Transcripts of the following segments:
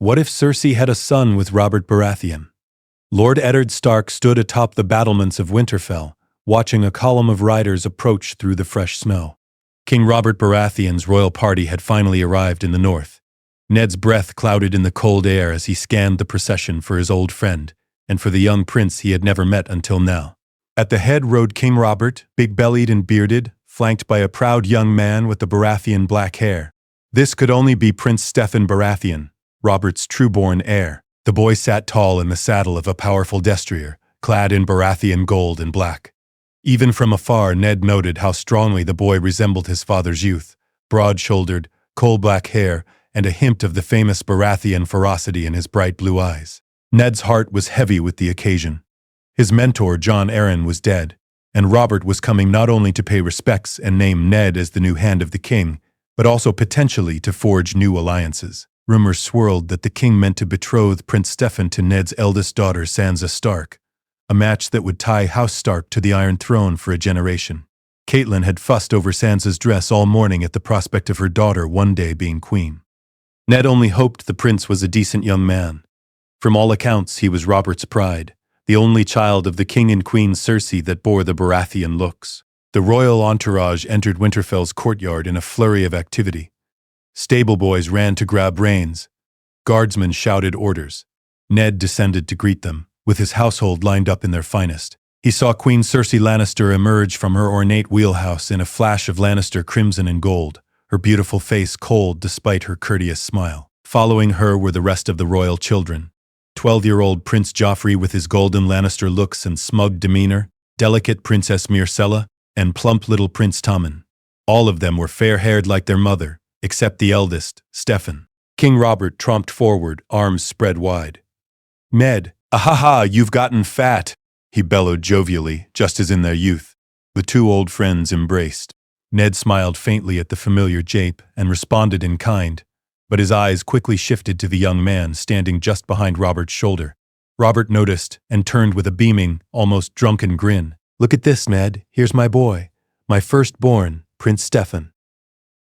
What if Cersei had a son with Robert Baratheon? Lord Eddard Stark stood atop the battlements of Winterfell, watching a column of riders approach through the fresh snow. King Robert Baratheon's royal party had finally arrived in the north. Ned's breath clouded in the cold air as he scanned the procession for his old friend, and for the young prince he had never met until now. At the head rode King Robert, big-bellied and bearded, flanked by a proud young man with the Baratheon black hair. This could only be Prince Steffon Baratheon, Robert's trueborn heir. The boy sat tall in the saddle of a powerful destrier, clad in Baratheon gold and black. Even from afar, Ned noted how strongly the boy resembled his father's youth, broad-shouldered, coal-black hair, and a hint of the famous Baratheon ferocity in his bright blue eyes. Ned's heart was heavy with the occasion. His mentor, Jon Arryn, was dead, and Robert was coming not only to pay respects and name Ned as the new hand of the king, but also potentially to forge new alliances. Rumors swirled that the king meant to betroth Prince Steffon to Ned's eldest daughter, Sansa Stark, a match that would tie House Stark to the Iron Throne for a generation. Catelyn had fussed over Sansa's dress all morning at the prospect of her daughter one day being queen. Ned only hoped the prince was a decent young man. From all accounts, he was Robert's pride, the only child of the king and queen Cersei that bore the Baratheon looks. The royal entourage entered Winterfell's courtyard in a flurry of activity. Stable boys ran to grab reins. Guardsmen shouted orders. Ned descended to greet them, with his household lined up in their finest. He saw Queen Cersei Lannister emerge from her ornate wheelhouse in a flash of Lannister crimson and gold, her beautiful face cold despite her courteous smile. Following her were the rest of the royal children. 12-year-old Prince Joffrey with his golden Lannister looks and smug demeanor, delicate Princess Myrcella, and plump little Prince Tommen. All of them were fair-haired like their mother, except the eldest, Steffon. King Robert tromped forward, arms spread wide. "Ned, ahaha, you've gotten fat," he bellowed jovially, just as in their youth. The two old friends embraced. Ned smiled faintly at the familiar jape and responded in kind, but his eyes quickly shifted to the young man standing just behind Robert's shoulder. Robert noticed and turned with a beaming, almost drunken grin. "Look at this, Ned. Here's my boy. My firstborn, Prince Steffon."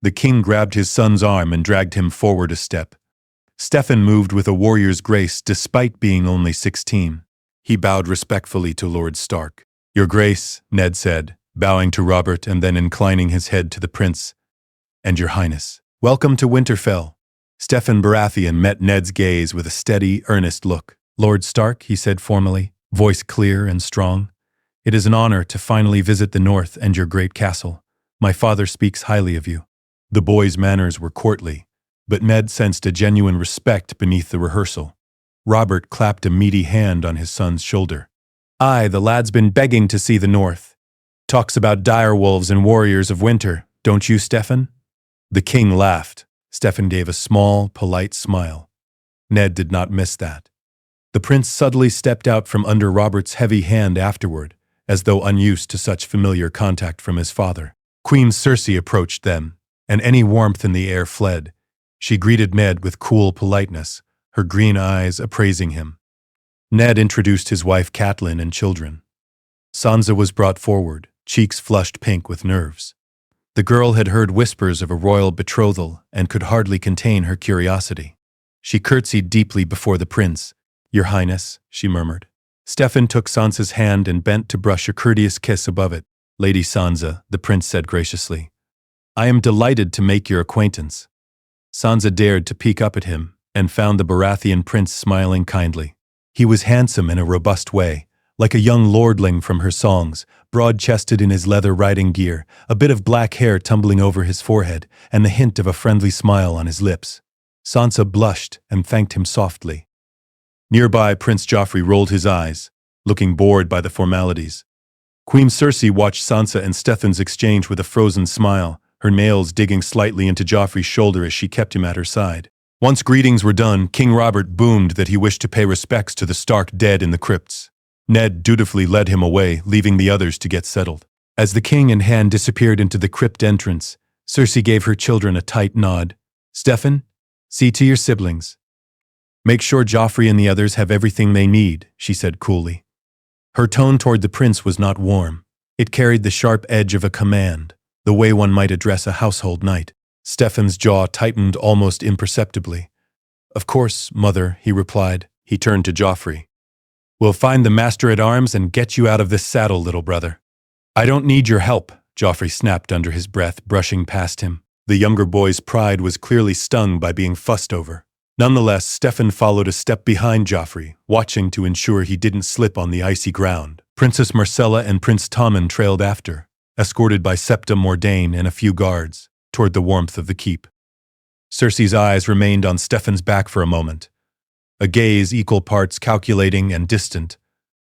The king grabbed his son's arm and dragged him forward a step. Steffon moved with a warrior's grace despite being only 16. He bowed respectfully to Lord Stark. "Your Grace," Ned said, bowing to Robert and then inclining his head to the prince. "And your Highness. Welcome to Winterfell." Steffon Baratheon met Ned's gaze with a steady, earnest look. "Lord Stark," he said formally, voice clear and strong, "it is an honor to finally visit the north and your great castle. My father speaks highly of you." The boy's manners were courtly, but Ned sensed a genuine respect beneath the rehearsal. Robert clapped a meaty hand on his son's shoulder. "Aye, the lad's been begging to see the north. Talks about direwolves and warriors of winter, don't you, Steffon?" The king laughed. Steffon gave a small, polite smile. Ned did not miss that. The prince subtly stepped out from under Robert's heavy hand afterward, as though unused to such familiar contact from his father. Queen Cersei approached them, and any warmth in the air fled. She greeted Ned with cool politeness, her green eyes appraising him. Ned introduced his wife Catelyn and children. Sansa was brought forward, cheeks flushed pink with nerves. The girl had heard whispers of a royal betrothal and could hardly contain her curiosity. She curtsied deeply before the prince. "Your Highness," she murmured. Steffon took Sansa's hand and bent to brush a courteous kiss above it. "Lady Sansa," the prince said graciously, "I am delighted to make your acquaintance." Sansa dared to peek up at him and found the Baratheon prince smiling kindly. He was handsome in a robust way, like a young lordling from her songs, broad-chested in his leather riding gear, a bit of black hair tumbling over his forehead, and the hint of a friendly smile on his lips. Sansa blushed and thanked him softly. Nearby, Prince Joffrey rolled his eyes, looking bored by the formalities. Queen Cersei watched Sansa and Steffen's exchange with a frozen smile, her nails digging slightly into Joffrey's shoulder as she kept him at her side. Once greetings were done, King Robert boomed that he wished to pay respects to the Stark dead in the crypts. Ned dutifully led him away, leaving the others to get settled. As the king and hand disappeared into the crypt entrance, Cersei gave her children a tight nod. "Steffon, see to your siblings. Make sure Joffrey and the others have everything they need," she said coolly. Her tone toward the prince was not warm. It carried the sharp edge of a command, the way one might address a household knight. Steffon's jaw tightened almost imperceptibly. "Of course, mother," he replied. He turned to Joffrey. "We'll find the master-at-arms and get you out of this saddle, little brother." "I don't need your help," Joffrey snapped under his breath, brushing past him. The younger boy's pride was clearly stung by being fussed over. Nonetheless, Steffon followed a step behind Joffrey, watching to ensure he didn't slip on the icy ground. Princess Myrcella and Prince Tommen trailed after, escorted by Septa Mordain and a few guards, toward the warmth of the keep. Cersei's eyes remained on Steffon's back for a moment, a gaze equal parts calculating and distant,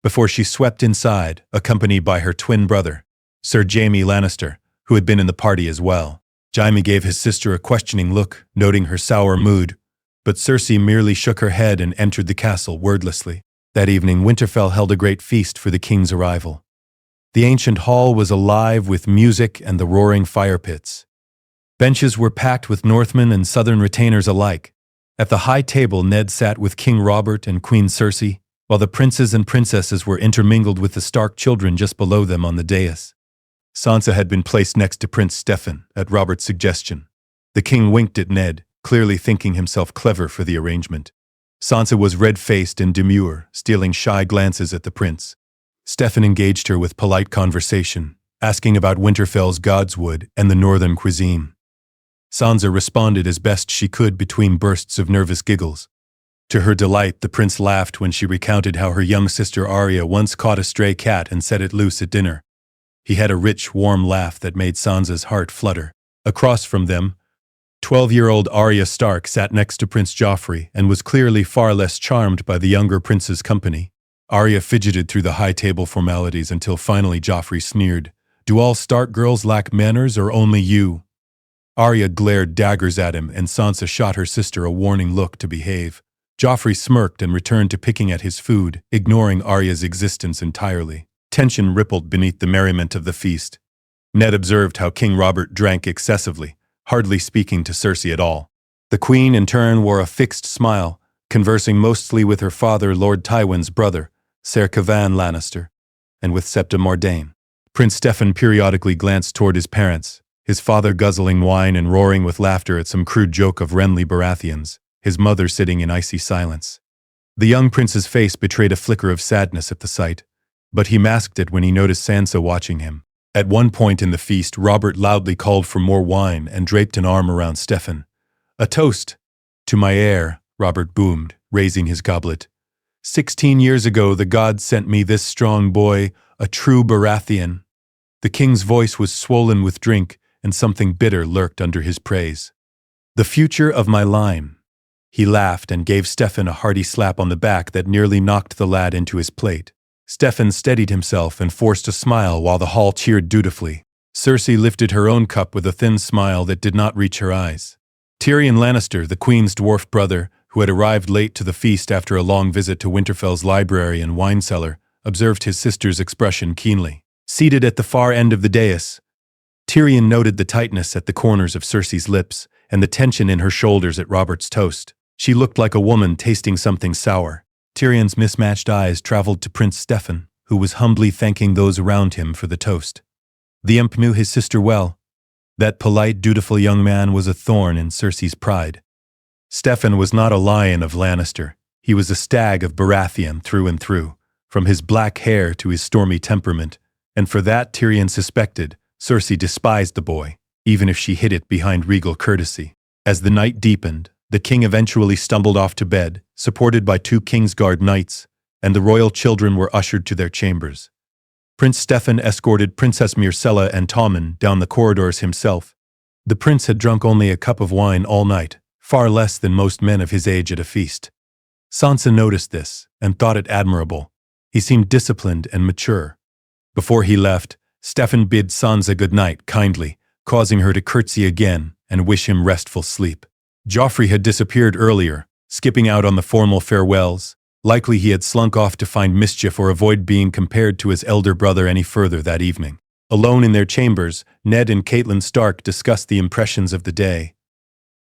before she swept inside, accompanied by her twin brother, Sir Jaime Lannister, who had been in the party as well. Jaime gave his sister a questioning look, noting her sour mood, but Cersei merely shook her head and entered the castle wordlessly. That evening, Winterfell held a great feast for the king's arrival. The ancient hall was alive with music and the roaring fire pits. Benches were packed with Northmen and Southern retainers alike. At the high table, Ned sat with King Robert and Queen Cersei, while the princes and princesses were intermingled with the Stark children just below them on the dais. Sansa had been placed next to Prince Steffon, at Robert's suggestion. The king winked at Ned, clearly thinking himself clever for the arrangement. Sansa was red-faced and demure, stealing shy glances at the prince. Steffon engaged her with polite conversation, asking about Winterfell's godswood and the northern cuisine. Sansa responded as best she could between bursts of nervous giggles. To her delight, the prince laughed when she recounted how her young sister Arya once caught a stray cat and set it loose at dinner. He had a rich, warm laugh that made Sansa's heart flutter. Across from them, 12-year-old Arya Stark sat next to Prince Joffrey and was clearly far less charmed by the younger prince's company. Arya fidgeted through the high table formalities until finally Joffrey sneered, "Do all Stark girls lack manners or only you?" Arya glared daggers at him and Sansa shot her sister a warning look to behave. Joffrey smirked and returned to picking at his food, ignoring Arya's existence entirely. Tension rippled beneath the merriment of the feast. Ned observed how King Robert drank excessively, hardly speaking to Cersei at all. The queen, in turn, wore a fixed smile, conversing mostly with her father, Lord Tywin's brother, Ser Cavan Lannister, and with Septa Mordain. Prince Steffon periodically glanced toward his parents, his father guzzling wine and roaring with laughter at some crude joke of Renly Baratheon's, his mother sitting in icy silence. The young prince's face betrayed a flicker of sadness at the sight, but he masked it when he noticed Sansa watching him. At one point in the feast, Robert loudly called for more wine and draped an arm around Steffon. "A toast to my heir," Robert boomed, raising his goblet. 16 years ago, the gods sent me this strong boy, a true Baratheon." The king's voice was swollen with drink, and something bitter lurked under his praise. "The future of my line." He laughed and gave Steffon a hearty slap on the back that nearly knocked the lad into his plate. Steffon steadied himself and forced a smile while the hall cheered dutifully. Cersei lifted her own cup with a thin smile that did not reach her eyes. Tyrion Lannister, the queen's dwarf brother, who had arrived late to the feast after a long visit to Winterfell's library and wine cellar, observed his sister's expression keenly. Seated at the far end of the dais, Tyrion noted the tightness at the corners of Cersei's lips and the tension in her shoulders at Robert's toast. She looked like a woman tasting something sour. Tyrion's mismatched eyes traveled to Prince Steffon, who was humbly thanking those around him for the toast. The imp knew his sister well. That polite, dutiful young man was a thorn in Cersei's pride. Steffon was not a lion of Lannister. He was a stag of Baratheon through and through, from his black hair to his stormy temperament, and for that Tyrion suspected Cersei despised the boy, even if she hid it behind regal courtesy. As the night deepened, the king eventually stumbled off to bed, supported by 2 Kingsguard knights, and the royal children were ushered to their chambers. Prince Steffon escorted Princess Myrcella and Tommen down the corridors himself. The prince had drunk only a cup of wine all night, far less than most men of his age at a feast. Sansa noticed this, and thought it admirable. He seemed disciplined and mature. Before he left, Steffon bid Sansa good night kindly, causing her to curtsy again and wish him restful sleep. Joffrey had disappeared earlier, skipping out on the formal farewells. Likely he had slunk off to find mischief or avoid being compared to his elder brother any further that evening. Alone in their chambers, Ned and Catelyn Stark discussed the impressions of the day.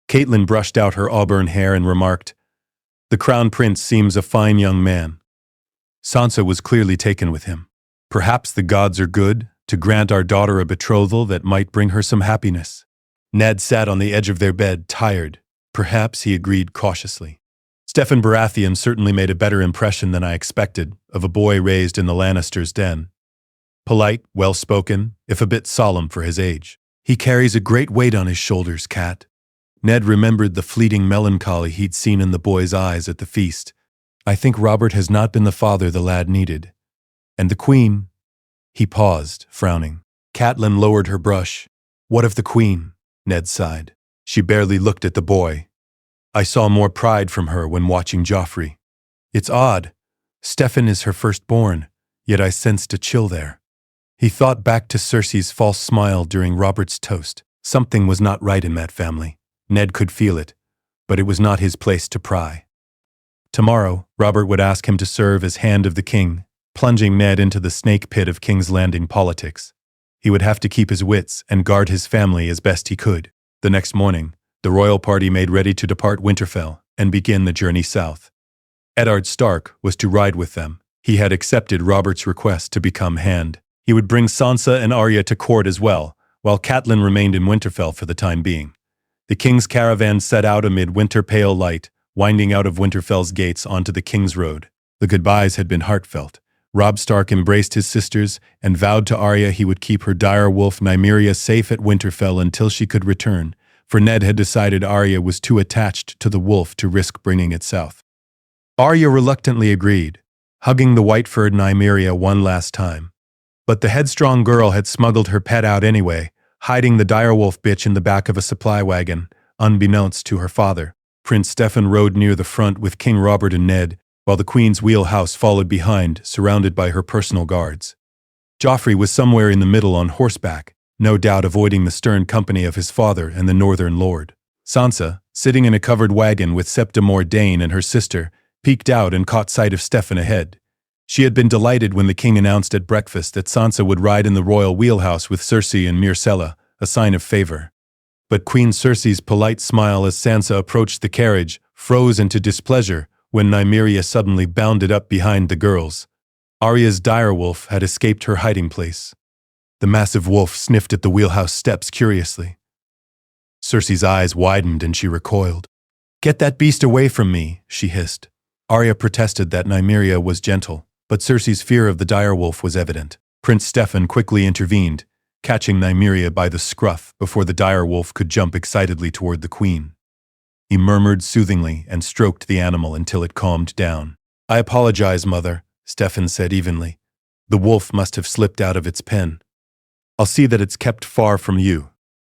Catelyn brushed out her auburn hair and remarked, "The Crown Prince seems a fine young man." Sansa was clearly taken with him. "Perhaps the gods are good to grant our daughter a betrothal that might bring her some happiness." Ned sat on the edge of their bed, tired. "Perhaps," he agreed cautiously. Steffon Baratheon certainly made a better impression than I expected of a boy raised in the Lannisters' den. Polite, well-spoken, if a bit solemn for his age. He carries a great weight on his shoulders, Cat. Ned remembered the fleeting melancholy he'd seen in the boy's eyes at the feast. I think Robert has not been the father the lad needed. And the Queen? He paused, frowning. Catelyn lowered her brush. What of the Queen? Ned sighed. She barely looked at the boy. I saw more pride from her when watching Joffrey. It's odd. Steffon is her firstborn, yet I sensed a chill there. He thought back to Cersei's false smile during Robert's toast. Something was not right in that family. Ned could feel it, but it was not his place to pry. Tomorrow, Robert would ask him to serve as Hand of the King, plunging Ned into the snake pit of King's Landing politics. He would have to keep his wits and guard his family as best he could. The next morning, the royal party made ready to depart Winterfell and begin the journey south. Eddard Stark was to ride with them. He had accepted Robert's request to become Hand. He would bring Sansa and Arya to court as well, while Catelyn remained in Winterfell for the time being. The king's caravan set out amid winter pale light, winding out of Winterfell's gates onto the King's Road. The goodbyes had been heartfelt. Robb Stark embraced his sisters and vowed to Arya he would keep her dire wolf Nymeria safe at Winterfell until she could return, for Ned had decided Arya was too attached to the wolf to risk bringing it south. Arya reluctantly agreed, hugging the white-furred Nymeria one last time. But the headstrong girl had smuggled her pet out anyway, hiding the direwolf bitch in the back of a supply wagon, unbeknownst to her father. Prince Steffon rode near the front with King Robert and Ned, while the Queen's wheelhouse followed behind, surrounded by her personal guards. Joffrey was somewhere in the middle on horseback, no doubt avoiding the stern company of his father and the Northern Lord. Sansa, sitting in a covered wagon with Septa Mordane and her sister, peeked out and caught sight of Steffon ahead. She had been delighted when the king announced at breakfast that Sansa would ride in the royal wheelhouse with Cersei and Myrcella, a sign of favor. But Queen Cersei's polite smile as Sansa approached the carriage froze into displeasure when Nymeria suddenly bounded up behind the girls. Arya's direwolf had escaped her hiding place. The massive wolf sniffed at the wheelhouse steps curiously. Cersei's eyes widened and she recoiled. "Get that beast away from me," she hissed. Arya protested that Nymeria was gentle, but Cersei's fear of the direwolf was evident. Prince Steffon quickly intervened, catching Nymeria by the scruff before the direwolf could jump excitedly toward the queen. He murmured soothingly and stroked the animal until it calmed down. "I apologize, Mother," Steffon said evenly. "The wolf must have slipped out of its pen. I'll see that it's kept far from you."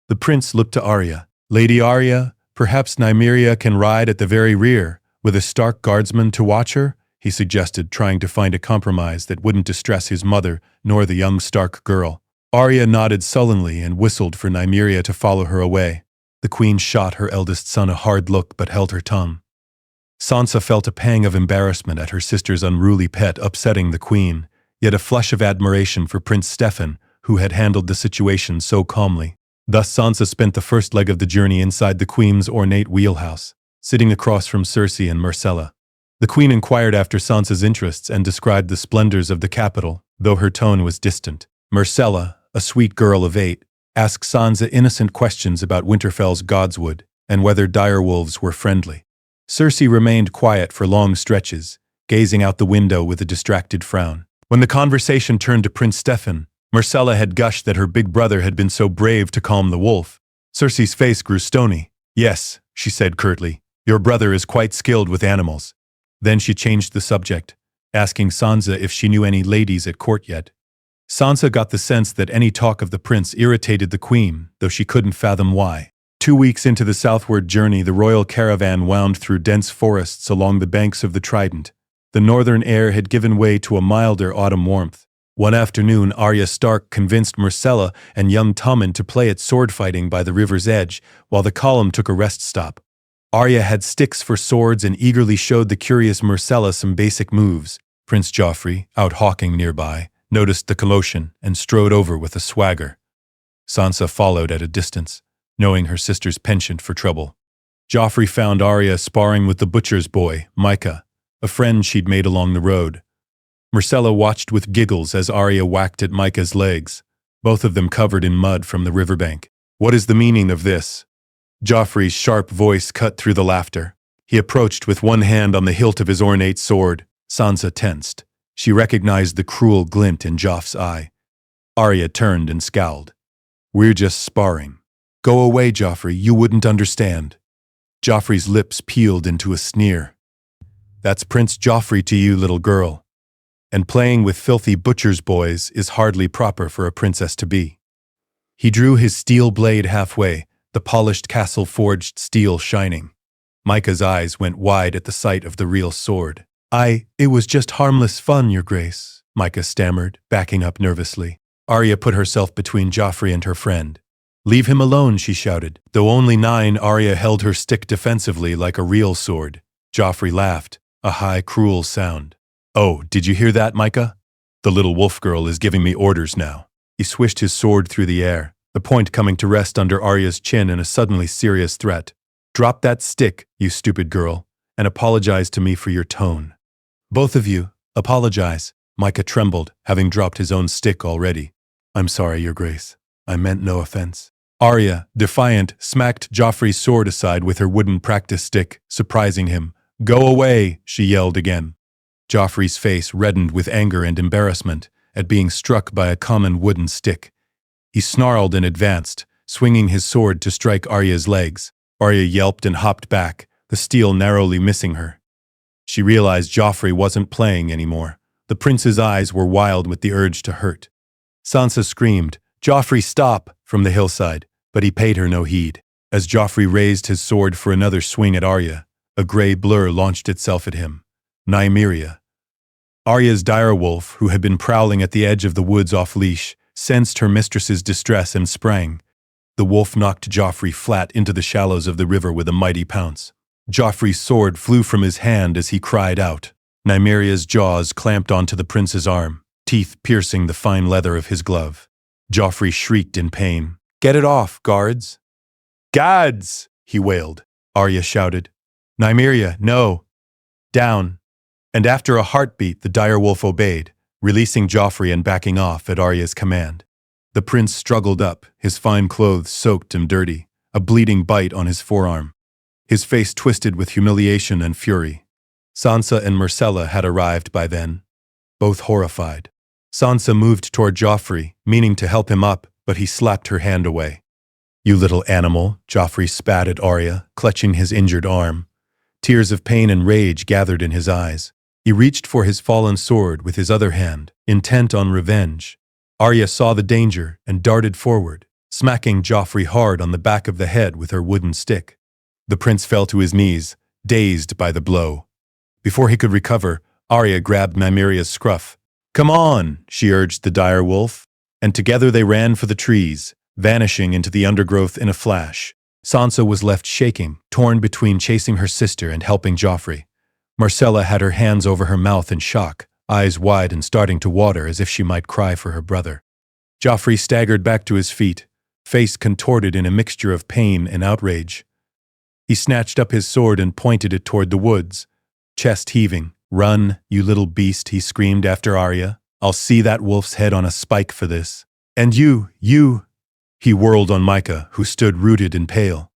The prince looked to Arya. "Lady Arya, perhaps Nymeria can ride at the very rear, with a Stark guardsman to watch her?" he suggested, trying to find a compromise that wouldn't distress his mother nor the young Stark girl. Arya nodded sullenly and whistled for Nymeria to follow her away. The queen shot her eldest son a hard look but held her tongue. Sansa felt a pang of embarrassment at her sister's unruly pet upsetting the queen, yet a flush of admiration for Prince Steffon, who had handled the situation so calmly. Thus Sansa spent the first leg of the journey inside the queen's ornate wheelhouse, sitting across from Cersei and Myrcella. The queen inquired after Sansa's interests and described the splendors of the capital, though her tone was distant. Myrcella, a sweet girl of 8, asked Sansa innocent questions about Winterfell's godswood and whether direwolves were friendly. Cersei remained quiet for long stretches, gazing out the window with a distracted frown. When the conversation turned to Prince Steffon, Myrcella had gushed that her big brother had been so brave to calm the wolf. Cersei's face grew stony. "Yes," she said curtly, "your brother is quite skilled with animals." Then she changed the subject, asking Sansa if she knew any ladies at court yet. Sansa got the sense that any talk of the prince irritated the queen, though she couldn't fathom why. 2 weeks into the southward journey, the royal caravan wound through dense forests along the banks of the Trident. The northern air had given way to a milder autumn warmth. One afternoon, Arya Stark convinced Myrcella and young Tommen to play at sword fighting by the river's edge, while the column took a rest stop. Arya had sticks for swords and eagerly showed the curious Myrcella some basic moves. Prince Joffrey, out hawking nearby, noticed the commotion and strode over with a swagger. Sansa followed at a distance, knowing her sister's penchant for trouble. Joffrey found Arya sparring with the butcher's boy, Micah, a friend she'd made along the road. Myrcella watched with giggles as Arya whacked at Micah's legs, both of them covered in mud from the riverbank. "What is the meaning of this?" Joffrey's sharp voice cut through the laughter. He approached with one hand on the hilt of his ornate sword. Sansa tensed. She recognized the cruel glint in Joff's eye. Arya turned and scowled. "We're just sparring." "Go away, Joffrey, you wouldn't understand." Joffrey's lips peeled into a sneer. "That's Prince Joffrey to you, little girl. And playing with filthy butcher's boys is hardly proper for a princess to be." He drew his steel blade halfway, the polished castle-forged steel shining. Micah's eyes went wide at the sight of the real sword. It was just harmless fun, Your Grace," Micah stammered, backing up nervously. Arya put herself between Joffrey and her friend. "Leave him alone," she shouted. Though only 9, Arya held her stick defensively like a real sword. Joffrey laughed, a high, cruel sound. "Oh, did you hear that, Micah? The little wolf girl is giving me orders now." He swished his sword through the air, the point coming to rest under Arya's chin in a suddenly serious threat. "Drop that stick, you stupid girl, and apologize to me for your tone." "Both of you, apologize." Micah trembled, having dropped his own stick already. "I'm sorry, Your Grace. I meant no offense." Arya, defiant, smacked Joffrey's sword aside with her wooden practice stick, surprising him. "Go away," she yelled again. Joffrey's face reddened with anger and embarrassment at being struck by a common wooden stick. He snarled and advanced, swinging his sword to strike Arya's legs. Arya yelped and hopped back, the steel narrowly missing her. She realized Joffrey wasn't playing anymore. The prince's eyes were wild with the urge to hurt. Sansa screamed, "Joffrey, stop!" from the hillside, but he paid her no heed. As Joffrey raised his sword for another swing at Arya, a gray blur launched itself at him. Nymeria. Arya's direwolf, who had been prowling at the edge of the woods off-leash, sensed her mistress's distress and sprang. The wolf knocked Joffrey flat into the shallows of the river with a mighty pounce. Joffrey's sword flew from his hand as he cried out. Nymeria's jaws clamped onto the prince's arm, teeth piercing the fine leather of his glove. Joffrey shrieked in pain. "Get it off, guards!" "Gads!" he wailed. Arya shouted. "Nymeria, no! Down!" And after a heartbeat, the direwolf obeyed, releasing Joffrey and backing off at Arya's command. The prince struggled up, his fine clothes soaked and dirty, a bleeding bite on his forearm. His face twisted with humiliation and fury. Sansa and Myrcella had arrived by then, both horrified. Sansa moved toward Joffrey, meaning to help him up, but he slapped her hand away. "You little animal," Joffrey spat at Arya, clutching his injured arm. Tears of pain and rage gathered in his eyes. He reached for his fallen sword with his other hand, intent on revenge. Arya saw the danger and darted forward, smacking Joffrey hard on the back of the head with her wooden stick. The prince fell to his knees, dazed by the blow. Before he could recover, Arya grabbed Nymeria's scruff. "Come on," she urged the dire wolf, and together they ran for the trees, vanishing into the undergrowth in a flash. Sansa was left shaking, torn between chasing her sister and helping Joffrey. Myrcella had her hands over her mouth in shock, eyes wide and starting to water as if she might cry for her brother. Joffrey staggered back to his feet, face contorted in a mixture of pain and outrage. He snatched up his sword and pointed it toward the woods, chest heaving. "Run, you little beast," he screamed after Arya. "I'll see that wolf's head on a spike for this. And you... He whirled on Micah, who stood rooted and pale.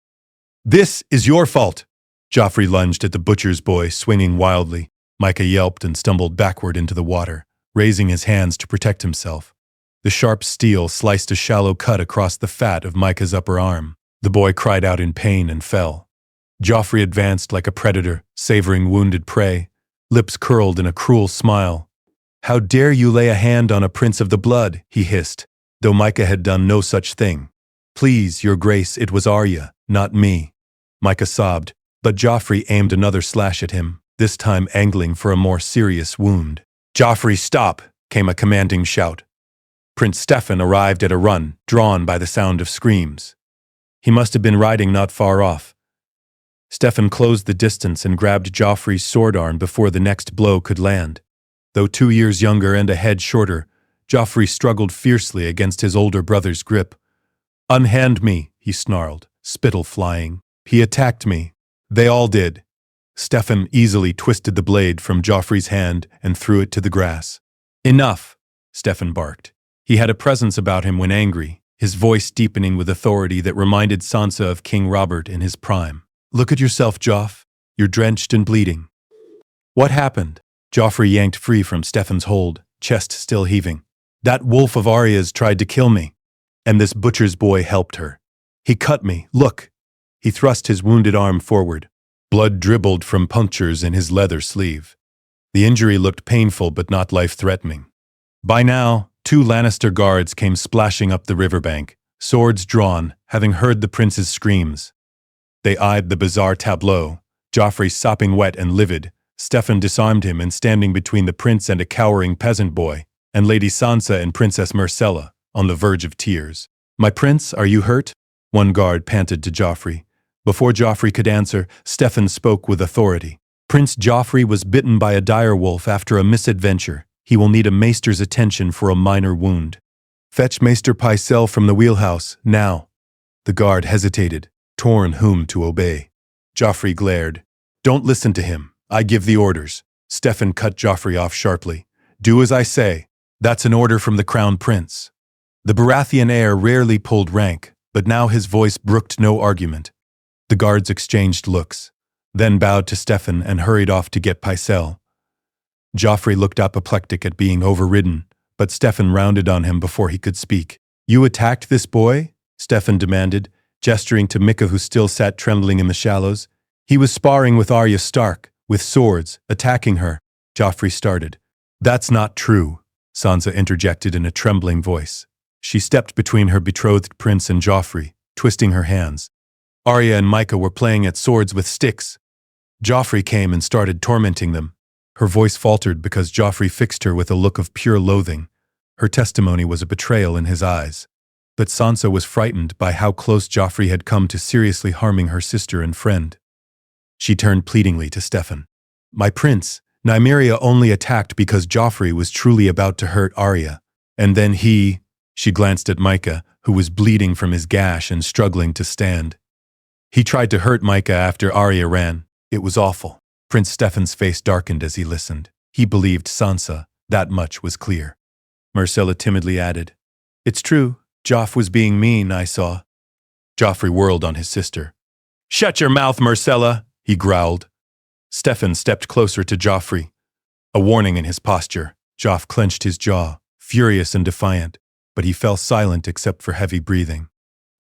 "This is your fault!" Joffrey lunged at the butcher's boy, swinging wildly. Micah yelped and stumbled backward into the water, raising his hands to protect himself. The sharp steel sliced a shallow cut across the fat of Micah's upper arm. The boy cried out in pain and fell. Joffrey advanced like a predator, savoring wounded prey, lips curled in a cruel smile. "How dare you lay a hand on a prince of the blood?" he hissed, though Micah had done no such thing. "Please, Your Grace, it was Arya, not me." Micah sobbed, but Joffrey aimed another slash at him, this time angling for a more serious wound. "Joffrey, stop!" came a commanding shout. Prince Steffon arrived at a run, drawn by the sound of screams. He must have been riding not far off. Steffon closed the distance and grabbed Joffrey's sword arm before the next blow could land. Though 2 years younger and a head shorter, Joffrey struggled fiercely against his older brother's grip. "Unhand me," he snarled, spittle flying. "He attacked me. They all did." Steffon easily twisted the blade from Joffrey's hand and threw it to the grass. "Enough," Steffon barked. He had a presence about him when angry, his voice deepening with authority that reminded Sansa of King Robert in his prime. "Look at yourself, Joff. You're drenched and bleeding." "What happened?" Joffrey yanked free from Steffon's hold, chest still heaving. "That wolf of Arya's tried to kill me, and this butcher's boy helped her. He cut me, look." He thrust his wounded arm forward. Blood dribbled from punctures in his leather sleeve. The injury looked painful but not life-threatening. By now, 2 Lannister guards came splashing up the riverbank, swords drawn, having heard the prince's screams. They eyed the bizarre tableau, Joffrey sopping wet and livid. Steffon disarmed him and standing between the prince and a cowering peasant boy, and Lady Sansa and Princess Myrcella, on the verge of tears. "My prince, are you hurt?" one guard panted to Joffrey. Before Joffrey could answer, Steffon spoke with authority. "Prince Joffrey was bitten by a dire wolf after a misadventure. He will need a maester's attention for a minor wound. Fetch Maester Pycelle from the wheelhouse, now." The guard hesitated, torn whom to obey. Joffrey glared. "Don't listen to him. I give the orders." Steffon cut Joffrey off sharply. "Do as I say. That's an order from the Crown Prince." The Baratheon heir rarely pulled rank, but now his voice brooked no argument. The guards exchanged looks, then bowed to Steffon and hurried off to get Pycelle. Joffrey looked apoplectic at being overridden, but Steffon rounded on him before he could speak. "You attacked this boy?" Steffon demanded, gesturing to Micah who still sat trembling in the shallows. "He was sparring with Arya Stark, with swords, attacking her," Joffrey started. "That's not true," Sansa interjected in a trembling voice. She stepped between her betrothed prince and Joffrey, twisting her hands. "Arya and Micah were playing at swords with sticks. Joffrey came and started tormenting them." Her voice faltered because Joffrey fixed her with a look of pure loathing. Her testimony was a betrayal in his eyes. But Sansa was frightened by how close Joffrey had come to seriously harming her sister and friend. She turned pleadingly to Steffon. "My prince, Nymeria only attacked because Joffrey was truly about to hurt Arya. And then he—" She glanced at Micah, who was bleeding from his gash and struggling to stand. "He tried to hurt Micah after Arya ran. It was awful." Prince Steffon's face darkened as he listened. He believed Sansa, that much was clear. Myrcella timidly added, "It's true, Joff was being mean, I saw." Joffrey whirled on his sister. "Shut your mouth, Myrcella," he growled. Steffon stepped closer to Joffrey. A warning in his posture, Joff clenched his jaw, furious and defiant, but he fell silent except for heavy breathing.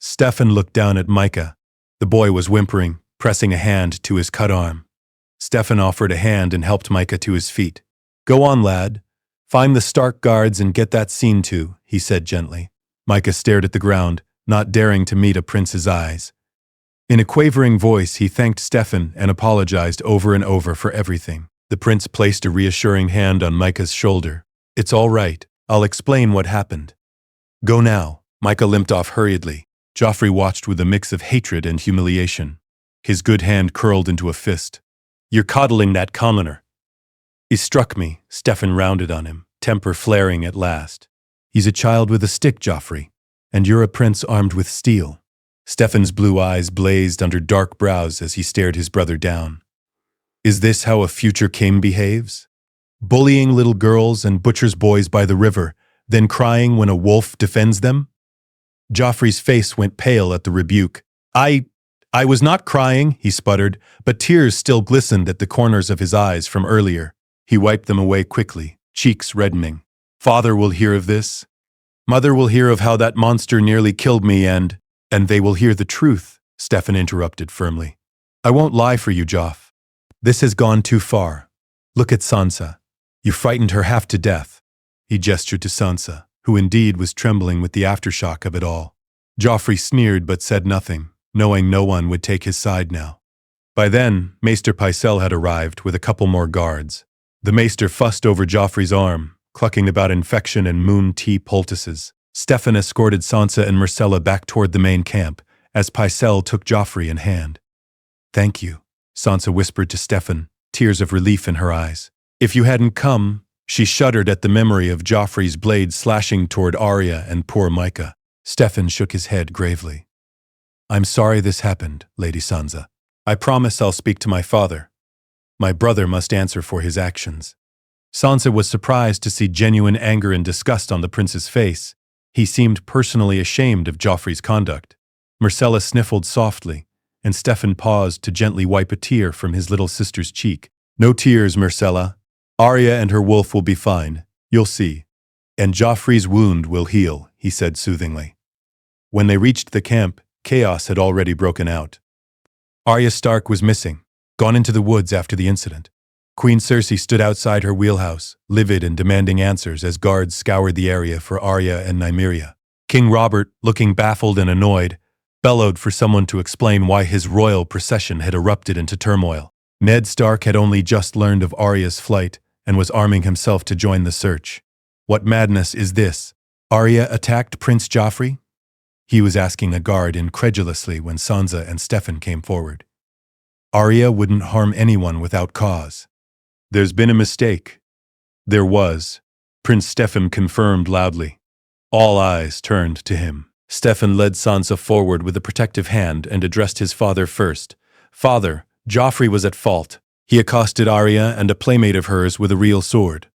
Steffon looked down at Micah. The boy was whimpering, pressing a hand to his cut arm. Steffon offered a hand and helped Micah to his feet. "Go on, lad. Find the Stark guards and get that scene too," he said gently. Micah stared at the ground, not daring to meet a prince's eyes. In a quavering voice, he thanked Steffon and apologized over and over for everything. The prince placed a reassuring hand on Micah's shoulder. "It's all right. I'll explain what happened." "Go now." Micah limped off hurriedly. Joffrey watched with a mix of hatred and humiliation. His good hand curled into a fist. "You're coddling that commoner." "He struck me," Steffon rounded on him, temper flaring at last. "He's a child with a stick, Joffrey, and you're a prince armed with steel." Steffon's blue eyes blazed under dark brows as he stared his brother down. "Is this how a future king behaves? Bullying little girls and butchers' boys by the river, then crying when a wolf defends them?" Joffrey's face went pale at the rebuke. I was not crying," he sputtered, but tears still glistened at the corners of his eyes from earlier. He wiped them away quickly, cheeks reddening. "Father will hear of this. Mother will hear of how that monster nearly killed me and they will hear the truth," Steffon interrupted firmly. "I won't lie for you, Joff. This has gone too far. Look at Sansa. You frightened her half to death." He gestured to Sansa, who indeed was trembling with the aftershock of it all. Joffrey sneered but said nothing, knowing no one would take his side now. By then, Maester Pycelle had arrived with a couple more guards. The maester fussed over Joffrey's arm, clucking about infection and moon tea poultices. Steffon escorted Sansa and Myrcella back toward the main camp, as Pycelle took Joffrey in hand. "Thank you," Sansa whispered to Steffon, tears of relief in her eyes. "If you hadn't come—" She shuddered at the memory of Joffrey's blade slashing toward Arya and poor Micah. Steffon shook his head gravely. "I'm sorry this happened, Lady Sansa. I promise I'll speak to my father. My brother must answer for his actions." Sansa was surprised to see genuine anger and disgust on the prince's face. He seemed personally ashamed of Joffrey's conduct. Myrcella sniffled softly, and Steffon paused to gently wipe a tear from his little sister's cheek. No tears, Myrcella. Arya and her wolf will be fine. You'll see. And Joffrey's wound will heal, he said soothingly. When they reached the camp, chaos had already broken out. Arya Stark was missing, gone into the woods after the incident. Queen Cersei stood outside her wheelhouse, livid and demanding answers as guards scoured the area for Arya and Nymeria. King Robert, looking baffled and annoyed, bellowed for someone to explain why his royal procession had erupted into turmoil. Ned Stark had only just learned of Arya's flight and was arming himself to join the search. What madness is this? Arya attacked Prince Joffrey? He was asking a guard incredulously when Sansa and Steffon came forward. Arya wouldn't harm anyone without cause. There's been a mistake. There was. Prince Steffon confirmed loudly. All eyes turned to him. Steffon led Sansa forward with a protective hand and addressed his father first. Father, Joffrey was at fault. He accosted Arya and a playmate of hers with a real sword.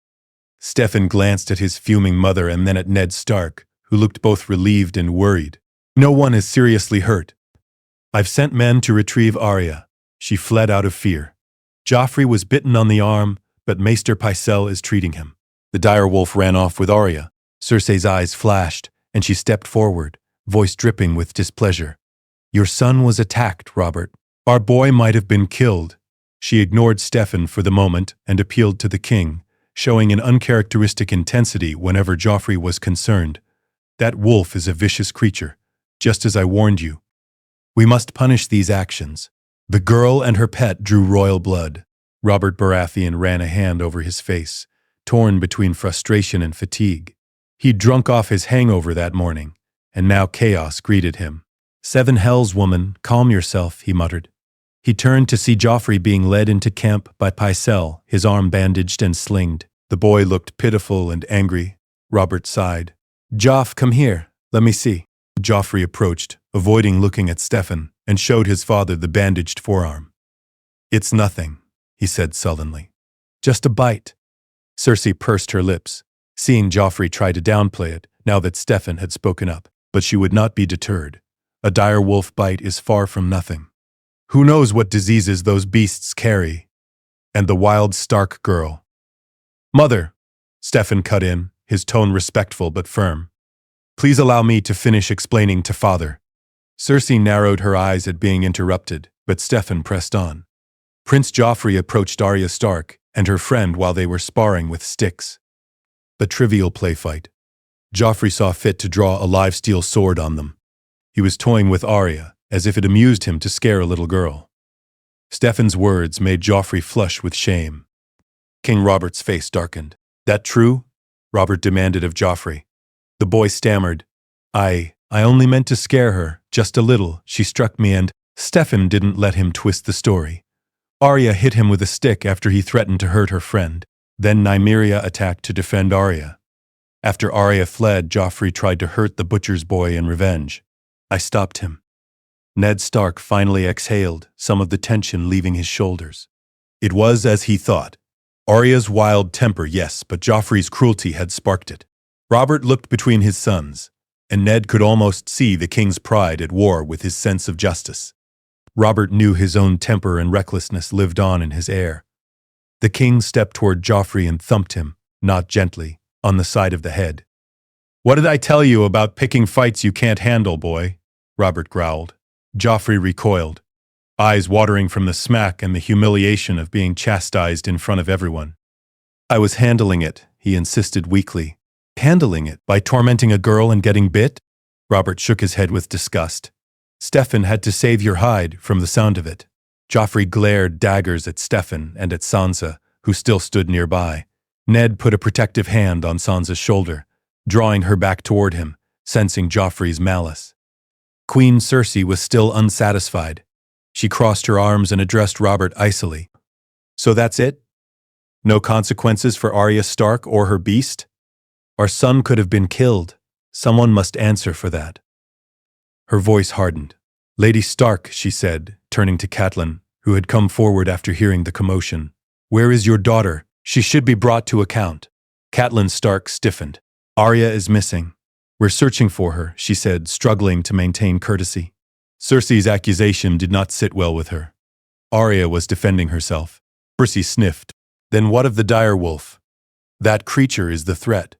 Steffon glanced at his fuming mother and then at Ned Stark, who looked both relieved and worried. No one is seriously hurt. I've sent men to retrieve Arya. She fled out of fear. Joffrey was bitten on the arm, but Maester Pycelle is treating him. The direwolf ran off with Arya. Cersei's eyes flashed, and she stepped forward, voice dripping with displeasure. Your son was attacked, Robert. Our boy might have been killed. She ignored Steffon for the moment and appealed to the king, showing an uncharacteristic intensity whenever Joffrey was concerned. That wolf is a vicious creature, just as I warned you. We must punish these actions. The girl and her pet drew royal blood. Robert Baratheon ran a hand over his face, torn between frustration and fatigue. He'd drunk off his hangover that morning, and now chaos greeted him. Seven hells, woman, calm yourself, he muttered. He turned to see Joffrey being led into camp by Pycelle, his arm bandaged and slinged. The boy looked pitiful and angry. Robert sighed. Joff, come here. Let me see. Joffrey approached, avoiding looking at Steffon, and showed his father the bandaged forearm. It's nothing, he said sullenly. Just a bite. Cersei pursed her lips, seeing Joffrey try to downplay it now that Steffon had spoken up, but she would not be deterred. A dire wolf bite is far from nothing. Who knows what diseases those beasts carry? And the wild Stark girl. Mother, Steffon cut in, his tone respectful but firm. Please allow me to finish explaining to father. Cersei narrowed her eyes at being interrupted, but Steffon pressed on. Prince Joffrey approached Arya Stark and her friend while they were sparring with sticks. A trivial play fight. Joffrey saw fit to draw a live steel sword on them. He was toying with Arya, as if it amused him to scare a little girl. Steffon's words made Joffrey flush with shame. King Robert's face darkened. That true? Robert demanded of Joffrey. The boy stammered. I only meant to scare her, just a little. She struck me and Steffon didn't let him twist the story. Arya hit him with a stick after he threatened to hurt her friend. Then Nymeria attacked to defend Arya. After Arya fled, Joffrey tried to hurt the butcher's boy in revenge. I stopped him. Ned Stark finally exhaled, some of the tension leaving his shoulders. It was as he thought. Arya's wild temper, yes, but Joffrey's cruelty had sparked it. Robert looked between his sons, and Ned could almost see the king's pride at war with his sense of justice. Robert knew his own temper and recklessness lived on in his heir. The king stepped toward Joffrey and thumped him, not gently, on the side of the head. What did I tell you about picking fights you can't handle, boy? Robert growled. Joffrey recoiled, eyes watering from the smack and the humiliation of being chastised in front of everyone. I was handling it, he insisted weakly. Handling it by tormenting a girl and getting bit? Robert shook his head with disgust. Steffon had to save your hide from the sound of it. Joffrey glared daggers at Steffon and at Sansa, who still stood nearby. Ned put a protective hand on Sansa's shoulder, drawing her back toward him, sensing Joffrey's malice. Queen Cersei was still unsatisfied. She crossed her arms and addressed Robert icily. So that's it? No consequences for Arya Stark or her beast? Our son could have been killed. Someone must answer for that. Her voice hardened. Lady Stark, she said, turning to Catelyn, who had come forward after hearing the commotion. Where is your daughter? She should be brought to account. Catelyn Stark stiffened. Arya is missing. We're searching for her, she said, struggling to maintain courtesy. Cersei's accusation did not sit well with her. Arya was defending herself. Cersei sniffed. Then what of the dire wolf? That creature is the threat.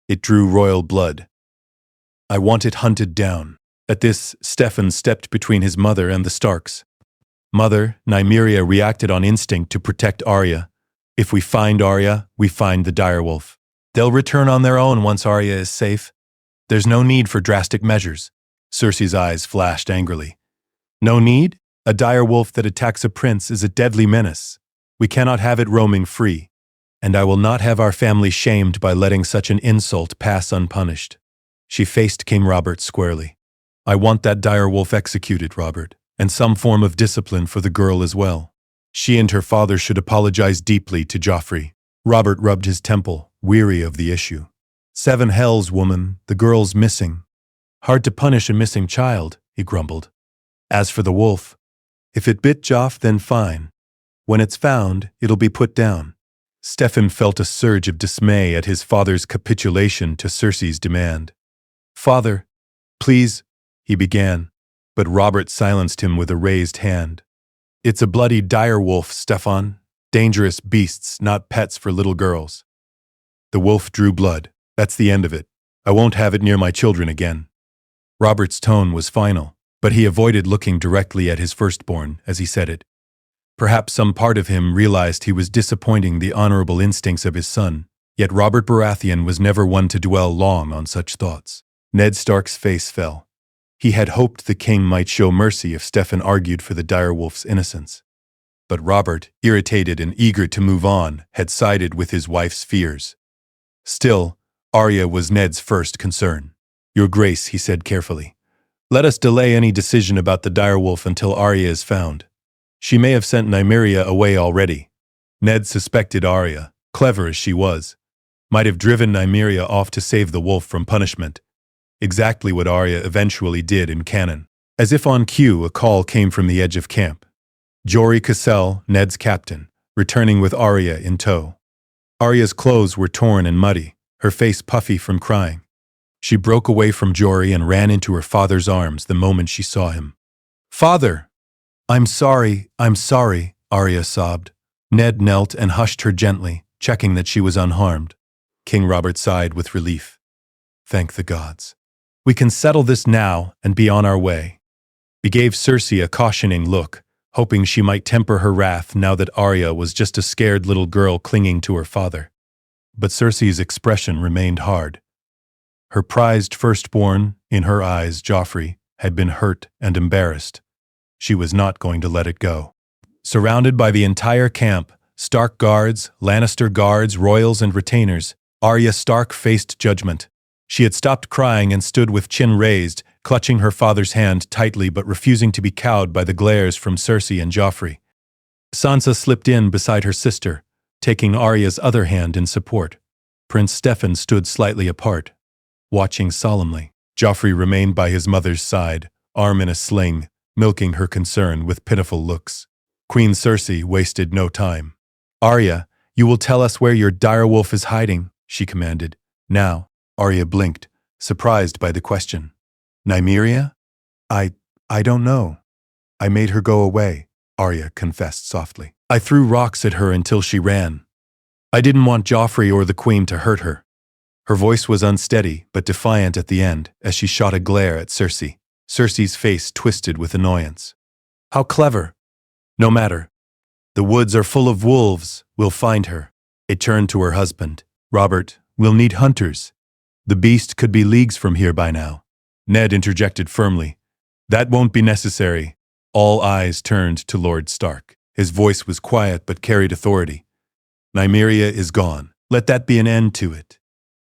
It drew royal blood. I want it hunted down. At this, Steffon stepped between his mother and the Starks. Mother, Nymeria reacted on instinct to protect Arya. If we find Arya, we find the direwolf. They'll return on their own once Arya is safe. There's no need for drastic measures. Cersei's eyes flashed angrily. No need? A direwolf that attacks a prince is a deadly menace. We cannot have it roaming free. And I will not have our family shamed by letting such an insult pass unpunished. She faced King Robert squarely. I want that direwolf executed, Robert, and some form of discipline for the girl as well. She and her father should apologize deeply to Joffrey. Robert rubbed his temple, weary of the issue. 7 hells, woman, the girl's missing. Hard to punish a missing child, he grumbled. As for the wolf, if it bit Joff, then fine. When it's found, it'll be put down. Steffon felt a surge of dismay at his father's capitulation to Cersei's demand. Father, please, he began, but Robert silenced him with a raised hand. It's a bloody dire wolf, Steffon. Dangerous beasts, not pets for little girls. The wolf drew blood. That's the end of it. I won't have it near my children again. Robert's tone was final, but he avoided looking directly at his firstborn as he said it. Perhaps some part of him realized he was disappointing the honorable instincts of his son, yet Robert Baratheon was never one to dwell long on such thoughts. Ned Stark's face fell. He had hoped the king might show mercy if Steffon argued for the direwolf's innocence. But Robert, irritated and eager to move on, had sided with his wife's fears. Still, Arya was Ned's first concern. Your Grace, he said carefully, let us delay any decision about the direwolf until Arya is found. She may have sent Nymeria away already. Ned suspected Arya, clever as she was, might have driven Nymeria off to save the wolf from punishment. Exactly what Arya eventually did in canon. As if on cue, a call came from the edge of camp. Jory Cassell, Ned's captain, returning with Arya in tow. Arya's clothes were torn and muddy, her face puffy from crying. She broke away from Jory and ran into her father's arms the moment she saw him. Father! I'm sorry, Arya sobbed. Ned knelt and hushed her gently, checking that she was unharmed. King Robert sighed with relief. Thank the gods. We can settle this now and be on our way. He gave Cersei a cautioning look, hoping she might temper her wrath now that Arya was just a scared little girl clinging to her father. But Cersei's expression remained hard. Her prized firstborn, in her eyes Joffrey, had been hurt and embarrassed. She was not going to let it go. Surrounded by the entire camp, Stark guards, Lannister guards, royals and retainers, Arya Stark faced judgment. She had stopped crying and stood with chin raised, clutching her father's hand tightly but refusing to be cowed by the glares from Cersei and Joffrey. Sansa slipped in beside her sister, taking Arya's other hand in support. Prince Steffon stood slightly apart, watching solemnly. Joffrey remained by his mother's side, arm in a sling, milking her concern with pitiful looks. Queen Cersei wasted no time. Arya, you will tell us where your direwolf is hiding, she commanded. Now. Arya blinked, surprised by the question. Nymeria? I don't know. I made her go away, Arya confessed softly. I threw rocks at her until she ran. I didn't want Joffrey or the Queen to hurt her. Her voice was unsteady but defiant at the end as she shot a glare at Cersei. Cersei's face twisted with annoyance. How clever. No matter. The woods are full of wolves. We'll find her. It turned to her husband. Robert, we'll need hunters. The beast could be leagues from here by now. Ned interjected firmly. That won't be necessary. All eyes turned to Lord Stark. His voice was quiet but carried authority. Nymeria is gone. Let that be an end to it.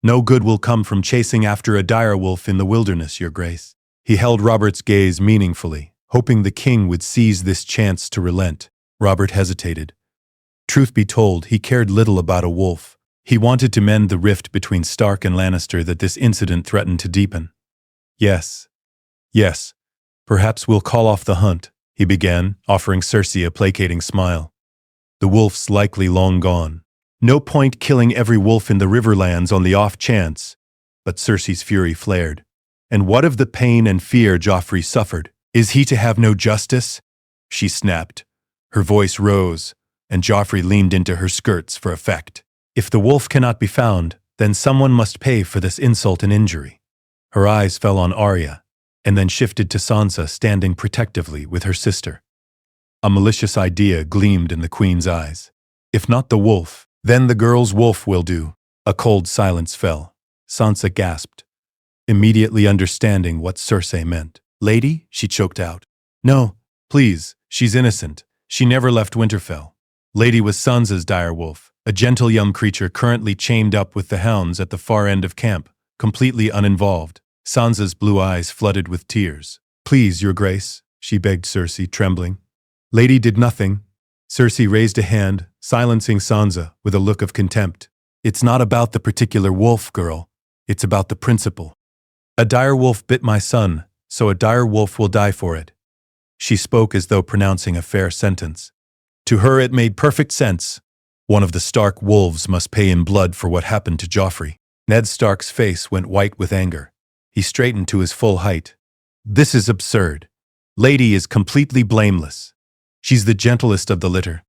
No good will come from chasing after a direwolf in the wilderness, Your Grace. He held Robert's gaze meaningfully, hoping the king would seize this chance to relent. Robert hesitated. Truth be told, he cared little about a wolf. He wanted to mend the rift between Stark and Lannister that this incident threatened to deepen. Yes, perhaps we'll call off the hunt, he began, offering Cersei a placating smile. The wolf's likely long gone. No point killing every wolf in the Riverlands on the off chance. But Cersei's fury flared. And what of the pain and fear Joffrey suffered? Is he to have no justice? She snapped. Her voice rose, and Joffrey leaned into her skirts for effect. If the wolf cannot be found, then someone must pay for this insult and injury. Her eyes fell on Arya, and then shifted to Sansa standing protectively with her sister. A malicious idea gleamed in the queen's eyes. If not the wolf, then the girl's wolf will do. A cold silence fell. Sansa gasped, immediately understanding what Cersei meant. Lady, she choked out. No, please, she's innocent. She never left Winterfell. Lady was Sansa's direwolf, a gentle young creature currently chained up with the hounds at the far end of camp, completely uninvolved. Sansa's blue eyes flooded with tears. Please, your grace, she begged Cersei, trembling. Lady did nothing. Cersei raised a hand, silencing Sansa with a look of contempt. It's not about the particular wolf, girl. It's about the principle. A direwolf bit my son, so a direwolf will die for it. She spoke as though pronouncing a fair sentence. To her it made perfect sense. One of the Stark wolves must pay in blood for what happened to Joffrey. Ned Stark's face went white with anger. He straightened to his full height. This is absurd. Lady is completely blameless. She's the gentlest of the litter.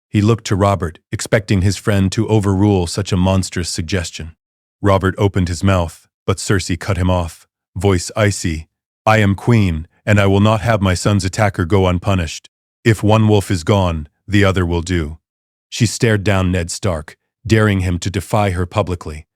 He looked to Robert, expecting his friend to overrule such a monstrous suggestion. Robert opened his mouth, but Cersei cut him off, voice icy. I am queen, and I will not have my son's attacker go unpunished. If one wolf is gone, the other will do. She stared down Ned Stark, daring him to defy her publicly.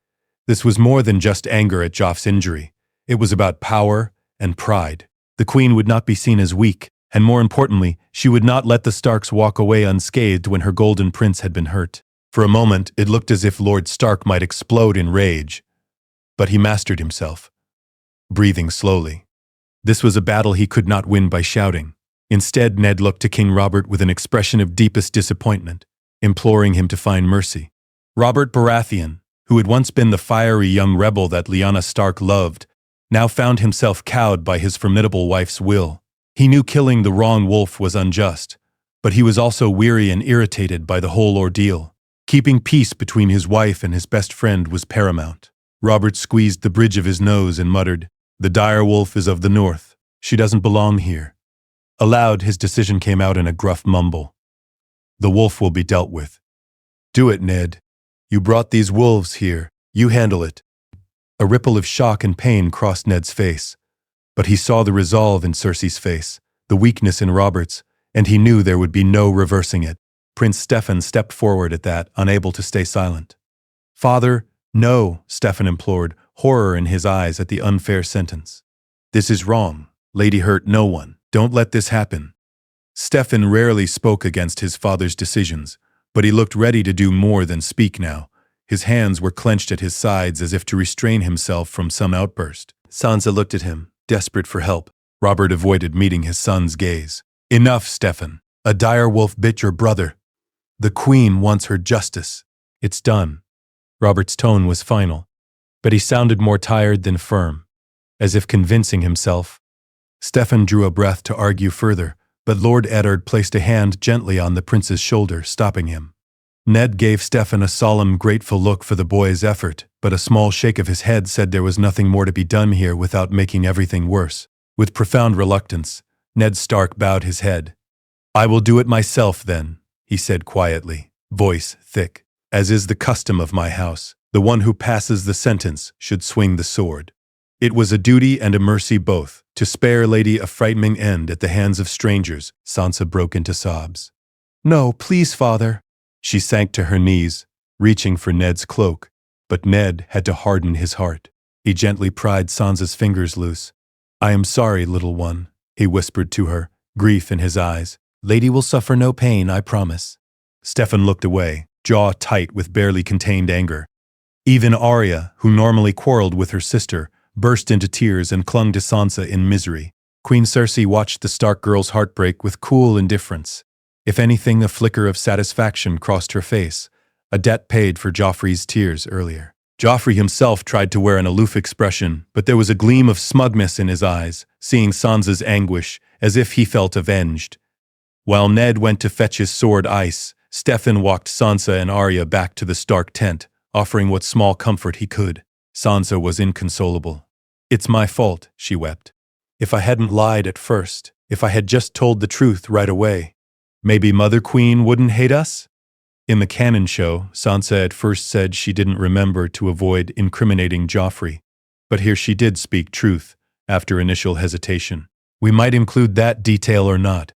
This was more than just anger at Joff's injury. It was about power and pride. The queen would not be seen as weak, and more importantly, she would not let the Starks walk away unscathed when her golden prince had been hurt. For a moment, it looked as if Lord Stark might explode in rage. But he mastered himself, breathing slowly. This was a battle he could not win by shouting. Instead, Ned looked to King Robert with an expression of deepest disappointment, imploring him to find mercy. Robert Baratheon, who had once been the fiery young rebel that Lyanna Stark loved, now found himself cowed by his formidable wife's will. He knew killing the wrong wolf was unjust, but he was also weary and irritated by the whole ordeal. Keeping peace between his wife and his best friend was paramount. Robert squeezed the bridge of his nose and muttered, The direwolf is of the north. She doesn't belong here. Aloud, his decision came out in a gruff mumble. The wolf will be dealt with. Do it, Ned. You brought these wolves here. You handle it. A ripple of shock and pain crossed Ned's face, but he saw the resolve in Cersei's face, the weakness in Robert's, and he knew there would be no reversing it. Prince Steffon stepped forward at that, unable to stay silent. Father, no, Steffon implored, horror in his eyes at the unfair sentence. This is wrong. Lady hurt no one. Don't let this happen. Steffon rarely spoke against his father's decisions, but he looked ready to do more than speak now. His hands were clenched at his sides as if to restrain himself from some outburst. Sansa looked at him, desperate for help. Robert avoided meeting his son's gaze. Enough, Steffon. A direwolf bit your brother. The queen wants her justice. It's done. Robert's tone was final, but he sounded more tired than firm, as if convincing himself. Steffon drew a breath to argue further, but Lord Eddard placed a hand gently on the prince's shoulder, stopping him. Ned gave Steffon a solemn, grateful look for the boy's effort, but a small shake of his head said there was nothing more to be done here without making everything worse. With profound reluctance, Ned Stark bowed his head. I will do it myself, then, he said quietly, voice thick. As is the custom of my house, the one who passes the sentence should swing the sword. It was a duty and a mercy both, to spare Lady a frightening end at the hands of strangers. Sansa broke into sobs. No, please, father. She sank to her knees, reaching for Ned's cloak, but Ned had to harden his heart. He gently pried Sansa's fingers loose. I am sorry, little one, he whispered to her, grief in his eyes. Lady will suffer no pain, I promise. Steffon looked away, jaw tight with barely contained anger. Even Arya, who normally quarreled with her sister, burst into tears and clung to Sansa in misery. Queen Cersei watched the Stark girl's heartbreak with cool indifference. If anything, a flicker of satisfaction crossed her face, a debt paid for Joffrey's tears earlier. Joffrey himself tried to wear an aloof expression, but there was a gleam of smugness in his eyes, seeing Sansa's anguish, as if he felt avenged. While Ned went to fetch his sword ice, Steffon walked Sansa and Arya back to the Stark tent, offering what small comfort he could. Sansa was inconsolable. It's my fault, she wept. If I hadn't lied at first, If I had just told the truth right away, maybe Mother Queen wouldn't hate us? In the canon show, Sansa at first said she didn't remember to avoid incriminating Joffrey, but here she did speak truth after initial hesitation. We might include that detail or not.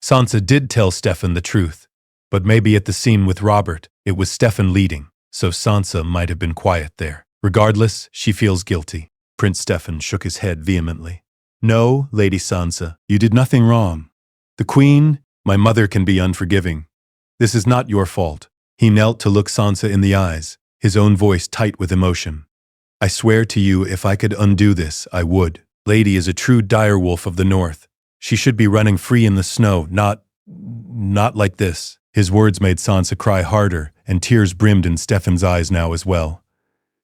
Sansa did tell Steffon the truth, but maybe at the scene with Robert, it was Steffon leading, so Sansa might have been quiet there. Regardless, she feels guilty. Prince Steffon shook his head vehemently. No, Lady Sansa, you did nothing wrong. The Queen, my mother, can be unforgiving. This is not your fault. He knelt to look Sansa in the eyes, his own voice tight with emotion. I swear to you, if I could undo this, I would. Lady is a true direwolf of the North. She should be running free in the snow, not like this. His words made Sansa cry harder, and tears brimmed in Steffon's eyes now as well.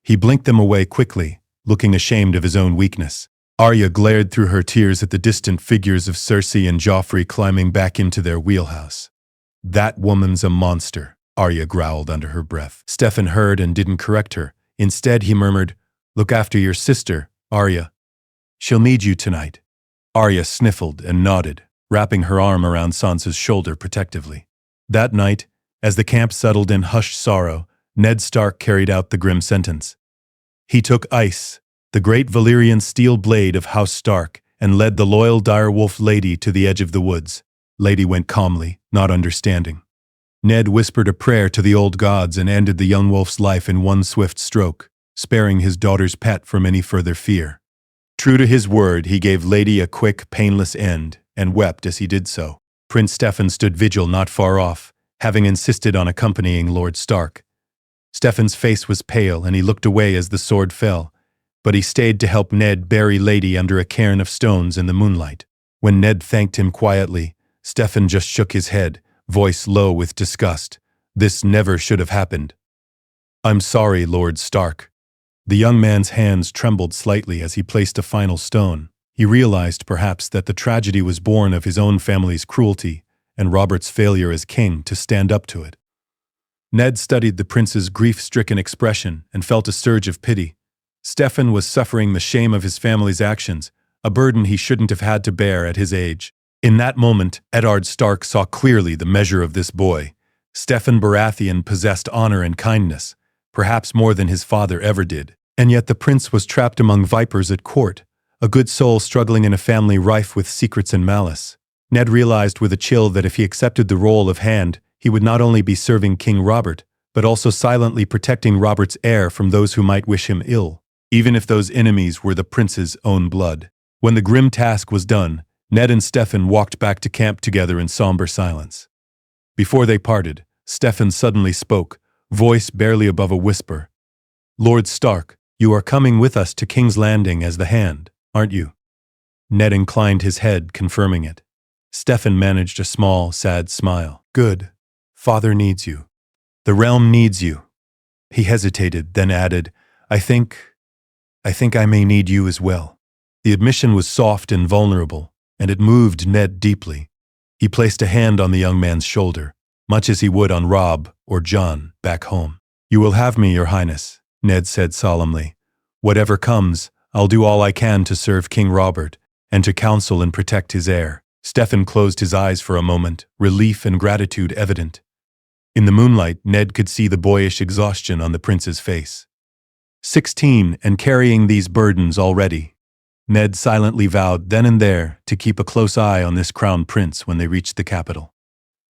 He blinked them away quickly, looking ashamed of his own weakness. Arya glared through her tears at the distant figures of Cersei and Joffrey climbing back into their wheelhouse. That woman's a monster, Arya growled under her breath. Steffon heard and didn't correct her. Instead, he murmured, Look after your sister, Arya. She'll need you tonight. Arya sniffled and nodded, wrapping her arm around Sansa's shoulder protectively. That night, as the camp settled in hushed sorrow, Ned Stark carried out the grim sentence. He took Ice, the great Valyrian steel blade of House Stark, and led the loyal direwolf Lady to the edge of the woods. Lady went calmly, not understanding. Ned whispered a prayer to the old gods and ended the young wolf's life in one swift stroke, sparing his daughter's pet from any further fear. True to his word, he gave Lady a quick, painless end, and wept as he did so. Prince Steffon stood vigil not far off, having insisted on accompanying Lord Stark. Steffon's face was pale, and he looked away as the sword fell, but he stayed to help Ned bury Lady under a cairn of stones in the moonlight. When Ned thanked him quietly, Steffon just shook his head, voice low with disgust. This never should have happened. I'm sorry, Lord Stark. The young man's hands trembled slightly as he placed a final stone. He realized, perhaps, that the tragedy was born of his own family's cruelty and Robert's failure as king to stand up to it. Ned studied the prince's grief-stricken expression and felt a surge of pity. Steffon was suffering the shame of his family's actions, a burden he shouldn't have had to bear at his age. In that moment, Eddard Stark saw clearly the measure of this boy. Steffon Baratheon possessed honor and kindness, perhaps more than his father ever did. And yet the prince was trapped among vipers at court, a good soul struggling in a family rife with secrets and malice. Ned realized with a chill that if he accepted the role of Hand, he would not only be serving King Robert, but also silently protecting Robert's heir from those who might wish him ill, even if those enemies were the prince's own blood. When the grim task was done, Ned and Steffon walked back to camp together in somber silence. Before they parted, Steffon suddenly spoke, voice barely above a whisper. Lord Stark, you are coming with us to King's Landing as the Hand, aren't you? Ned inclined his head, confirming it. Steffon managed a small, sad smile. Good. Father needs you. The realm needs you. He hesitated, then added, I think I may need you as well. The admission was soft and vulnerable, and it moved Ned deeply. He placed a hand on the young man's shoulder, much as he would on Robb or Jon back home. You will have me, Your Highness, Ned said solemnly. Whatever comes, I'll do all I can to serve King Robert and to counsel and protect his heir. Steffon closed his eyes for a moment, relief and gratitude evident. In the moonlight, Ned could see the boyish exhaustion on the prince's face. 16 and carrying these burdens already. Ned silently vowed then and there to keep a close eye on this crown prince when they reached the capital.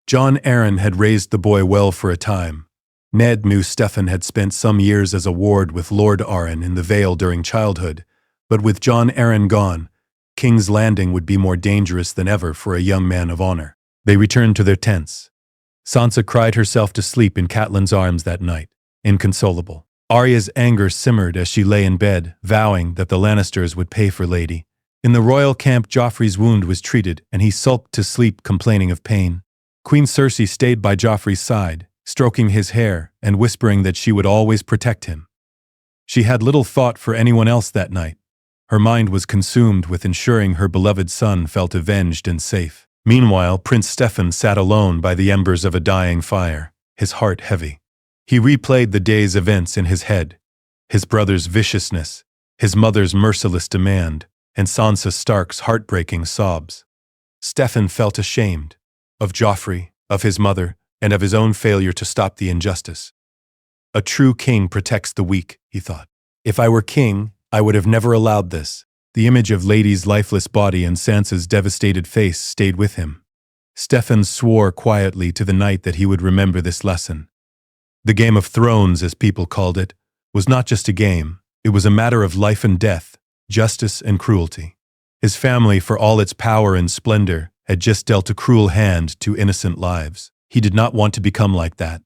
Jon Arryn had raised the boy well for a time. Ned knew Steffon had spent some years as a ward with Lord Arryn in the Vale during childhood, but with Jon Arryn gone, King's Landing would be more dangerous than ever for a young man of honor. They returned to their tents. Sansa cried herself to sleep in Catelyn's arms that night, inconsolable. Arya's anger simmered as she lay in bed, vowing that the Lannisters would pay for Lady. In the royal camp, Joffrey's wound was treated, and he sulked to sleep, complaining of pain. Queen Cersei stayed by Joffrey's side, stroking his hair and whispering that she would always protect him. She had little thought for anyone else that night. Her mind was consumed with ensuring her beloved son felt avenged and safe. Meanwhile, Prince Steffon sat alone by the embers of a dying fire, his heart heavy. He replayed the day's events in his head, his brother's viciousness, his mother's merciless demand, and Sansa Stark's heartbreaking sobs. Steffon felt ashamed. Of Joffrey, of his mother, and of his own failure to stop the injustice. A true king protects the weak, he thought. If I were king, I would have never allowed this. The image of Lady's lifeless body and Sansa's devastated face stayed with him. Steffon swore quietly to the night that he would remember this lesson. The Game of Thrones, as people called it, was not just a game. It was a matter of life and death, justice and cruelty. His family, for all its power and splendor, had just dealt a cruel hand to innocent lives. He did not want to become like that.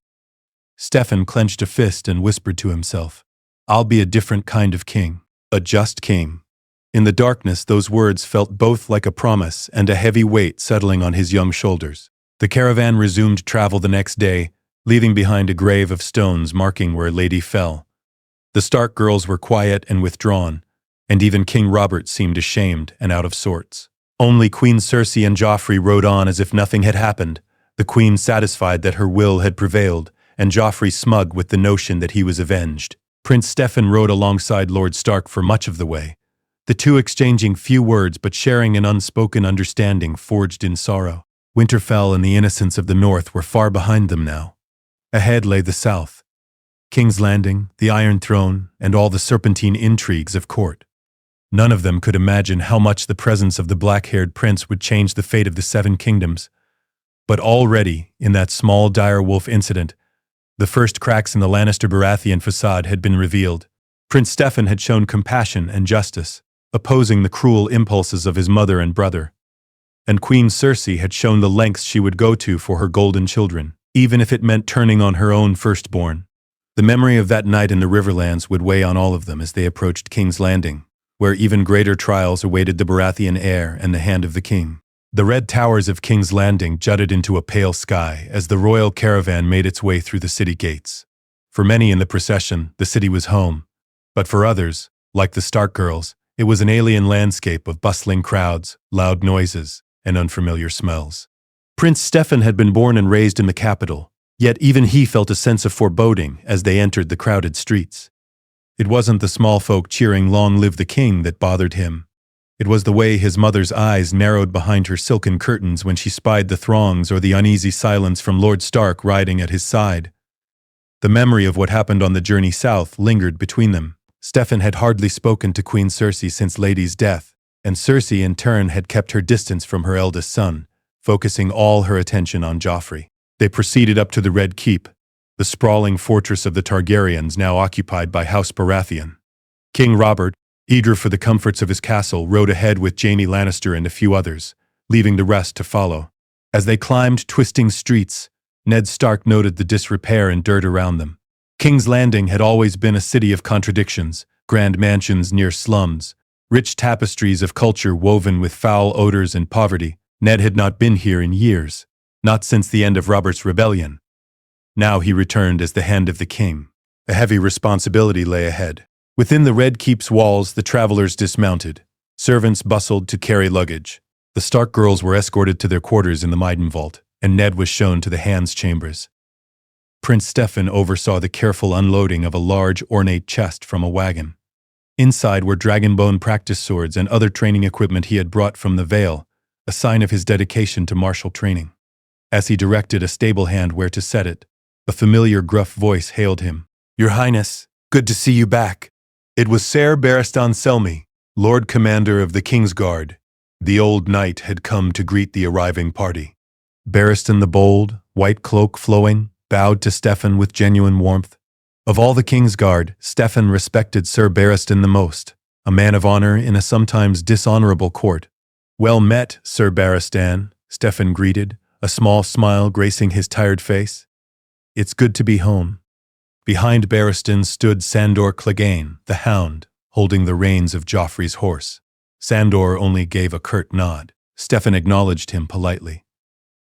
Steffon clenched a fist and whispered to himself, "I'll be a different kind of king, a just king." In the darkness, those words felt both like a promise and a heavy weight settling on his young shoulders. The caravan resumed travel the next day, leaving behind a grave of stones marking where Lady fell. The Stark girls were quiet and withdrawn, and even King Robert seemed ashamed and out of sorts. Only Queen Cersei and Joffrey rode on as if nothing had happened, the queen satisfied that her will had prevailed, and Joffrey smug with the notion that he was avenged. Prince Steffon rode alongside Lord Stark for much of the way, the two exchanging few words but sharing an unspoken understanding forged in sorrow. Winterfell and the innocence of the North were far behind them now. Ahead lay the South, King's Landing, the Iron Throne, and all the serpentine intrigues of court. None of them could imagine how much the presence of the black-haired prince would change the fate of the Seven Kingdoms. But already, in that small direwolf incident, the first cracks in the Lannister Baratheon facade had been revealed. Prince Steffon had shown compassion and justice, opposing the cruel impulses of his mother and brother. And Queen Cersei had shown the lengths she would go to for her golden children, even if it meant turning on her own firstborn. The memory of that night in the Riverlands would weigh on all of them as they approached King's Landing, where even greater trials awaited the Baratheon heir and the hand of the king. The red towers of King's Landing jutted into a pale sky as the royal caravan made its way through the city gates. For many in the procession, the city was home. But for others, like the Stark girls, it was an alien landscape of bustling crowds, loud noises, and unfamiliar smells. Prince Steffon had been born and raised in the capital, yet even he felt a sense of foreboding as they entered the crowded streets. It wasn't the small folk cheering "Long live the king" that bothered him. It was the way his mother's eyes narrowed behind her silken curtains when she spied the throngs or the uneasy silence from Lord Stark riding at his side. The memory of what happened on the journey south lingered between them. Steffon had hardly spoken to Queen Cersei since Lady's death, and Cersei in turn had kept her distance from her eldest son, focusing all her attention on Joffrey. They proceeded up to the Red Keep, the sprawling fortress of the Targaryens now occupied by House Baratheon. King Robert, eager for the comforts of his castle, rode ahead with Jaime Lannister and a few others, leaving the rest to follow. As they climbed twisting streets, Ned Stark noted the disrepair and dirt around them. King's Landing had always been a city of contradictions, grand mansions near slums, rich tapestries of culture woven with foul odors and poverty. Ned had not been here in years, not since the end of Robert's rebellion. Now he returned as the hand of the king. A heavy responsibility lay ahead. Within the Red Keep's walls, the travelers dismounted. Servants bustled to carry luggage. The Stark girls were escorted to their quarters in the Maiden Vault, and Ned was shown to the Hands' chambers. Prince Steffon oversaw the careful unloading of a large, ornate chest from a wagon. Inside were dragonbone practice swords and other training equipment he had brought from the Vale, a sign of his dedication to martial training. As he directed a stable hand where to set it, a familiar gruff voice hailed him. "Your Highness, good to see you back." It was Ser Barristan Selmy, Lord Commander of the King's Guard. The old knight had come to greet the arriving party. Barristan the Bold, white cloak flowing, bowed to Steffon with genuine warmth. Of all the King's Guard, Steffon respected Ser Barristan the most, a man of honor in a sometimes dishonorable court. "Well met, Ser Barristan," Steffon greeted, a small smile gracing his tired face. "It's good to be home." Behind Barristan stood Sandor Clegane, the Hound, holding the reins of Joffrey's horse. Sandor only gave a curt nod. Steffon acknowledged him politely.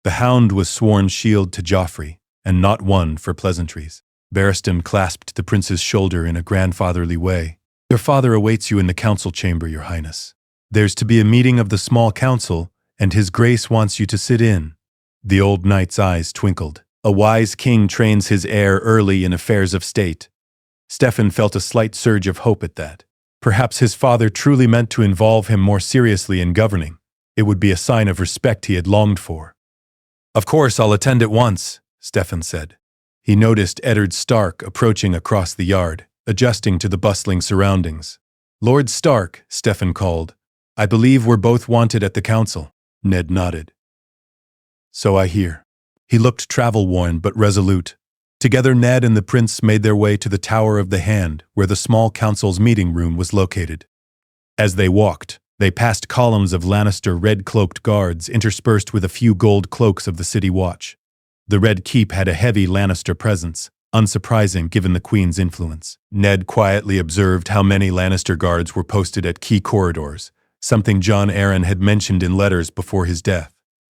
The Hound was sworn shield to Joffrey, and not one for pleasantries. Barristan clasped the prince's shoulder in a grandfatherly way. "Your father awaits you in the council chamber, Your Highness. There's to be a meeting of the small council, and His Grace wants you to sit in." The old knight's eyes twinkled. A wise king trains his heir early in affairs of state. Steffon felt a slight surge of hope at that. Perhaps his father truly meant to involve him more seriously in governing. It would be a sign of respect he had longed for. "Of course, I'll attend at once," Steffon said. He noticed Eddard Stark approaching across the yard, adjusting to the bustling surroundings. "Lord Stark," Steffon called. "I believe we're both wanted at the council." Ned nodded. "So I hear." He looked travel-worn but resolute. Together Ned and the prince made their way to the Tower of the Hand, where the small council's meeting room was located. As they walked, they passed columns of Lannister red-cloaked guards interspersed with a few gold cloaks of the City Watch. The Red Keep had a heavy Lannister presence, unsurprising given the Queen's influence. Ned quietly observed how many Lannister guards were posted at key corridors, something Jon Arryn had mentioned in letters before his death.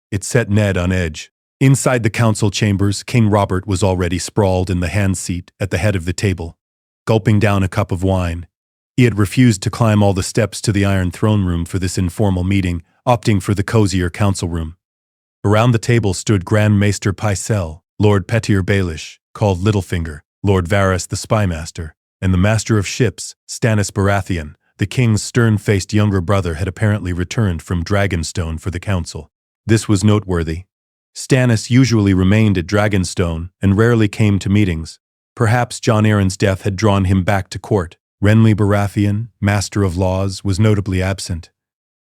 It set Ned on edge. Inside the council chambers, King Robert was already sprawled in the hand seat at the head of the table, gulping down a cup of wine. He had refused to climb all the steps to the Iron Throne Room for this informal meeting, opting for the cozier council room. Around the table stood Grand Maester Pycelle, Lord Petyr Baelish, called Littlefinger, Lord Varys the Spymaster, and the Master of Ships, Stannis Baratheon. The king's stern-faced younger brother had apparently returned from Dragonstone for the council. This was noteworthy. Stannis usually remained at Dragonstone and rarely came to meetings. Perhaps Jon Arryn's death had drawn him back to court. Renly Baratheon, Master of Laws, was notably absent.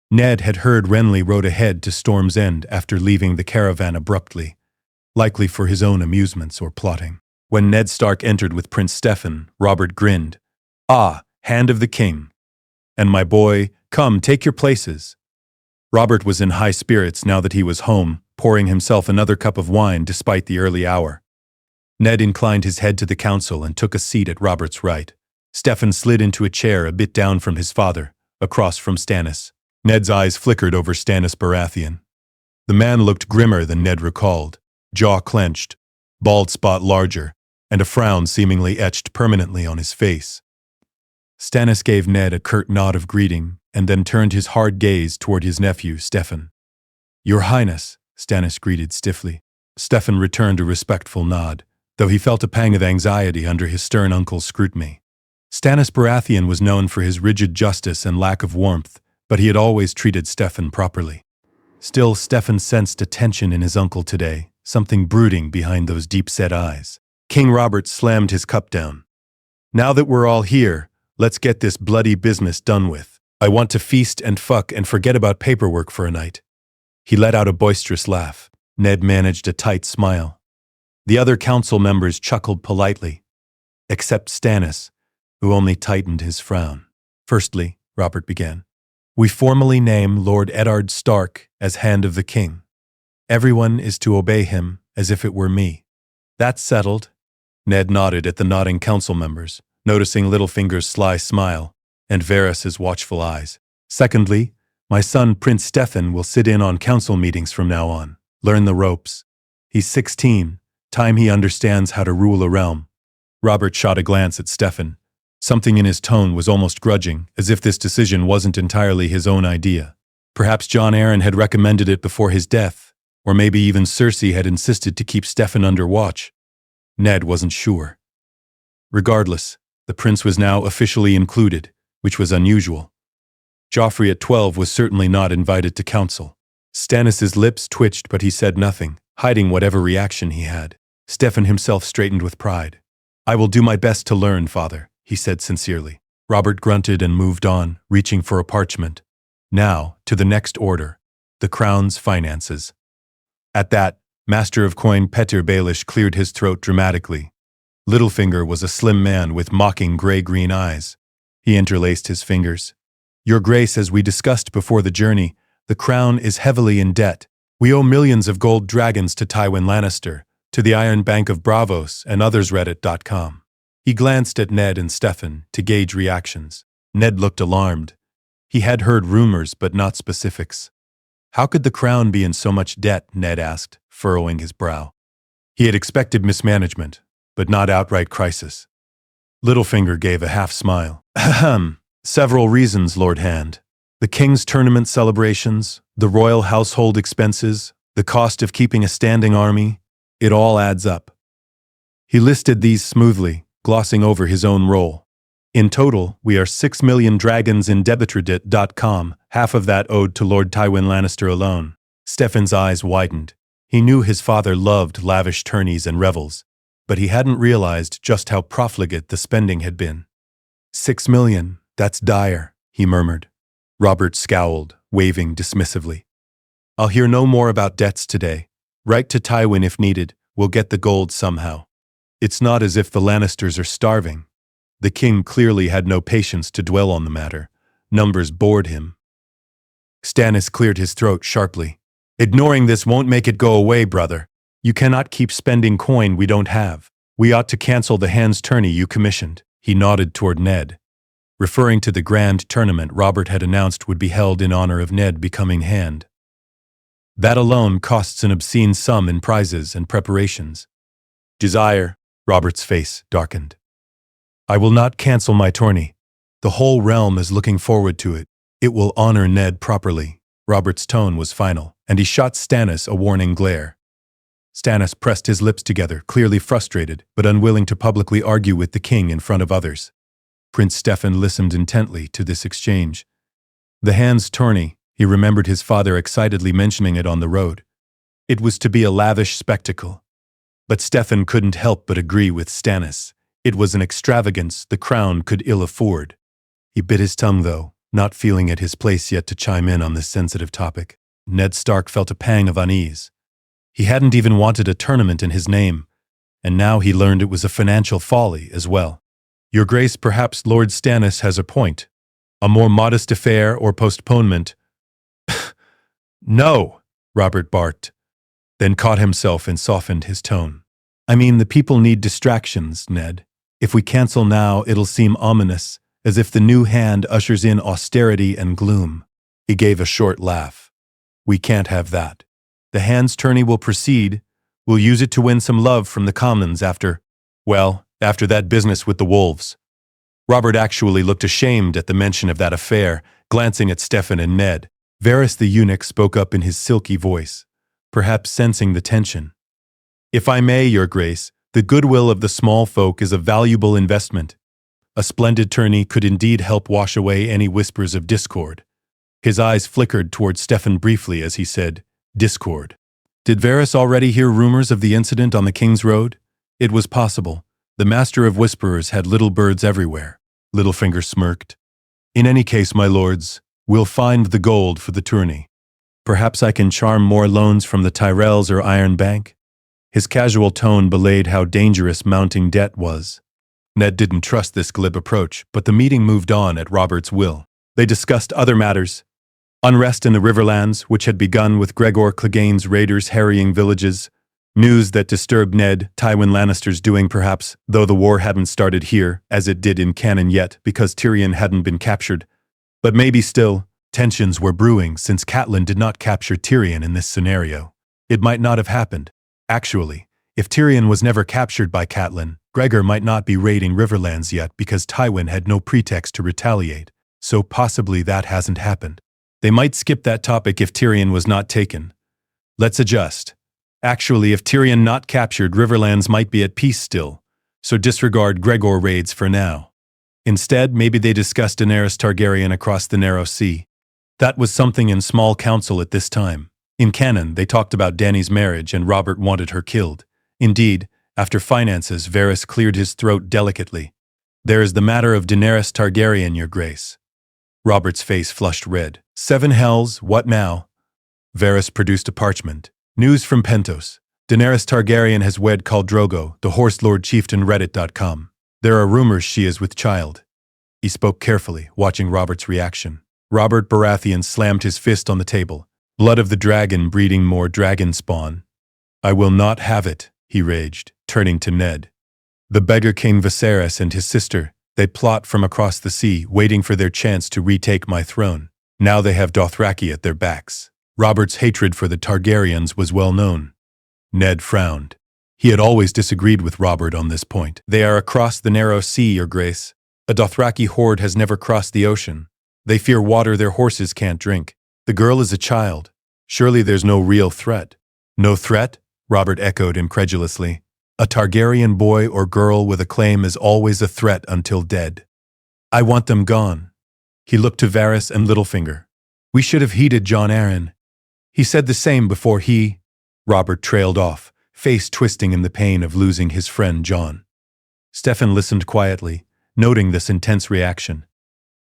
Ned had heard Renly rode ahead to Storm's End after leaving the caravan abruptly, likely for his own amusements or plotting. When Ned Stark entered with Prince Steffon, Robert grinned. "Ah, Hand of the King. And my boy, come, take your places." Robert was in high spirits now that he was home, pouring himself another cup of wine despite the early hour. Ned inclined his head to the council and took a seat at Robert's right. Steffon slid into a chair a bit down from his father, across from Stannis. Ned's eyes flickered over Stannis Baratheon. The man looked grimmer than Ned recalled, jaw clenched, bald spot larger, and a frown seemingly etched permanently on his face. Stannis gave Ned a curt nod of greeting and then turned his hard gaze toward his nephew, Steffon. "Your Highness," Stannis greeted stiffly. Steffon returned a respectful nod, though he felt a pang of anxiety under his stern uncle's scrutiny. Stannis Baratheon was known for his rigid justice and lack of warmth, but he had always treated Steffon properly. Still, Steffon sensed a tension in his uncle today, something brooding behind those deep-set eyes. King Robert slammed his cup down. "Now that we're all here, let's get this bloody business done with. I want to feast and fuck and forget about paperwork for a night." He let out a boisterous laugh. Ned managed a tight smile. The other council members chuckled politely, except Stannis, who only tightened his frown. "Firstly," Robert began, "we formally name Lord Eddard Stark as Hand of the King. Everyone is to obey him as if it were me." "That's settled." Ned nodded at the nodding council members, noticing Littlefinger's sly smile and Varys's watchful eyes. "Secondly, my son Prince Steffon will sit in on council meetings from now on. Learn the ropes. He's 16, time he understands how to rule a realm." Robert shot a glance at Steffon. Something in his tone was almost grudging, as if this decision wasn't entirely his own idea. Perhaps Jon Arryn had recommended it before his death, or maybe even Cersei had insisted to keep Steffon under watch. Ned wasn't sure. Regardless, the prince was now officially included, which was unusual. Joffrey at 12 was certainly not invited to council. Stannis's lips twitched, but he said nothing, hiding whatever reaction he had. Steffon himself straightened with pride. "I will do my best to learn, father," he said sincerely. Robert grunted and moved on, reaching for a parchment. Now, to the next order, the crown's finances. At that, Master of Coin Petyr Baelish cleared his throat dramatically. Littlefinger was a slim man with mocking gray-green eyes. He interlaced his fingers. "Your Grace, as we discussed before the journey, the crown is heavily in debt. We owe millions of gold dragons to Tywin Lannister, to the Iron Bank of Bravos and others Reddit.com. He glanced at Ned and Steffon to gauge reactions. Ned looked alarmed. He had heard rumors but not specifics. "How could the crown be in so much debt?" Ned asked, furrowing his brow. He had expected mismanagement, but not outright crisis. Littlefinger gave a half-smile. "Ahem. Several reasons, Lord Hand. The king's tournament celebrations, the royal household expenses, the cost of keeping a standing army, it all adds up." He listed these smoothly, glossing over his own role. In total, we are 6 million dragons in deadlier.com, half of that owed to Lord Tywin Lannister alone. Steffon's eyes widened. He knew his father loved lavish tourneys and revels, but he hadn't realized just how profligate the spending had been. 6 million, that's dire, he murmured. Robert scowled, waving dismissively. I'll hear no more about debts today. Write to Tywin if needed. We'll get the gold somehow. It's not as if the Lannisters are starving. The king clearly had no patience to dwell on the matter. Numbers bored him. Stannis cleared his throat sharply. Ignoring this won't make it go away, brother. You cannot keep spending coin we don't have. We ought to cancel the hands tourney you commissioned. He nodded toward Ned. Referring to the grand tournament Robert had announced would be held in honor of Ned becoming Hand. That alone costs an obscene sum in prizes and preparations. Desire, Robert's face darkened. I will not cancel my tourney. The whole realm is looking forward to it. It will honor Ned properly. Robert's tone was final, and he shot Stannis a warning glare. Stannis pressed his lips together, clearly frustrated, but unwilling to publicly argue with the king in front of others. Prince Steffon listened intently to this exchange. The hands tourney, he remembered his father excitedly mentioning it on the road. It was to be a lavish spectacle. But Steffon couldn't help but agree with Stannis. It was an extravagance the crown could ill afford. He bit his tongue, though, not feeling it his place yet to chime in on this sensitive topic. Ned Stark felt a pang of unease. He hadn't even wanted a tournament in his name, and now he learned it was a financial folly as well. Your Grace, perhaps Lord Stannis has a point. A more modest affair or postponement. No, Robert barked, then caught himself and softened his tone. I mean, the people need distractions, Ned. If we cancel now, it'll seem ominous, as if the new hand ushers in austerity and gloom. He gave a short laugh. We can't have that. The hand's tourney will proceed. We'll use it to win some love from the commons after that business with the wolves. Robert actually looked ashamed at the mention of that affair, glancing at Steffon and Ned. Varys the eunuch spoke up in his silky voice, perhaps sensing the tension. If I may, Your Grace, the goodwill of the small folk is a valuable investment. A splendid tourney could indeed help wash away any whispers of discord. His eyes flickered toward Steffon briefly as he said, discord. Did Varys already hear rumors of the incident on the King's Road? It was possible. The Master of Whisperers had little birds everywhere. Littlefinger smirked. In any case, my lords, we'll find the gold for the tourney. Perhaps I can charm more loans from the Tyrells or Iron Bank? His casual tone belayed how dangerous mounting debt was. Ned didn't trust this glib approach, but the meeting moved on at Robert's will. They discussed other matters. Unrest in the Riverlands, which had begun with Gregor Clegane's raiders harrying villages. News that disturbed Ned, Tywin Lannister's doing perhaps, though the war hadn't started here, as it did in canon yet, because Tyrion hadn't been captured. But maybe still, tensions were brewing since Catelyn did not capture Tyrion in this scenario. It might not have happened. Actually, if Tyrion was never captured by Catelyn, Gregor might not be raiding Riverlands yet because Tywin had no pretext to retaliate, so possibly that hasn't happened. They might skip that topic if Tyrion was not taken. Let's adjust. Actually, if Tyrion not captured, Riverlands might be at peace still, so disregard Gregor raids for now. Instead, maybe they discussed Daenerys Targaryen across the Narrow Sea. That was something in small council at this time. In canon, they talked about Dany's marriage and Robert wanted her killed. Indeed, after finances, Varys cleared his throat delicately. There is the matter of Daenerys Targaryen, Your Grace. Robert's face flushed red. 7 hells, what now? Varys produced a parchment. News from Pentos. Daenerys Targaryen has wed Khal Drogo, the Horse Lord Chieftain Reddit.com. There are rumors she is with child. He spoke carefully, watching Robert's reaction. Robert Baratheon slammed his fist on the table. Blood of the dragon breeding more dragon spawn. I will not have it, he raged, turning to Ned. The beggar King Viserys and his sister, they plot from across the sea, waiting for their chance to retake my throne. Now they have Dothraki at their backs. Robert's hatred for the Targaryens was well known. Ned frowned. He had always disagreed with Robert on this point. They are across the Narrow Sea, Your Grace. A Dothraki horde has never crossed the ocean. They fear water their horses can't drink. The girl is a child. Surely there's no real threat. No threat? Robert echoed incredulously. A Targaryen boy or girl with a claim is always a threat until dead. I want them gone. He looked to Varys and Littlefinger. We should have heeded Jon Arryn. He said the same before he— Robert trailed off, face twisting in the pain of losing his friend Jon. Steffon listened quietly, noting this intense reaction.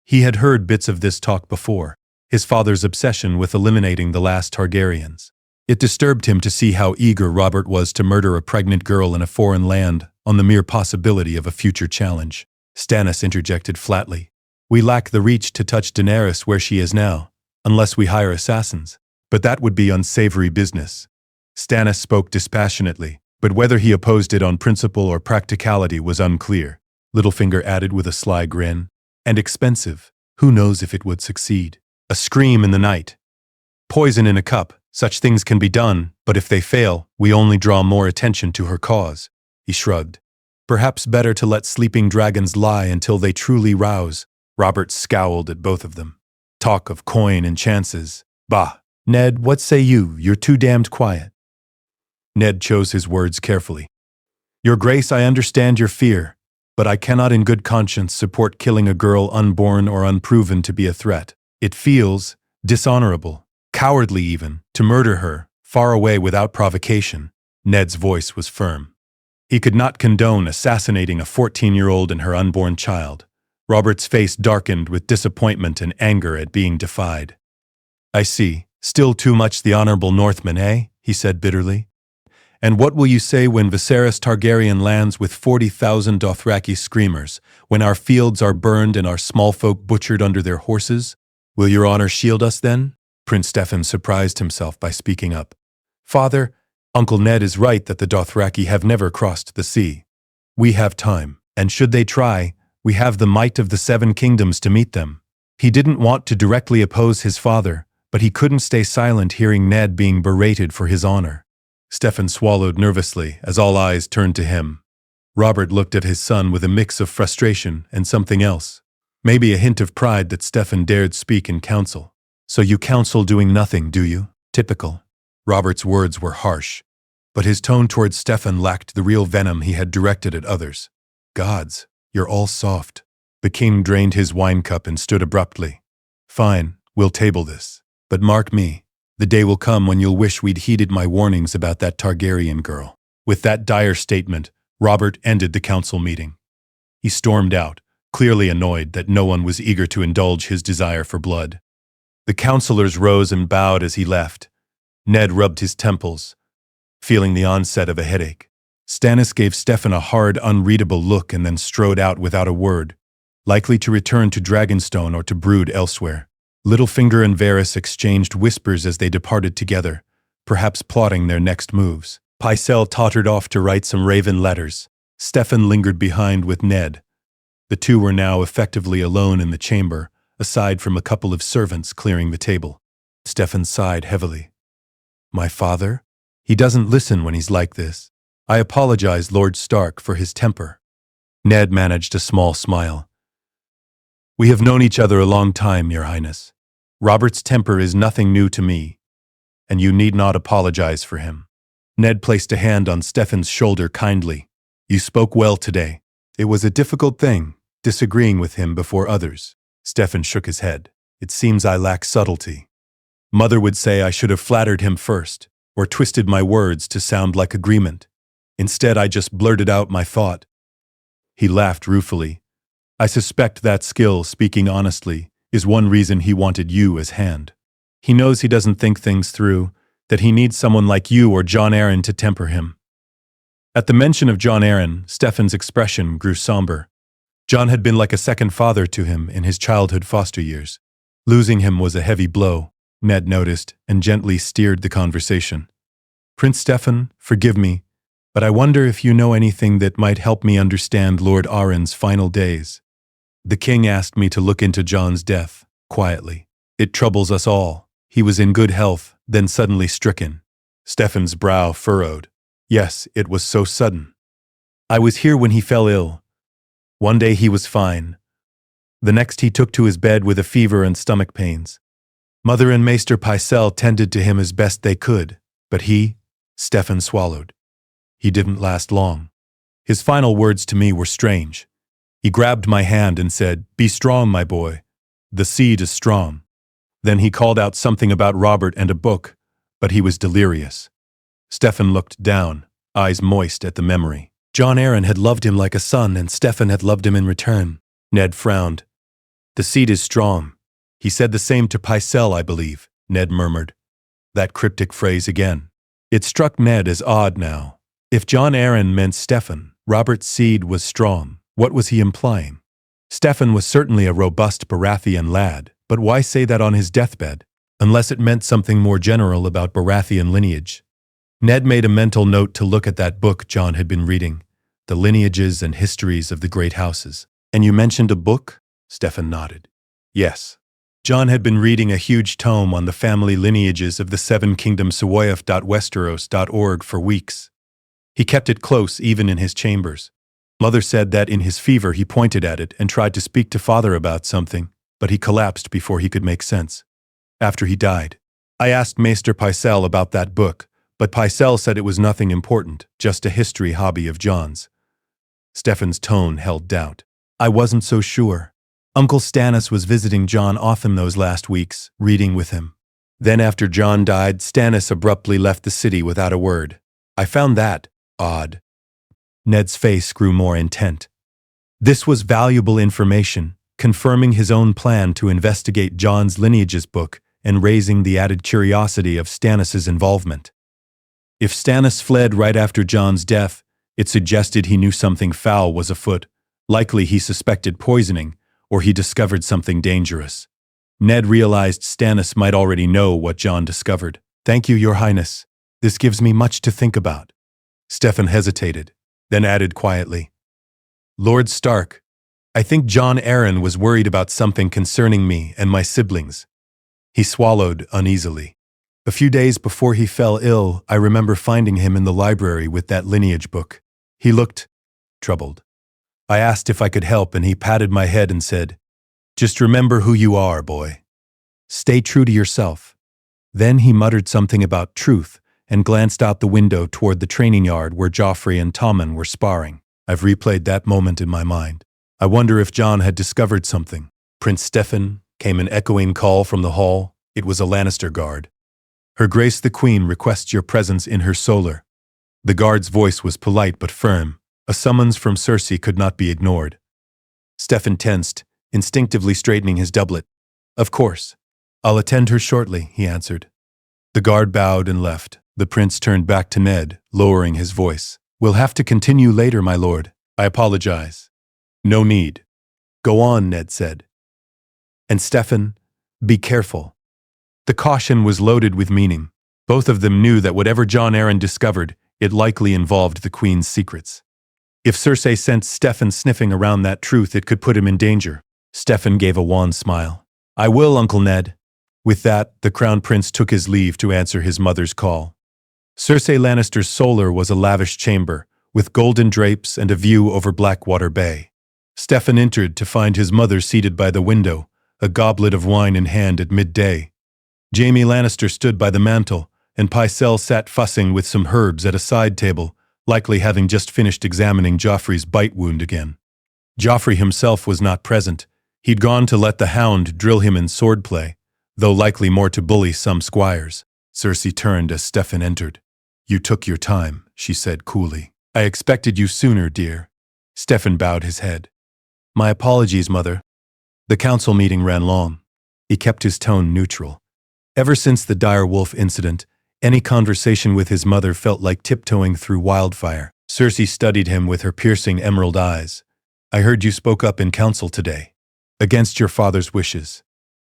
He had heard bits of this talk before, his father's obsession with eliminating the last Targaryens. It disturbed him to see how eager Robert was to murder a pregnant girl in a foreign land on the mere possibility of a future challenge. Stannis interjected flatly. We lack the reach to touch Daenerys where she is now, unless we hire assassins. But that would be unsavory business. Stannis spoke dispassionately, but whether he opposed it on principle or practicality was unclear. Littlefinger added with a sly grin. And expensive. Who knows if it would succeed? A scream in the night. Poison in a cup. Such things can be done, but if they fail, we only draw more attention to her cause. He shrugged. Perhaps better to let sleeping dragons lie until they truly rouse. Robert scowled at both of them. Talk of coin and chances. Bah! Ned, what say you? You're too damned quiet. Ned chose his words carefully. Your Grace, I understand your fear, but I cannot in good conscience support killing a girl unborn or unproven to be a threat. It feels dishonorable, cowardly even, to murder her, far away without provocation. Ned's voice was firm. He could not condone assassinating a 14-year-old and her unborn child. Robert's face darkened with disappointment and anger at being defied. I see. Still too much the honorable Northman, eh? He said bitterly. And what will you say when Viserys Targaryen lands with 40,000 Dothraki screamers, when our fields are burned and our small folk butchered under their horses? Will your honor shield us then? Prince Steffon surprised himself by speaking up. Father, Uncle Ned is right that the Dothraki have never crossed the sea. We have time, and should they try, we have the might of the Seven Kingdoms to meet them. He didn't want to directly oppose his father, but he couldn't stay silent hearing Ned being berated for his honor. Steffon swallowed nervously as all eyes turned to him. Robert looked at his son with a mix of frustration and something else. Maybe a hint of pride that Steffon dared speak in council. So you counsel doing nothing, do you? Typical. Robert's words were harsh, but his tone towards Steffon lacked the real venom he had directed at others. Gods, you're all soft. The king drained his wine cup and stood abruptly. Fine, we'll table this. But mark me, the day will come when you'll wish we'd heeded my warnings about that Targaryen girl. With that dire statement, Robert ended the council meeting. He stormed out, clearly annoyed that no one was eager to indulge his desire for blood. The councillors rose and bowed as he left. Ned rubbed his temples, feeling the onset of a headache. Stannis gave Steffon a hard, unreadable look and then strode out without a word, likely to return to Dragonstone or to brood elsewhere. Littlefinger and Varys exchanged whispers as they departed together, perhaps plotting their next moves. Pycelle tottered off to write some raven letters. Steffon lingered behind with Ned. The two were now effectively alone in the chamber, aside from a couple of servants clearing the table. Steffon sighed heavily. My father? He doesn't listen when he's like this. I apologize, Lord Stark, for his temper. Ned managed a small smile. We have known each other a long time, Your Highness. Robert's temper is nothing new to me, and you need not apologize for him. Ned placed a hand on Steffon's shoulder kindly. You spoke well today. It was a difficult thing, disagreeing with him before others. Steffon shook his head. It seems I lack subtlety. Mother would say I should have flattered him first, or twisted my words to sound like agreement. Instead, I just blurted out my thought. He laughed ruefully. I suspect that skill, speaking honestly, is one reason he wanted you as hand. He knows he doesn't think things through, that he needs someone like you or Jon Arryn to temper him. At the mention of Jon Arryn, Steffon's expression grew somber. Jon had been like a second father to him in his childhood foster years. Losing him was a heavy blow, Ned noticed, and gently steered the conversation. Prince Steffon, forgive me, but I wonder if you know anything that might help me understand Lord Arryn's final days. The king asked me to look into Jon's death, quietly. It troubles us all. He was in good health, then suddenly stricken. Steffon's brow furrowed. Yes, it was so sudden. I was here when he fell ill. One day he was fine. The next he took to his bed with a fever and stomach pains. Mother and Maester Pycelle tended to him as best they could, but Steffon swallowed. He didn't last long. His final words to me were strange. He grabbed my hand and said, "Be strong, my boy. The seed is strong." Then he called out something about Robert and a book, but he was delirious. Steffon looked down, eyes moist at the memory. Jon Arryn had loved him like a son, and Steffon had loved him in return. Ned frowned. "The seed is strong." "He said the same to Pycelle, I believe," Ned murmured. That cryptic phrase again. It struck Ned as odd now. If Jon Arryn meant Steffon, Robert's seed was strong. What was he implying? Steffon was certainly a robust Baratheon lad, but why say that on his deathbed? Unless it meant something more general about Baratheon lineage. Ned made a mental note to look at that book Jon had been reading, the lineages and histories of the great houses. "And you mentioned a book?" Steffon nodded. "Yes." Jon had been reading a huge tome on the family lineages of the Seven Kingdoms Westeros.org for weeks. He kept it close even in his chambers. Mother said that in his fever he pointed at it and tried to speak to father about something, but he collapsed before he could make sense. After he died, I asked Maester Pycelle about that book, but Pycelle said it was nothing important, just a history hobby of Jon's. Steffon's tone held doubt. "I wasn't so sure. Uncle Stannis was visiting Jon often those last weeks, reading with him. Then after Jon died, Stannis abruptly left the city without a word. I found that odd." Ned's face grew more intent. This was valuable information, confirming his own plan to investigate Jon's lineages book and raising the added curiosity of Stannis's involvement. If Stannis fled right after Jon's death, it suggested he knew something foul was afoot. Likely he suspected poisoning, or he discovered something dangerous. Ned realized Stannis might already know what Jon discovered. "Thank you, Your Highness. This gives me much to think about." Steffon hesitated, then added quietly, "Lord Stark, I think Jon Arryn was worried about something concerning me and my siblings." He swallowed uneasily. "A few days before he fell ill, I remember finding him in the library with that lineage book. He looked troubled. I asked if I could help, and he patted my head and said, 'Just remember who you are, boy. Stay true to yourself.' Then he muttered something about truth and glanced out the window toward the training yard where Joffrey and Tommen were sparring. I've replayed that moment in my mind. I wonder if Jon had discovered something." "Prince Steffon," came an echoing call from the hall. It was a Lannister guard. "Her Grace the Queen requests your presence in her solar." The guard's voice was polite but firm. A summons from Cersei could not be ignored. Steffon tensed, instinctively straightening his doublet. "Of course. I'll attend her shortly," he answered. The guard bowed and left. The prince turned back to Ned, lowering his voice. "We'll have to continue later, my lord. I apologize." "No need." "Go on," Ned said. "And Steffon, be careful." The caution was loaded with meaning. Both of them knew that whatever Jon Arryn discovered, it likely involved the Queen's secrets. If Cersei sent Steffon sniffing around that truth, it could put him in danger. Steffon gave a wan smile. "I will, Uncle Ned." With that, the Crown Prince took his leave to answer his mother's call. Cersei Lannister's solar was a lavish chamber, with golden drapes and a view over Blackwater Bay. Steffon entered to find his mother seated by the window, a goblet of wine in hand at midday. Jaime Lannister stood by the mantel, and Pycelle sat fussing with some herbs at a side table, likely having just finished examining Joffrey's bite wound again. Joffrey himself was not present. He'd gone to let the hound drill him in swordplay, though likely more to bully some squires. Cersei turned as Steffon entered. "You took your time," she said coolly. "I expected you sooner, dear." Steffon bowed his head. "My apologies, Mother." The council meeting ran long. He kept his tone neutral. Ever since the dire wolf incident, any conversation with his mother felt like tiptoeing through wildfire. Cersei studied him with her piercing emerald eyes. "I heard you spoke up in council today. Against your father's wishes."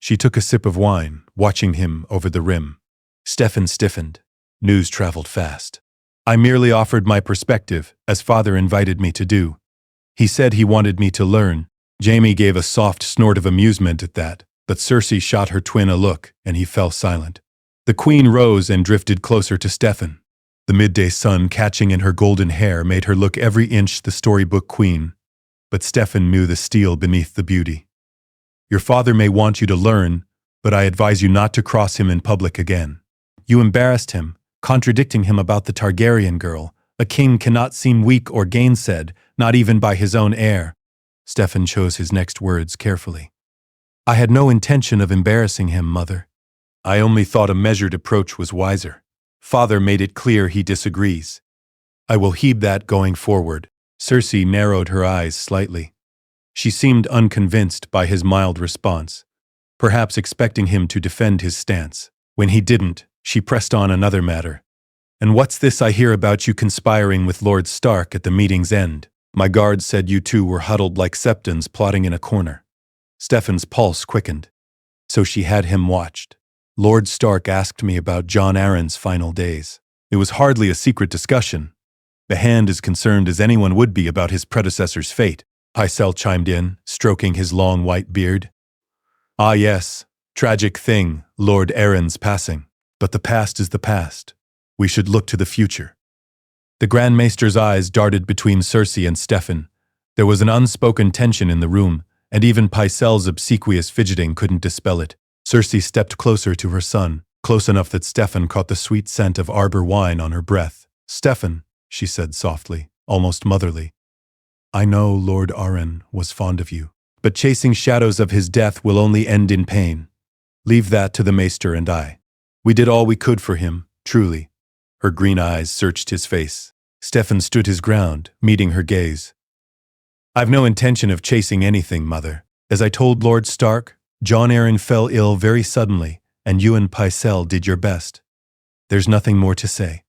She took a sip of wine, watching him over the rim. Steffon stiffened. News traveled fast. "I merely offered my perspective, as father invited me to do. He said he wanted me to learn." Jaime gave a soft snort of amusement at that, but Cersei shot her twin a look, and he fell silent. The Queen rose and drifted closer to Steffon. The midday sun catching in her golden hair made her look every inch the storybook queen, but Steffon knew the steel beneath the beauty. "Your father may want you to learn, but I advise you not to cross him in public again. You embarrassed him, contradicting him about the Targaryen girl. A king cannot seem weak or gainsaid, not even by his own heir." Steffon chose his next words carefully. I had no intention of embarrassing him, Mother. I only thought a measured approach was wiser. Father made it clear he disagrees. I will heed that going forward. Cersei narrowed her eyes slightly. She seemed unconvinced by his mild response, perhaps expecting him to defend his stance. When he didn't, she pressed on another matter. And what's this I hear about you conspiring with Lord Stark at the meeting's end? My guards said you two were huddled like septons plotting in a corner. Steffon's pulse quickened. So she had him watched. Lord Stark asked me about Jon Arryn's final days. It was hardly a secret discussion. The Hand as concerned as anyone would be about his predecessor's fate, Pycelle chimed in, stroking his long white beard. Ah yes, tragic thing, Lord Arryn's passing. But the past is the past. We should look to the future. The Grand Maester's eyes darted between Cersei and Steffon. There was an unspoken tension in the room, and even Pycelle's obsequious fidgeting couldn't dispel it. Cersei stepped closer to her son, close enough that Steffon caught the sweet scent of arbor wine on her breath. Steffon, she said softly, almost motherly. I know Lord Arryn was fond of you, but chasing shadows of his death will only end in pain. Leave that to the Maester and I. We did all we could for him, truly. Her green eyes searched his face. Steffon stood his ground, meeting her gaze. I've no intention of chasing anything, Mother. As I told Lord Stark, Jon Arryn fell ill very suddenly, and you and Pycelle did your best. There's nothing more to say.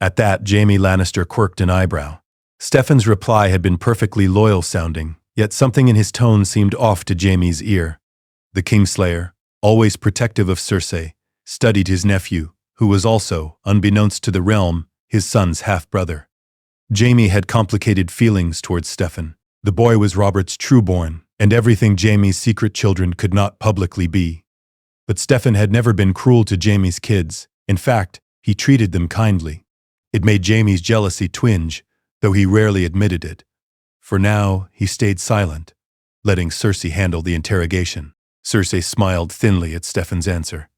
At that, Jaime Lannister quirked an eyebrow. Steffon's reply had been perfectly loyal-sounding, yet something in his tone seemed off to Jaime's ear. The Kingslayer, always protective of Cersei, studied his nephew, who was also, unbeknownst to the realm, his son's half-brother. Jaime had complicated feelings towards Steffon. The boy was Robert's trueborn, and everything Jaime's secret children could not publicly be. But Steffon had never been cruel to Jaime's kids. In fact, he treated them kindly. It made Jaime's jealousy twinge, though he rarely admitted it. For now, he stayed silent, letting Cersei handle the interrogation. Cersei smiled thinly at Steffon's answer.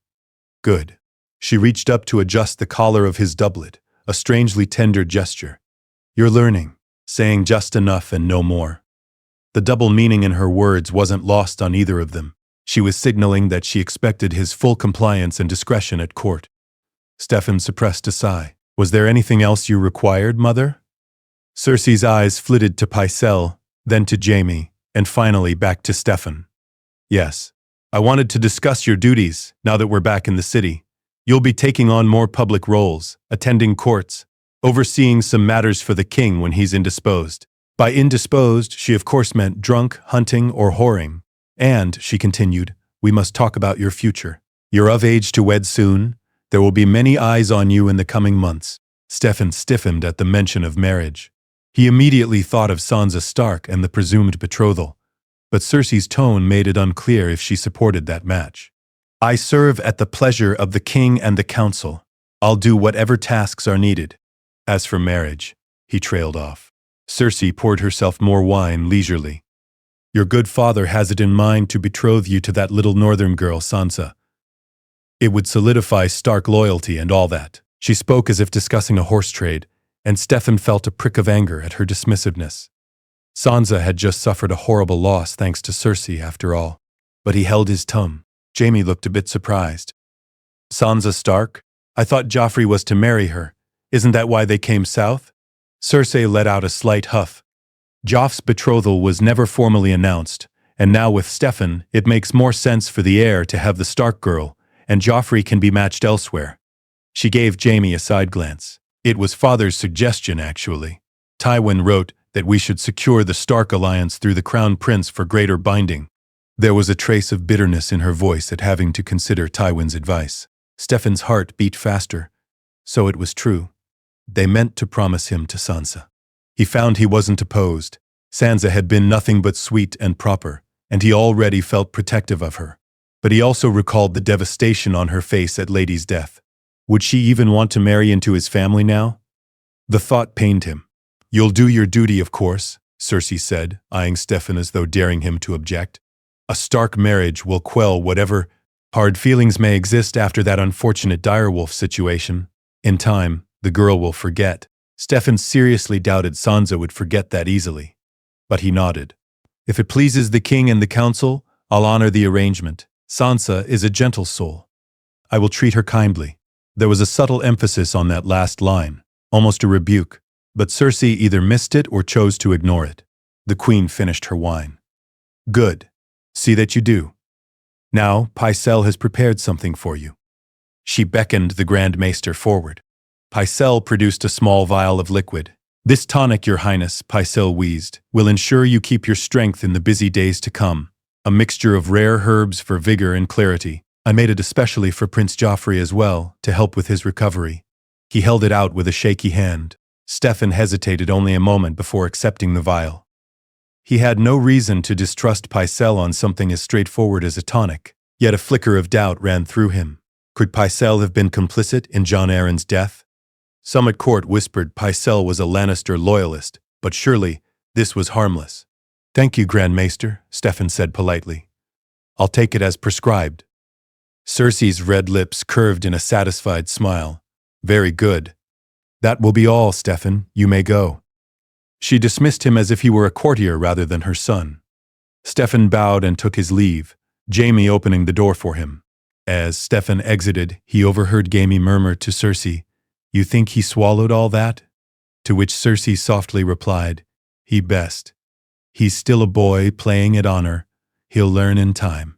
Good. She reached up to adjust the collar of his doublet, a strangely tender gesture. You're learning, saying just enough and no more. The double meaning in her words wasn't lost on either of them. She was signaling that she expected his full compliance and discretion at court. Steffon suppressed a sigh. Was there anything else you required, Mother? Cersei's eyes flitted to Pycelle, then to Jaime, and finally back to Steffon. Yes. I wanted to discuss your duties, now that we're back in the city. You'll be taking on more public roles, attending courts, overseeing some matters for the king when he's indisposed. By indisposed, she of course meant drunk, hunting, or whoring. And, she continued, we must talk about your future. You're of age to wed soon. There will be many eyes on you in the coming months. Steffon stiffened at the mention of marriage. He immediately thought of Sansa Stark and the presumed betrothal, but Cersei's tone made it unclear if she supported that match. I serve at the pleasure of the king and the council. I'll do whatever tasks are needed. As for marriage, he trailed off. Cersei poured herself more wine leisurely. Your good father has it in mind to betroth you to that little northern girl, Sansa. It would solidify Stark loyalty and all that. She spoke as if discussing a horse trade, and Steffon felt a prick of anger at her dismissiveness. Sansa had just suffered a horrible loss thanks to Cersei, after all. But he held his tongue. Jaime looked a bit surprised. Sansa Stark? I thought Joffrey was to marry her. Isn't that why they came south? Cersei let out a slight huff. Joff's betrothal was never formally announced, and now with Steffon, it makes more sense for the heir to have the Stark girl, and Joffrey can be matched elsewhere. She gave Jaime a side glance. It was father's suggestion, actually. Tywin wrote that we should secure the Stark alliance through the Crown Prince for greater binding. There was a trace of bitterness in her voice at having to consider Tywin's advice. Steffon's heart beat faster. So it was true. They meant to promise him to Sansa. He found he wasn't opposed. Sansa had been nothing but sweet and proper, and he already felt protective of her. But he also recalled the devastation on her face at Lady's death. Would she even want to marry into his family now? The thought pained him. You'll do your duty, of course, Cersei said, eyeing Steffon as though daring him to object. A Stark marriage will quell whatever hard feelings may exist after that unfortunate direwolf situation. In time, the girl will forget. Steffon seriously doubted Sansa would forget that easily. But he nodded. If it pleases the king and the council, I'll honor the arrangement. Sansa is a gentle soul. I will treat her kindly." There was a subtle emphasis on that last line, almost a rebuke, but Cersei either missed it or chose to ignore it. The queen finished her wine. "Good. See that you do. Now, Pycelle has prepared something for you." She beckoned the Grand Maester forward. Pycelle produced a small vial of liquid. "This tonic, Your Highness," Pycelle wheezed, "will ensure you keep your strength in the busy days to come. A mixture of rare herbs for vigor and clarity. I made it especially for Prince Joffrey as well, to help with his recovery." He held it out with a shaky hand. Steffon hesitated only a moment before accepting the vial. He had no reason to distrust Pycelle on something as straightforward as a tonic, yet a flicker of doubt ran through him. Could Pycelle have been complicit in Jon Arryn's death? Some at court whispered Pycelle was a Lannister loyalist, but surely this was harmless. "Thank you, Grand Maester," Steffon said politely. "I'll take it as prescribed." Cersei's red lips curved in a satisfied smile. "Very good. That will be all, Steffon. You may go." She dismissed him as if he were a courtier rather than her son. Steffon bowed and took his leave, Jaime opening the door for him. As Steffon exited, he overheard Jaime murmur to Cersei, "You think he swallowed all that?" To which Cersei softly replied, "He best. He's still a boy playing at honor. He'll learn in time."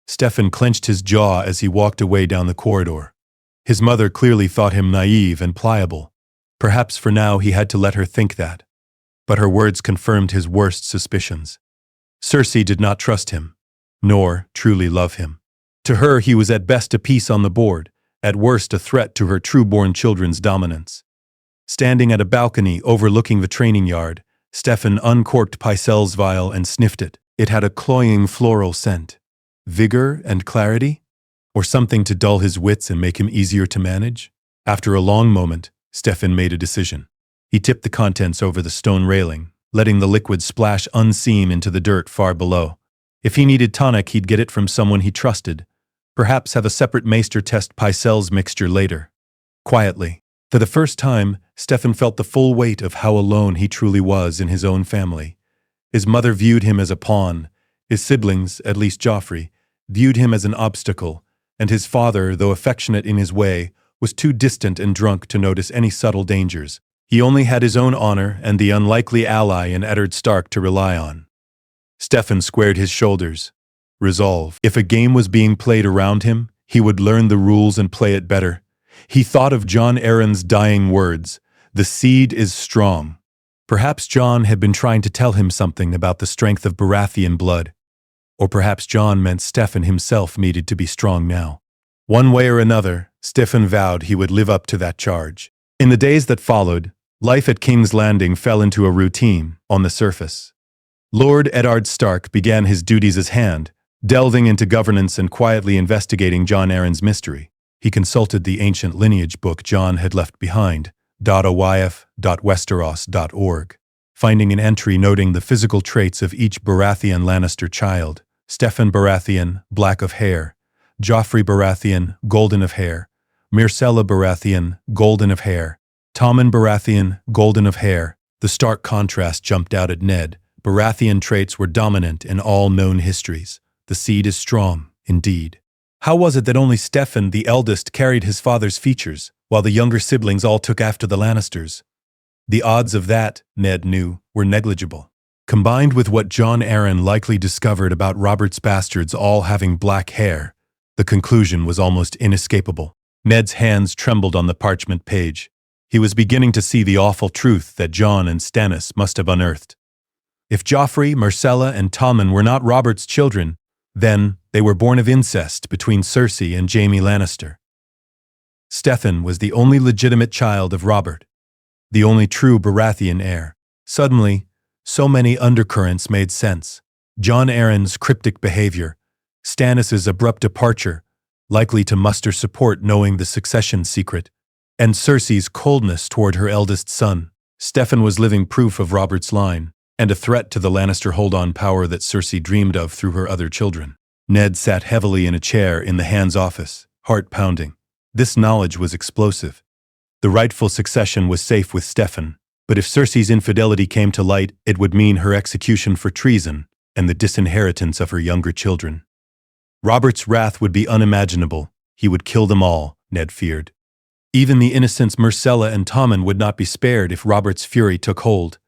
Steffon clenched his jaw as he walked away down the corridor. His mother clearly thought him naive and pliable. Perhaps for now he had to let her think that. But her words confirmed his worst suspicions. Cersei did not trust him, nor truly love him. To her he was at best a piece on the board, at worst a threat to her trueborn children's dominance. Standing at a balcony overlooking the training yard, Steffon uncorked Pycelle's vial and sniffed it. It had a cloying floral scent. Vigor and clarity? Or something to dull his wits and make him easier to manage? After a long moment, Steffon made a decision. He tipped the contents over the stone railing, letting the liquid splash unseen into the dirt far below. If he needed tonic, he'd get it from someone he trusted. Perhaps have a separate maester test Pycelle's mixture later. Quietly. For the first time, Steffon felt the full weight of how alone he truly was in his own family. His mother viewed him as a pawn. His siblings, at least Joffrey, viewed him as an obstacle, and his father, though affectionate in his way, was too distant and drunk to notice any subtle dangers. He only had his own honor and the unlikely ally in Ned Stark to rely on. Steffon squared his shoulders. Resolve. If a game was being played around him, he would learn the rules and play it better. He thought of Jon Arryn's dying words, "The seed is strong." Perhaps Jon had been trying to tell him something about the strength of Baratheon blood. Or perhaps Jon meant Steffon himself needed to be strong now. One way or another, Steffon vowed he would live up to that charge. In the days that followed, life at King's Landing fell into a routine on the surface. Lord Eddard Stark began his duties as Hand, delving into governance and quietly investigating Jon Arryn's mystery. He consulted the ancient lineage book Jon had left behind, .oyf.westeros.org, finding an entry noting the physical traits of each Baratheon Lannister child: Steffon Baratheon, black of hair; Joffrey Baratheon, golden of hair; Myrcella Baratheon, golden of hair; Tommen Baratheon, golden of hair. The stark contrast jumped out at Ned. Baratheon traits were dominant in all known histories. The seed is strong, indeed. How was it that only Steffon, the eldest, carried his father's features, while the younger siblings all took after the Lannisters? The odds of that, Ned knew, were negligible. Combined with what Jon Arryn likely discovered about Robert's bastards all having black hair, the conclusion was almost inescapable. Ned's hands trembled on the parchment page. He was beginning to see the awful truth that Jon and Stannis must have unearthed. If Joffrey, Myrcella, and Tommen were not Robert's children, then they were born of incest between Cersei and Jaime Lannister. Steffon was the only legitimate child of Robert, the only true Baratheon heir. Suddenly, so many undercurrents made sense. Jon Arryn's cryptic behavior, Stannis' abrupt departure, likely to muster support knowing the succession secret, and Cersei's coldness toward her eldest son. Steffon was living proof of Robert's line, and a threat to the Lannister hold-on power that Cersei dreamed of through her other children. Ned sat heavily in a chair in the Hand's office, heart pounding. This knowledge was explosive. The rightful succession was safe with Steffon, But if Cersei's infidelity came to light, it would mean her execution for treason and the disinheritance of her younger children. Robert's wrath would be unimaginable. He would kill them all, Ned feared. Even the innocents Myrcella and Tommen would not be spared if Robert's fury took hold.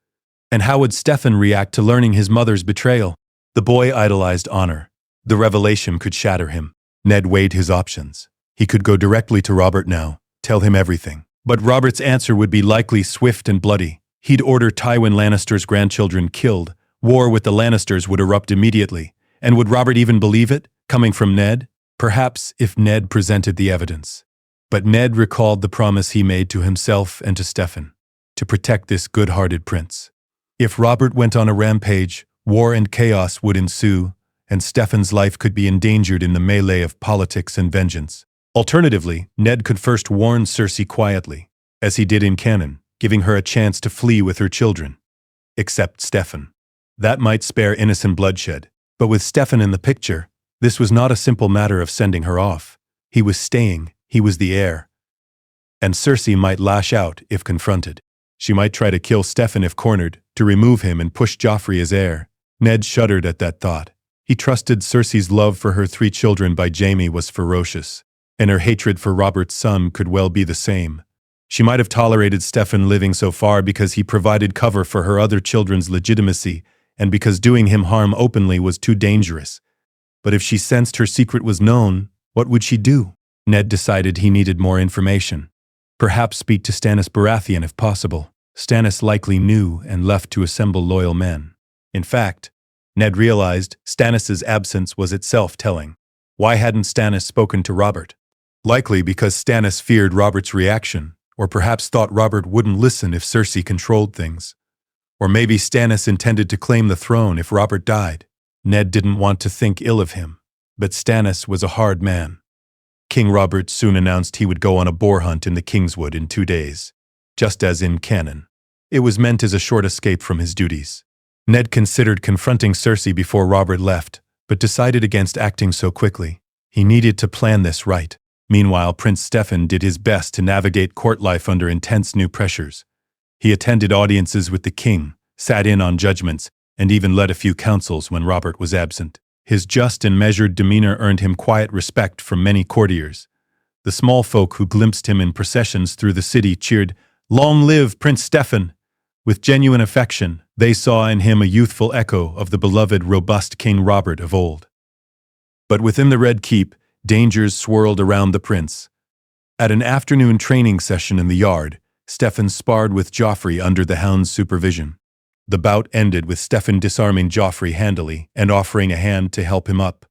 And how would Steffon react to learning his mother's betrayal? The boy idolized honor. The revelation could shatter him. Ned weighed his options. He could go directly to Robert now, tell him everything. But Robert's answer would be likely swift and bloody. He'd order Tywin Lannister's grandchildren killed. War with the Lannisters would erupt immediately. And would Robert even believe it, coming from Ned? Perhaps if Ned presented the evidence. But Ned recalled the promise he made to himself and to Steffon, to protect this good-hearted prince. If Robert went on a rampage, war and chaos would ensue, and Steffon's life could be endangered in the melee of politics and vengeance. Alternatively, Ned could first warn Cersei quietly, as he did in canon, giving her a chance to flee with her children. Except Steffon. That might spare innocent bloodshed. But with Steffon in the picture, this was not a simple matter of sending her off. He was staying, he was the heir. And Cersei might lash out if confronted. She might try to kill Steffon if cornered, to remove him and push Joffrey as heir. Ned shuddered at that thought. He trusted Cersei's love for her 3 children by Jaime was ferocious, and her hatred for Robert's son could well be the same. She might have tolerated Steffon living so far because he provided cover for her other children's legitimacy, and because doing him harm openly was too dangerous. But if she sensed her secret was known, what would she do? Ned decided he needed more information. Perhaps speak to Stannis Baratheon if possible. Stannis likely knew and left to assemble loyal men. In fact, Ned realized Stannis's absence was itself telling. Why hadn't Stannis spoken to Robert? Likely because Stannis feared Robert's reaction, or perhaps thought Robert wouldn't listen if Cersei controlled things. Or maybe Stannis intended to claim the throne if Robert died. Ned didn't want to think ill of him, but Stannis was a hard man. King Robert soon announced he would go on a boar hunt in the Kingswood in 2 days, just as in canon. It was meant as a short escape from his duties. Ned considered confronting Cersei before Robert left, but decided against acting so quickly. He needed to plan this right. Meanwhile, Prince Steffon did his best to navigate court life under intense new pressures. He attended audiences with the king, sat in on judgments, and even led a few councils when Robert was absent. His just and measured demeanor earned him quiet respect from many courtiers. The small folk who glimpsed him in processions through the city cheered, "Long live Prince Steffon!" With genuine affection, they saw in him a youthful echo of the beloved, robust King Robert of old. But within the Red Keep, dangers swirled around the prince. At an afternoon training session in the yard, Steffon sparred with Joffrey under the Hound's supervision. The bout ended with Steffon disarming Joffrey handily and offering a hand to help him up.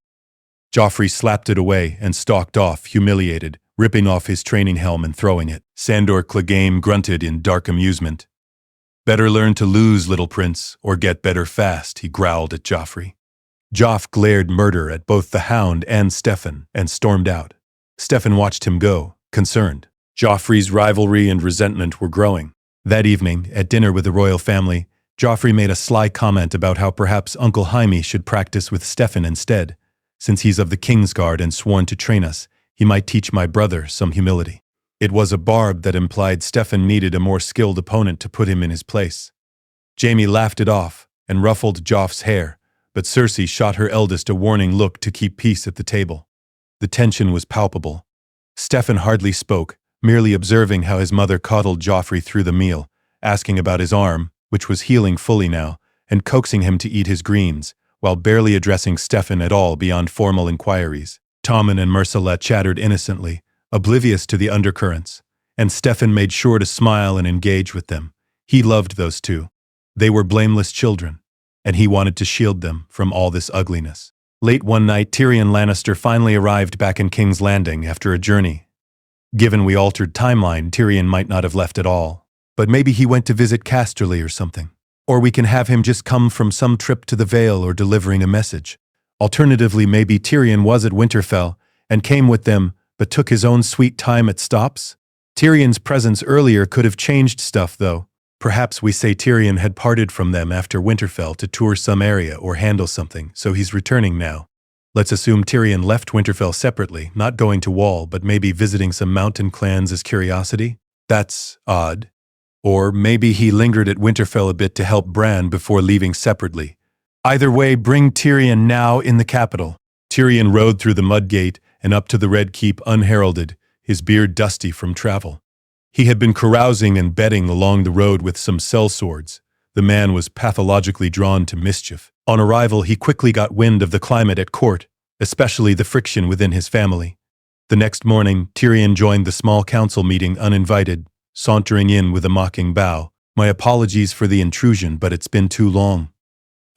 Joffrey slapped it away and stalked off, humiliated, ripping off his training helm and throwing it. Sandor Clegane grunted in dark amusement. "Better learn to lose, little prince, or get better fast," he growled at Joffrey. Joff glared murder at both the Hound and Steffon and stormed out. Steffon watched him go, concerned. Joffrey's rivalry and resentment were growing. That evening, at dinner with the royal family, Joffrey made a sly comment about how perhaps Uncle Jaime should practice with Steffon instead. Since he's of the Kingsguard and sworn to train us, he might teach my brother some humility. It was a barb that implied Steffon needed a more skilled opponent to put him in his place. Jaime laughed it off and ruffled Joff's hair, but Cersei shot her eldest a warning look to keep peace at the table. The tension was palpable. Steffon hardly spoke, merely observing how his mother coddled Joffrey through the meal, asking about his arm, which was healing fully now, and coaxing him to eat his greens, while barely addressing Steffon at all beyond formal inquiries. Tommen and Myrcella chattered innocently, oblivious to the undercurrents, and Steffon made sure to smile and engage with them. He loved those two. They were blameless children, and he wanted to shield them from all this ugliness. Late one night, Tyrion Lannister finally arrived back in King's Landing after a journey. Given we altered timeline, Tyrion might not have left at all. But maybe he went to visit Casterly or something. Or we can have him just come from some trip to the Vale or delivering a message. Alternatively, maybe Tyrion was at Winterfell and came with them, but took his own sweet time at stops. Tyrion's presence earlier could have changed stuff, though. Perhaps we say Tyrion had parted from them after Winterfell to tour some area or handle something, so he's returning now. Let's assume Tyrion left Winterfell separately, not going to Wall, but maybe visiting some mountain clans as curiosity. That's odd. Or maybe he lingered at Winterfell a bit to help Bran before leaving separately. Either way, bring Tyrion now in the capital. Tyrion rode through the mud gate and up to the Red Keep unheralded, his beard dusty from travel. He had been carousing and betting along the road with some sellswords. The man was pathologically drawn to mischief. On arrival, he quickly got wind of the climate at court, especially the friction within his family. The next morning, Tyrion joined the small council meeting uninvited, sauntering in with a mocking bow. My apologies for the intrusion, but it's been too long.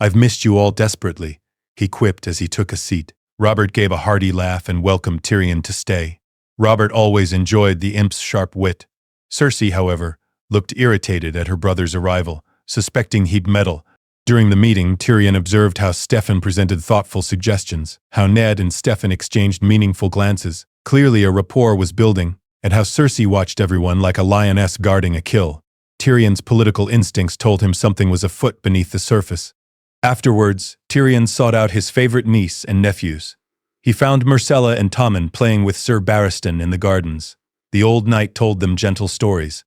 I've missed you all desperately, he quipped as he took a seat. Robert gave a hearty laugh and welcomed Tyrion to stay. Robert always enjoyed the imp's sharp wit. Cersei, however, looked irritated at her brother's arrival, suspecting he'd meddle. During the meeting, Tyrion observed how Steffon presented thoughtful suggestions, how Ned and Steffon exchanged meaningful glances. Clearly a rapport was building, and how Cersei watched everyone like a lioness guarding a kill. Tyrion's political instincts told him something was afoot beneath the surface. Afterwards, Tyrion sought out his favorite niece and nephews. He found Myrcella and Tommen playing with Sir Barristan in the gardens. The old knight told them gentle stories.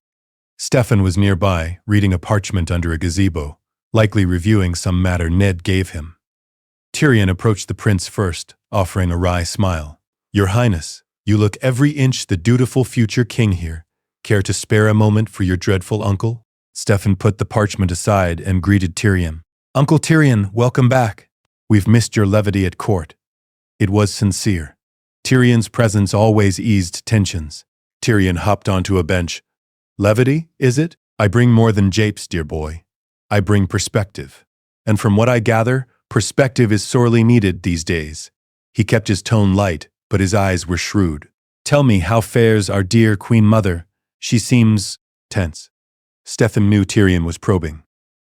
Steffon was nearby, reading a parchment under a gazebo, likely reviewing some matter Ned gave him. Tyrion approached the prince first, offering a wry smile. Your Highness, you look every inch the dutiful future king here. Care to spare a moment for your dreadful uncle? Steffon put the parchment aside and greeted Tyrion. Uncle Tyrion, welcome back. We've missed your levity at court. It was sincere. Tyrion's presence always eased tensions. Tyrion hopped onto a bench. Levity, is it? I bring more than japes, dear boy. I bring perspective. And from what I gather, perspective is sorely needed these days. He kept his tone light, but his eyes were shrewd. Tell me, how fares our dear Queen Mother? She seems tense. Steffon knew Tyrion was probing.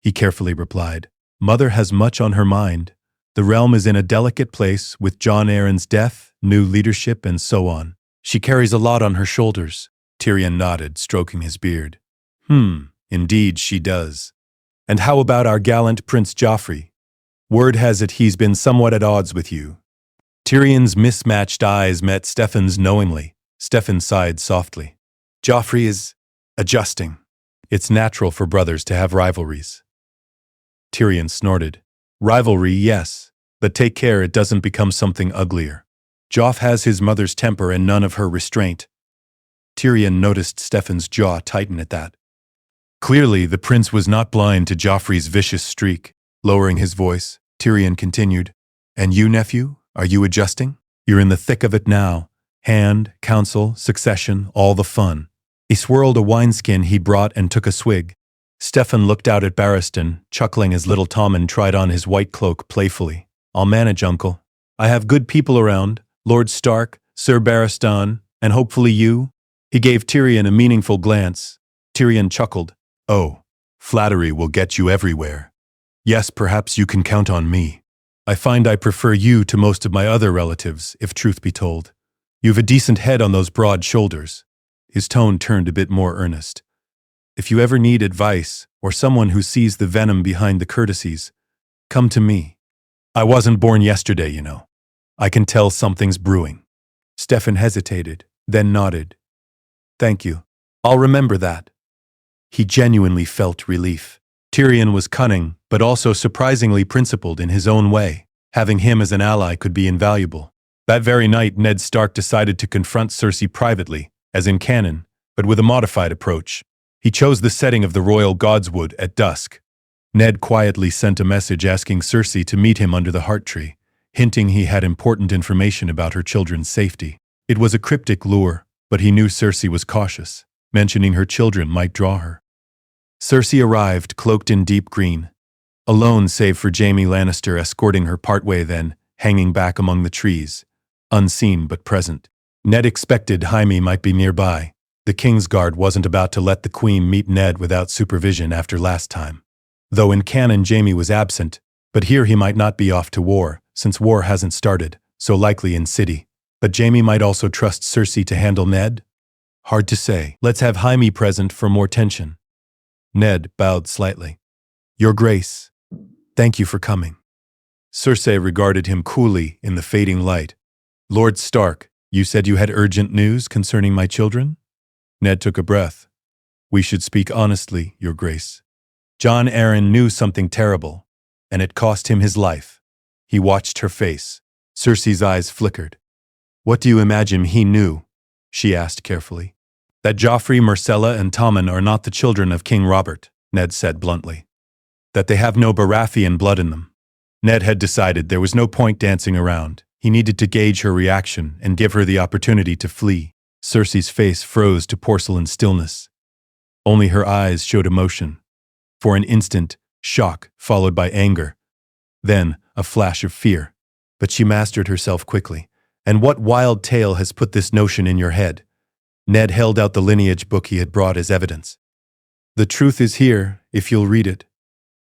He carefully replied, Mother has much on her mind. The realm is in a delicate place with Jon Arryn's death, new leadership, and so on. She carries a lot on her shoulders. Tyrion nodded, stroking his beard. Indeed she does. And how about our gallant Prince Joffrey? Word has it he's been somewhat at odds with you. Tyrion's mismatched eyes met Steffon's knowingly. Steffon sighed softly. Joffrey is adjusting. It's natural for brothers to have rivalries. Tyrion snorted. Rivalry, yes, but take care it doesn't become something uglier. Joff has his mother's temper and none of her restraint. Tyrion noticed Steffon's jaw tighten at that. Clearly, the prince was not blind to Joffrey's vicious streak. Lowering his voice, Tyrion continued, And you, nephew, are you adjusting? You're in the thick of it now. Hand, council, succession, all the fun. He swirled a wineskin he brought and took a swig. Steffon looked out at Barristan, chuckling as little Tommen tried on his white cloak playfully. I'll manage, uncle. I have good people around, Lord Stark, Sir Barristan, and hopefully you. He gave Tyrion a meaningful glance. Tyrion chuckled. Oh, flattery will get you everywhere. Yes, perhaps you can count on me. I find I prefer you to most of my other relatives, if truth be told. You've a decent head on those broad shoulders. His tone turned a bit more earnest. If you ever need advice, or someone who sees the venom behind the courtesies, come to me. I wasn't born yesterday, you know. I can tell something's brewing. Steffon hesitated, then nodded. Thank you. I'll remember that. He genuinely felt relief. Tyrion was cunning, but also surprisingly principled in his own way. Having him as an ally could be invaluable. That very night, Ned Stark decided to confront Cersei privately, as in canon, but with a modified approach. He chose the setting of the royal godswood at dusk. Ned quietly sent a message asking Cersei to meet him under the heart tree, hinting he had important information about her children's safety. It was a cryptic lure, but he knew Cersei was cautious. Mentioning her children might draw her. Cersei arrived, cloaked in deep green, alone save for Jaime Lannister escorting her partway, then hanging back among the trees, unseen but present. Ned expected Jaime might be nearby. The Kingsguard wasn't about to let the Queen meet Ned without supervision after last time. Though in canon Jaime was absent, but here he might not be off to war, since war hasn't started, so likely in city. But Jaime might also trust Cersei to handle Ned? Hard to say. Let's have Jaime present for more tension. Ned bowed slightly. Your Grace, thank you for coming. Cersei regarded him coolly in the fading light. Lord Stark, you said you had urgent news concerning my children? Ned took a breath. We should speak honestly, Your Grace. Jon Arryn knew something terrible, and it cost him his life. He watched her face. Cersei's eyes flickered. What do you imagine he knew? She asked carefully. That Joffrey, Myrcella, and Tommen are not the children of King Robert, Ned said bluntly. That they have no Baratheon blood in them. Ned had decided there was no point dancing around. He needed to gauge her reaction and give her the opportunity to flee. Cersei's face froze to porcelain stillness. Only her eyes showed emotion. For an instant, shock followed by anger. Then, a flash of fear. But she mastered herself quickly. And what wild tale has put this notion in your head? Ned held out the lineage book he had brought as evidence. The truth is here, if you'll read it.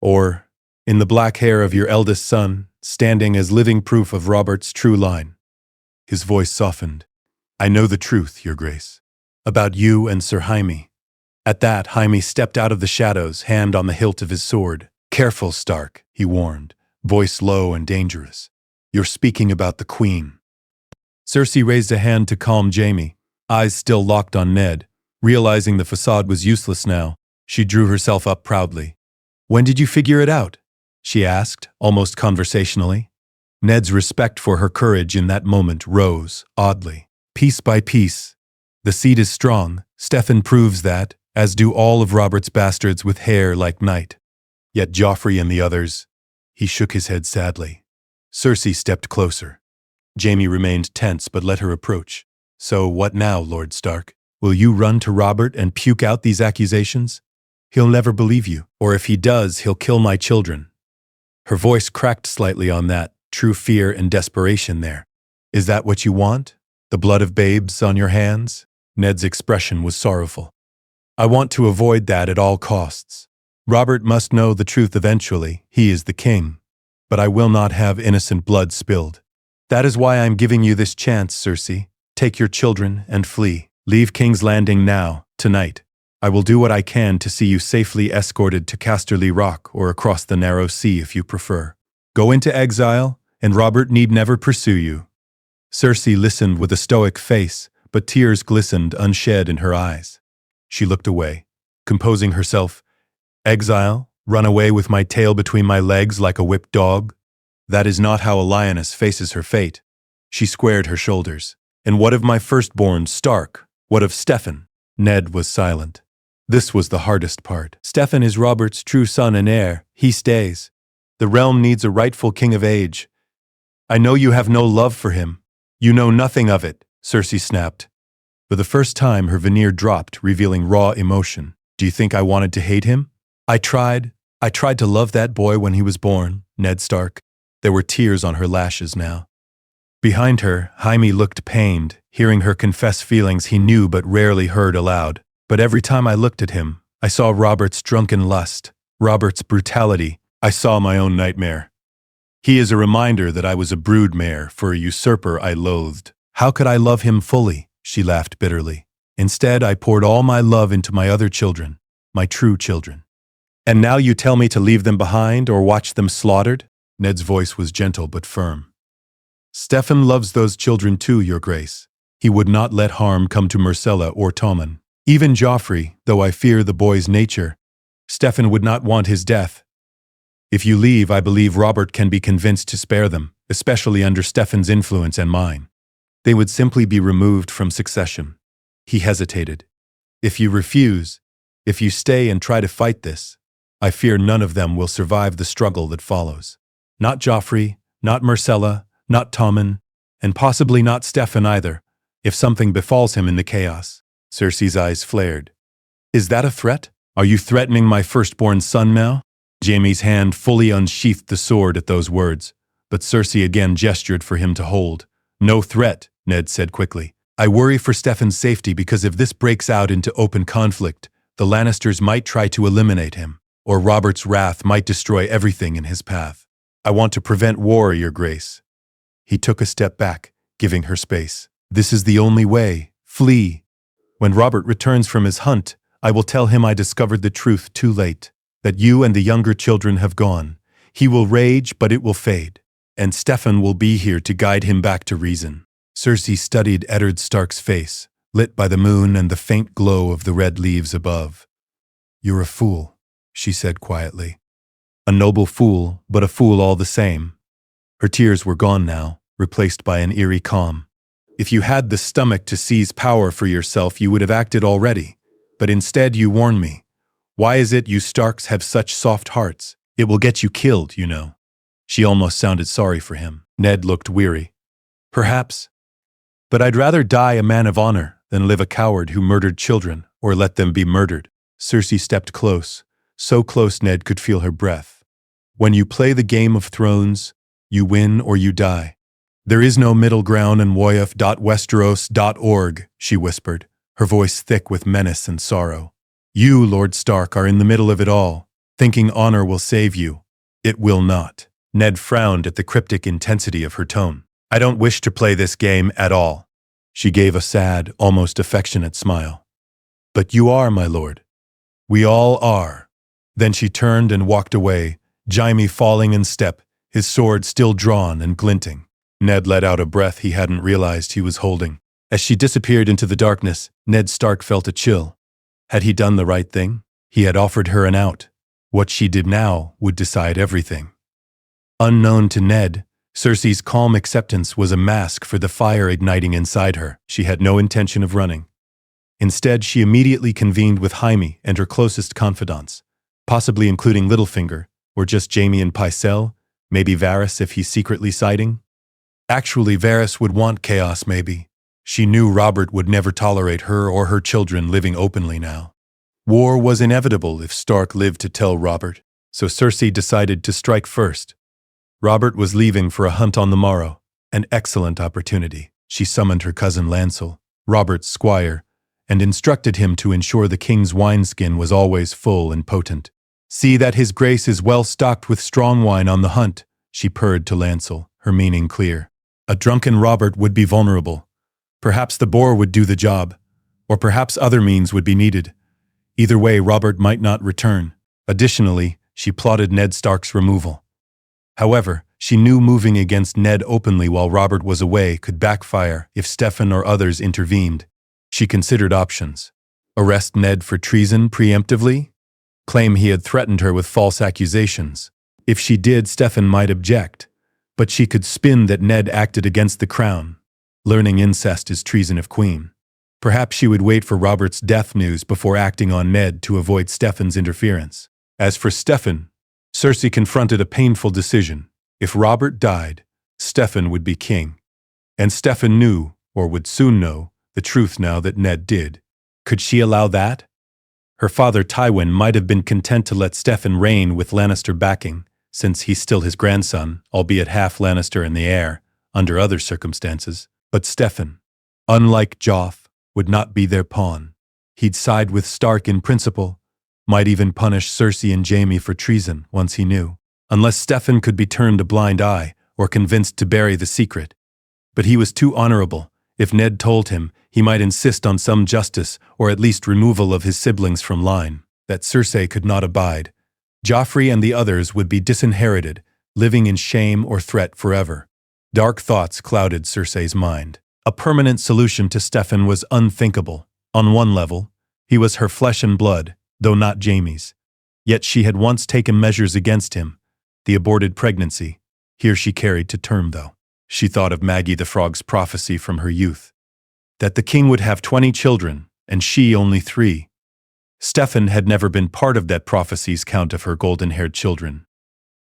Or, in the black hair of your eldest son, standing as living proof of Robert's true line. His voice softened. I know the truth, Your Grace. About you and Sir Jaime. At that, Jaime stepped out of the shadows, hand on the hilt of his sword. Careful, Stark, he warned, voice low and dangerous. You're speaking about the Queen. Cersei raised a hand to calm Jaime, eyes still locked on Ned. Realizing the facade was useless now, she drew herself up proudly. When did you figure it out? She asked, almost conversationally. Ned's respect for her courage in that moment rose, oddly. Piece by piece. The seed is strong. Steffon proves that, as do all of Robert's bastards with hair like night. Yet Joffrey and the others. He shook his head sadly. Cersei stepped closer. Jaime remained tense but let her approach. So what now, Lord Stark? Will you run to Robert and puke out these accusations? He'll never believe you, or if he does, he'll kill my children. Her voice cracked slightly on that, true fear and desperation there. Is that what you want? The blood of babes on your hands? Ned's expression was sorrowful. I want to avoid that at all costs. Robert must know the truth eventually. He is the king. But I will not have innocent blood spilled. That is why I'm giving you this chance, Cersei. Take your children and flee. Leave King's Landing now, tonight. I will do what I can to see you safely escorted to Casterly Rock or across the narrow sea if you prefer. Go into exile, and Robert need never pursue you. Cersei listened with a stoic face, but tears glistened unshed in her eyes. She looked away, composing herself. Exile? Run away with my tail between my legs like a whipped dog? That is not how a lioness faces her fate. She squared her shoulders. And what of my firstborn, Stark? What of Steffon? Ned was silent. This was the hardest part. Steffon is Robert's true son and heir. He stays. The realm needs a rightful king of age. I know you have no love for him. You know nothing of it, Cersei snapped. For the first time, her veneer dropped, revealing raw emotion. Do you think I wanted to hate him? I tried to love that boy when he was born, Ned Stark. There were tears on her lashes now. Behind her, Jaime looked pained, hearing her confess feelings he knew but rarely heard aloud. But every time I looked at him, I saw Robert's drunken lust, Robert's brutality. I saw my own nightmare. He is a reminder that I was a broodmare for a usurper I loathed. How could I love him fully? She laughed bitterly. Instead, I poured all my love into my other children, my true children. And now you tell me to leave them behind or watch them slaughtered? Ned's voice was gentle but firm. Steffon loves those children too, Your Grace. He would not let harm come to Myrcella or Tommen. Even Joffrey, though I fear the boy's nature, Steffon would not want his death. If you leave, I believe Robert can be convinced to spare them, especially under Steffon's influence and mine. They would simply be removed from succession. He hesitated. If you refuse, if you stay and try to fight this, I fear none of them will survive the struggle that follows. Not Joffrey, not Myrcella, not Tommen, and possibly not Steffon either, if something befalls him in the chaos. Cersei's eyes flared. Is that a threat? Are you threatening my firstborn son now? Jaime's hand fully unsheathed the sword at those words, but Cersei again gestured for him to hold. No threat, Ned said quickly. I worry for Steffon's safety because if this breaks out into open conflict, the Lannisters might try to eliminate him, or Robert's wrath might destroy everything in his path. I want to prevent war, Your Grace. He took a step back, giving her space. This is the only way. Flee. When Robert returns from his hunt, I will tell him I discovered the truth too late. That you and the younger children have gone. He will rage, but it will fade. And Steffon will be here to guide him back to reason. Cersei studied Eddard Stark's face, lit by the moon and the faint glow of the red leaves above. "You're a fool," she said quietly. "A noble fool, but a fool all the same." Her tears were gone now, replaced by an eerie calm. "If you had the stomach to seize power for yourself, you would have acted already. But instead you warn me. Why is it you Starks have such soft hearts? It will get you killed, you know." She almost sounded sorry for him. Ned looked weary. "Perhaps. But I'd rather die a man of honor than live a coward who murdered children or let them be murdered." Cersei stepped close, so close Ned could feel her breath. "When you play the Game of Thrones, you win or you die. There is no middle ground in Westeros.org, she whispered, her voice thick with menace and sorrow. "You, Lord Stark, are in the middle of it all, thinking honor will save you. It will not." Ned frowned at the cryptic intensity of her tone. "I don't wish to play this game at all." She gave a sad, almost affectionate smile. "But you are, my lord. We all are." Then she turned and walked away, Jaime falling in step, his sword still drawn and glinting. Ned let out a breath he hadn't realized he was holding. As she disappeared into the darkness, Ned Stark felt a chill. Had he done the right thing? He had offered her an out. What she did now would decide everything. Unknown to Ned, Cersei's calm acceptance was a mask for the fire igniting inside her. She had no intention of running. Instead, she immediately convened with Jaime and her closest confidants, possibly including Littlefinger, or just Jaime and Pycelle, maybe Varys if he's secretly siding. Actually, Varys would want chaos, maybe. She knew Robert would never tolerate her or her children living openly now. War was inevitable if Stark lived to tell Robert, so Cersei decided to strike first. Robert was leaving for a hunt on the morrow, an excellent opportunity. She summoned her cousin Lancel, Robert's squire, and instructed him to ensure the king's wineskin was always full and potent. "See that his grace is well stocked with strong wine on the hunt," she purred to Lancel, her meaning clear. A drunken Robert would be vulnerable. Perhaps the boar would do the job, or perhaps other means would be needed. Either way, Robert might not return. Additionally, she plotted Ned Stark's removal. However, she knew moving against Ned openly while Robert was away could backfire if Steffon or others intervened. She considered options. Arrest Ned for treason preemptively? Claim he had threatened her with false accusations. If she did, Steffon might object. But she could spin that Ned acted against the crown. Learning incest is treason of queen. Perhaps she would wait for Robert's death news before acting on Ned to avoid Steffon's interference. As for Steffon, Cersei confronted a painful decision. If Robert died, Steffon would be king. And Steffon knew, or would soon know, the truth now that Ned did. Could she allow that? Her father Tywin might have been content to let Steffon reign with Lannister backing, since he's still his grandson, albeit half Lannister and the heir, under other circumstances. But Steffon, unlike Joff, would not be their pawn. He'd side with Stark in principle, might even punish Cersei and Jaime for treason once he knew, unless Steffon could be turned a blind eye or convinced to bury the secret. But he was too honorable. If Ned told him, he might insist on some justice or at least removal of his siblings from line. That Cersei could not abide. Joffrey and the others would be disinherited, living in shame or threat forever. Dark thoughts clouded Cersei's mind. A permanent solution to Steffon was unthinkable. On one level, he was her flesh and blood, though not Jaime's. Yet she had once taken measures against him. The aborted pregnancy. Here she carried to term, though. She thought of Maggie the Frog's prophecy from her youth. That the king would have 20 children, and she only 3. Steffon had never been part of that prophecy's count of her golden-haired children.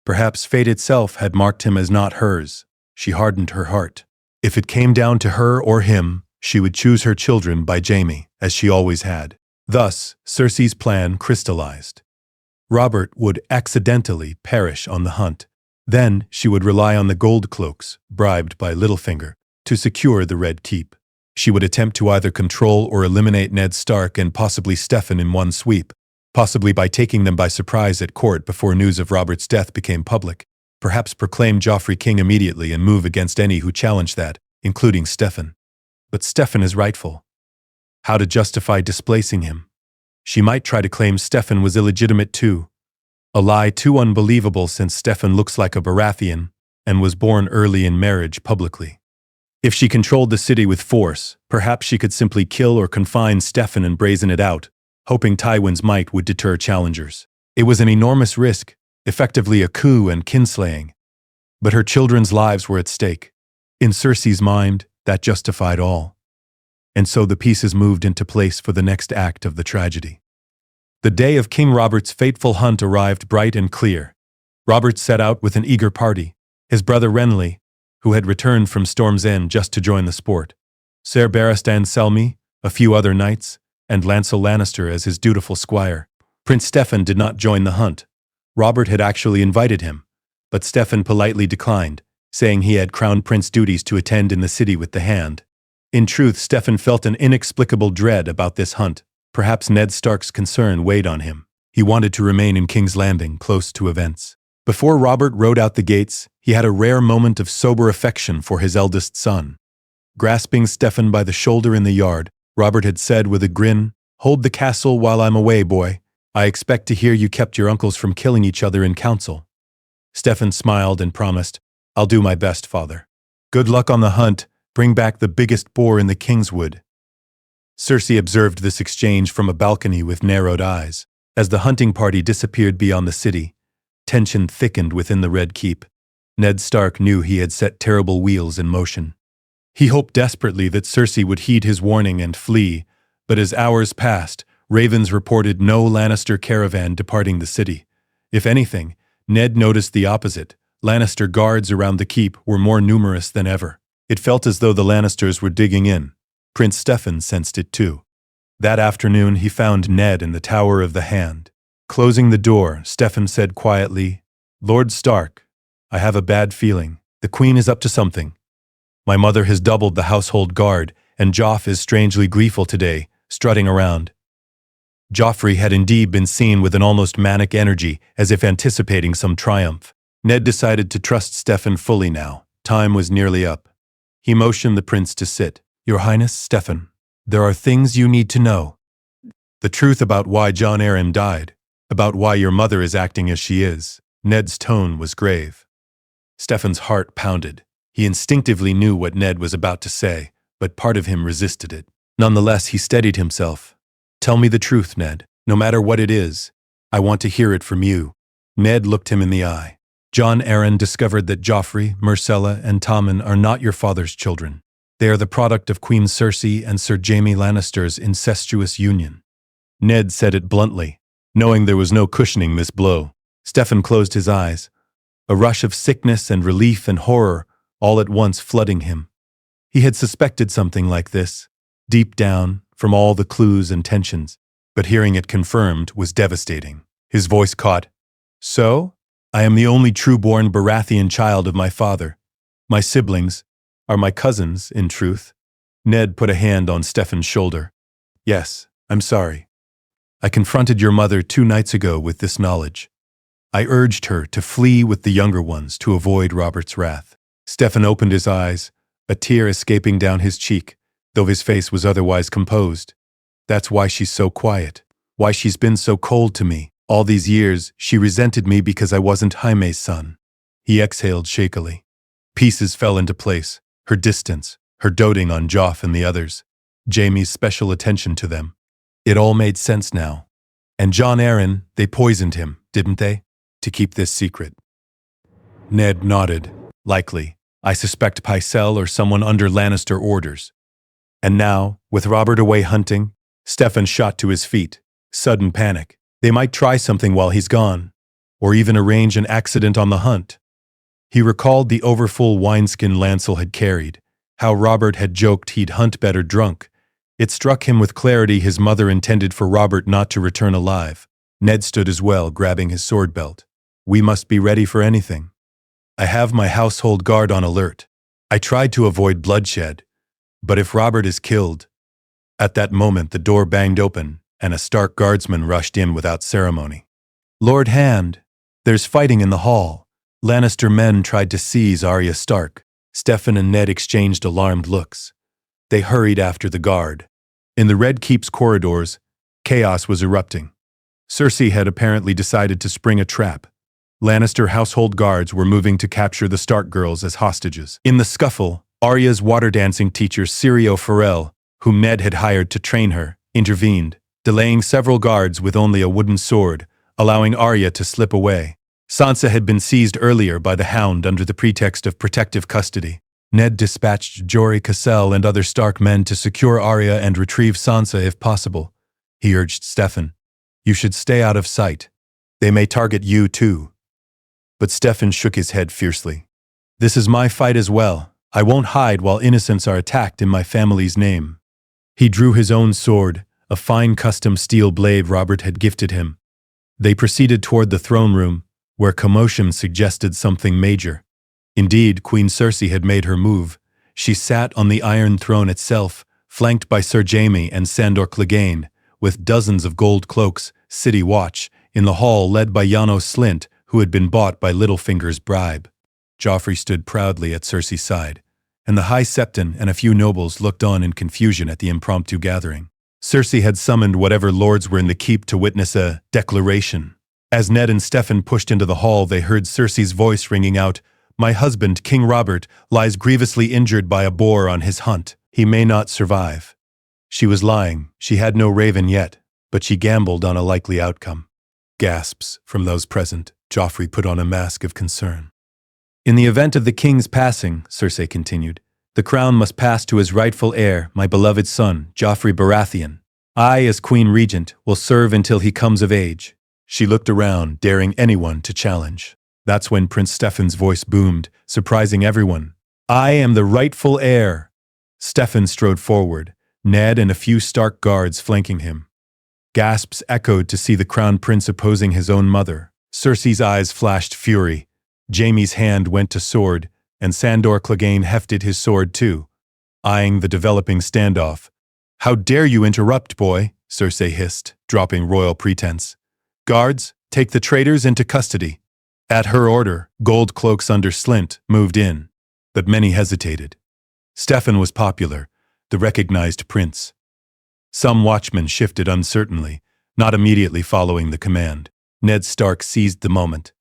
Perhaps fate itself had marked him as not hers. She hardened her heart. If it came down to her or him, she would choose her children by Jaime, as she always had. Thus, Cersei's plan crystallized. Robert would accidentally perish on the hunt. Then she would rely on the gold cloaks, bribed by Littlefinger, to secure the Red Keep. She would attempt to either control or eliminate Ned Stark and possibly Steffon in one sweep, possibly by taking them by surprise at court before news of Robert's death became public. Perhaps proclaim Joffrey king immediately and move against any who challenge that, including Steffon. But Steffon is rightful. How to justify displacing him? She might try to claim Steffon was illegitimate too. A lie too unbelievable since Steffon looks like a Baratheon and was born early in marriage publicly. If she controlled the city with force, perhaps she could simply kill or confine Steffon and brazen it out, hoping Tywin's might would deter challengers. It was an enormous risk, effectively a coup and kinslaying. But her children's lives were at stake. In Cersei's mind, that justified all. And so the pieces moved into place for the next act of the tragedy. The day of King Robert's fateful hunt arrived bright and clear. Robert set out with an eager party, his brother Renly, who had returned from Storm's End just to join the sport, Ser Barristan Selmy, a few other knights, and Lancel Lannister as his dutiful squire. Prince Steffon did not join the hunt. Robert had actually invited him, but Steffon politely declined, saying he had crown prince duties to attend in the city with the Hand. In truth, Steffon felt an inexplicable dread about this hunt. Perhaps Ned Stark's concern weighed on him. He wanted to remain in King's Landing, close to events. Before Robert rode out the gates, he had a rare moment of sober affection for his eldest son. Grasping Steffon by the shoulder in the yard, Robert had said with a grin, "Hold the castle while I'm away, boy. I expect to hear you kept your uncles from killing each other in council." Steffon smiled and promised, "I'll do my best, father. Good luck on the hunt. Bring back the biggest boar in the Kingswood." Cersei observed this exchange from a balcony with narrowed eyes. As the hunting party disappeared beyond the city, tension thickened within the Red Keep. Ned Stark knew he had set terrible wheels in motion. He hoped desperately that Cersei would heed his warning and flee, but as hours passed, ravens reported no Lannister caravan departing the city. If anything, Ned noticed the opposite. Lannister guards around the keep were more numerous than ever. It felt as though the Lannisters were digging in. Prince Steffon sensed it too. That afternoon he found Ned in the Tower of the Hand. Closing the door, Steffon said quietly, "Lord Stark, I have a bad feeling. The Queen is up to something. My mother has doubled the household guard, and Joff is strangely gleeful today, strutting around." Joffrey had indeed been seen with an almost manic energy, as if anticipating some triumph. Ned decided to trust Steffon fully now. Time was nearly up. He motioned the prince to sit. "Your Highness, Steffon, there are things you need to know. The truth about why Jon Arryn died, about why your mother is acting as she is." Ned's tone was grave. Steffon's heart pounded. He instinctively knew what Ned was about to say, but part of him resisted it. Nonetheless, he steadied himself. "Tell me the truth, Ned. No matter what it is, I want to hear it from you." Ned looked him in the eye. "Jon Arryn discovered that Joffrey, Myrcella, and Tommen are not your father's children. They are the product of Queen Cersei and Sir Jaime Lannister's incestuous union." Ned said it bluntly, knowing there was no cushioning this blow. Steffon closed his eyes, a rush of sickness and relief and horror all at once flooding him. He had suspected something like this, deep down, from all the clues and tensions, but hearing it confirmed was devastating. His voice caught. "So, I am the only trueborn Baratheon child of my father. My siblings are my cousins, in truth." Ned put a hand on Steffon's shoulder. "Yes, I'm sorry. I confronted your mother 2 nights ago with this knowledge. I urged her to flee with the younger ones to avoid Robert's wrath." Steffon opened his eyes, a tear escaping down his cheek, though his face was otherwise composed. "That's why she's so quiet. Why she's been so cold to me. All these years, she resented me because I wasn't Jaime's son." He exhaled shakily. Pieces fell into place. Her distance, her doting on Joff and the others, Jaime's special attention to them. It all made sense now. And Jon Arryn, they poisoned him, didn't they? To keep this secret. Ned nodded. "Likely. I suspect Pycelle or someone under Lannister orders." And now, with Robert away hunting, Steffon shot to his feet. Sudden panic. They might try something while he's gone, or even arrange an accident on the hunt. He recalled the overfull wineskin Lancel had carried, how Robert had joked he'd hunt better drunk. It struck him with clarity his mother intended for Robert not to return alive. Ned stood as well, grabbing his sword belt. "We must be ready for anything. I have my household guard on alert. I tried to avoid bloodshed, but if Robert is killed..." At that moment the door banged open, and a Stark guardsman rushed in without ceremony. "Lord Hand, there's fighting in the hall." Lannister men tried to seize Arya Stark. Steffon and Ned exchanged alarmed looks. They hurried after the guard. In the Red Keep's corridors, chaos was erupting. Cersei had apparently decided to spring a trap. Lannister household guards were moving to capture the Stark girls as hostages. In the scuffle, Arya's water dancing teacher Syrio Forel, whom Ned had hired to train her, intervened. delaying several guards with only a wooden sword, allowing Arya to slip away. Sansa had been seized earlier by the Hound under the pretext of protective custody. Ned dispatched Jory Cassell and other Stark men to secure Arya and retrieve Sansa if possible. He urged Steffon, "You should stay out of sight. They may target you too." But Steffon shook his head fiercely. "This is my fight as well. I won't hide while innocents are attacked in my family's name." He drew his own sword, a fine custom steel blade Robert had gifted him. They proceeded toward the throne room, where commotion suggested something major. Indeed, Queen Cersei had made her move. She sat on the Iron Throne itself, flanked by Sir Jaime and Sandor Clegane, with dozens of gold cloaks, city watch, in the hall led by Janos Slynt, who had been bought by Littlefinger's bribe. Joffrey stood proudly at Cersei's side, and the High Septon and a few nobles looked on in confusion at the impromptu gathering. Cersei had summoned whatever lords were in the keep to witness a declaration. As Ned and Steffon pushed into the hall, they heard Cersei's voice ringing out, "My husband, King Robert, lies grievously injured by a boar on his hunt. He may not survive." She was lying. She had no raven yet, but she gambled on a likely outcome. Gasps from those present. Joffrey put on a mask of concern. "In the event of the king's passing," Cersei continued, "the crown must pass to his rightful heir, my beloved son, Joffrey Baratheon. I, as Queen Regent, will serve until he comes of age." She looked around, daring anyone to challenge. That's when Prince Steffon's voice boomed, surprising everyone. "I am the rightful heir." Steffon strode forward, Ned and a few Stark guards flanking him. Gasps echoed to see the Crown Prince opposing his own mother. Cersei's eyes flashed fury. Jaime's hand went to sword, and Sandor Clegane hefted his sword too, eyeing the developing standoff. "How dare you interrupt, boy?" Cersei hissed, dropping royal pretense. "Guards, take the traitors into custody." At her order, gold cloaks under Slynt moved in, but many hesitated. Steffon was popular, the recognized prince. Some watchmen shifted uncertainly, not immediately following the command. Ned Stark seized the moment.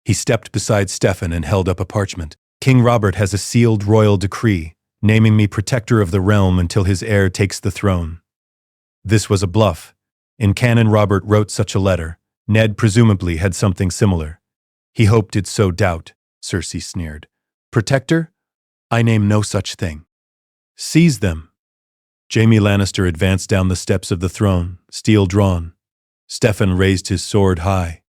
He stepped beside Steffon and held up a parchment. "King Robert has a sealed royal decree, naming me protector of the realm until his heir takes the throne." This was a bluff. In canon, Robert wrote such a letter. Ned presumably had something similar. He hoped it sowed doubt. Cersei sneered. "Protector? I name no such thing." "Seize them." Jaime Lannister advanced down the steps of the throne, steel drawn. Steffon raised his sword high.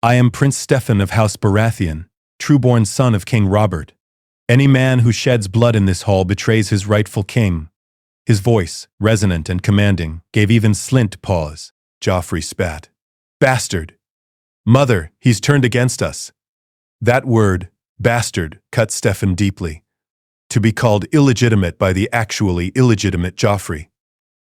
"I am Prince Steffon of House Baratheon, trueborn son of King Robert. Any man who sheds blood in this hall betrays his rightful king." His voice, resonant and commanding, gave even Slynt pause. Joffrey spat. "Bastard! Mother, he's turned against us." That word, bastard, cut Steffon deeply. To be called illegitimate by the actually illegitimate Joffrey.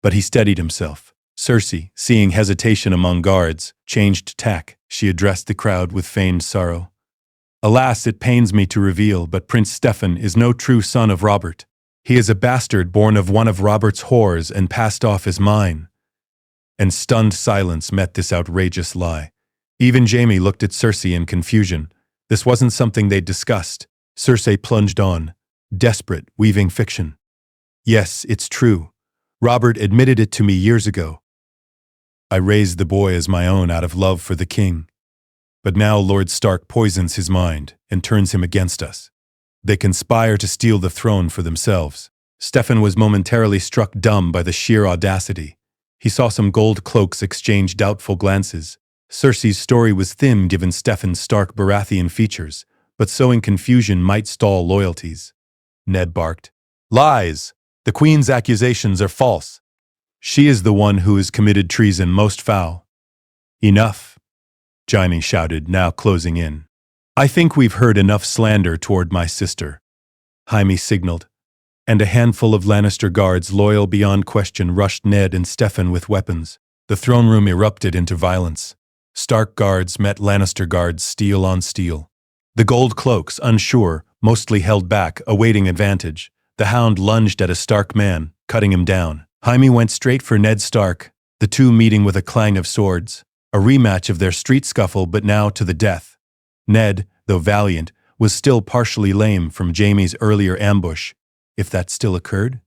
But he steadied himself. Cersei, seeing hesitation among guards, changed tack. She addressed the crowd with feigned sorrow. "Alas, it pains me to reveal, but Prince Steffon is no true son of Robert. He is a bastard born of one of Robert's whores and passed off as mine." And stunned silence met this outrageous lie. Even Jaime looked at Cersei in confusion. This wasn't something they'd discussed. Cersei plunged on, desperate, weaving fiction. "Yes, it's true. Robert admitted it to me years ago. I raised the boy as my own out of love for the king. But now Lord Stark poisons his mind and turns him against us. They conspire to steal the throne for themselves." Steffon was momentarily struck dumb by the sheer audacity. He saw some gold cloaks exchange doubtful glances. Cersei's story was thin given Steffon's Stark Baratheon features, but sowing confusion might stall loyalties. Ned barked. "Lies! The Queen's accusations are false. She is the one who has committed treason most foul." "Enough," Jaime shouted, now closing in. "I think we've heard enough slander toward my sister," Jaime signaled, and a handful of Lannister guards loyal beyond question rushed Ned and Steffon with weapons. The throne room erupted into violence. Stark guards met Lannister guards steel on steel. The gold cloaks, unsure, mostly held back, awaiting advantage. The Hound lunged at a Stark man, cutting him down. Jaime went straight for Ned Stark, the two meeting with a clang of swords. A rematch of their street scuffle, but now to the death. Ned, though valiant, was still partially lame from Jaime's earlier ambush, if that still occurred.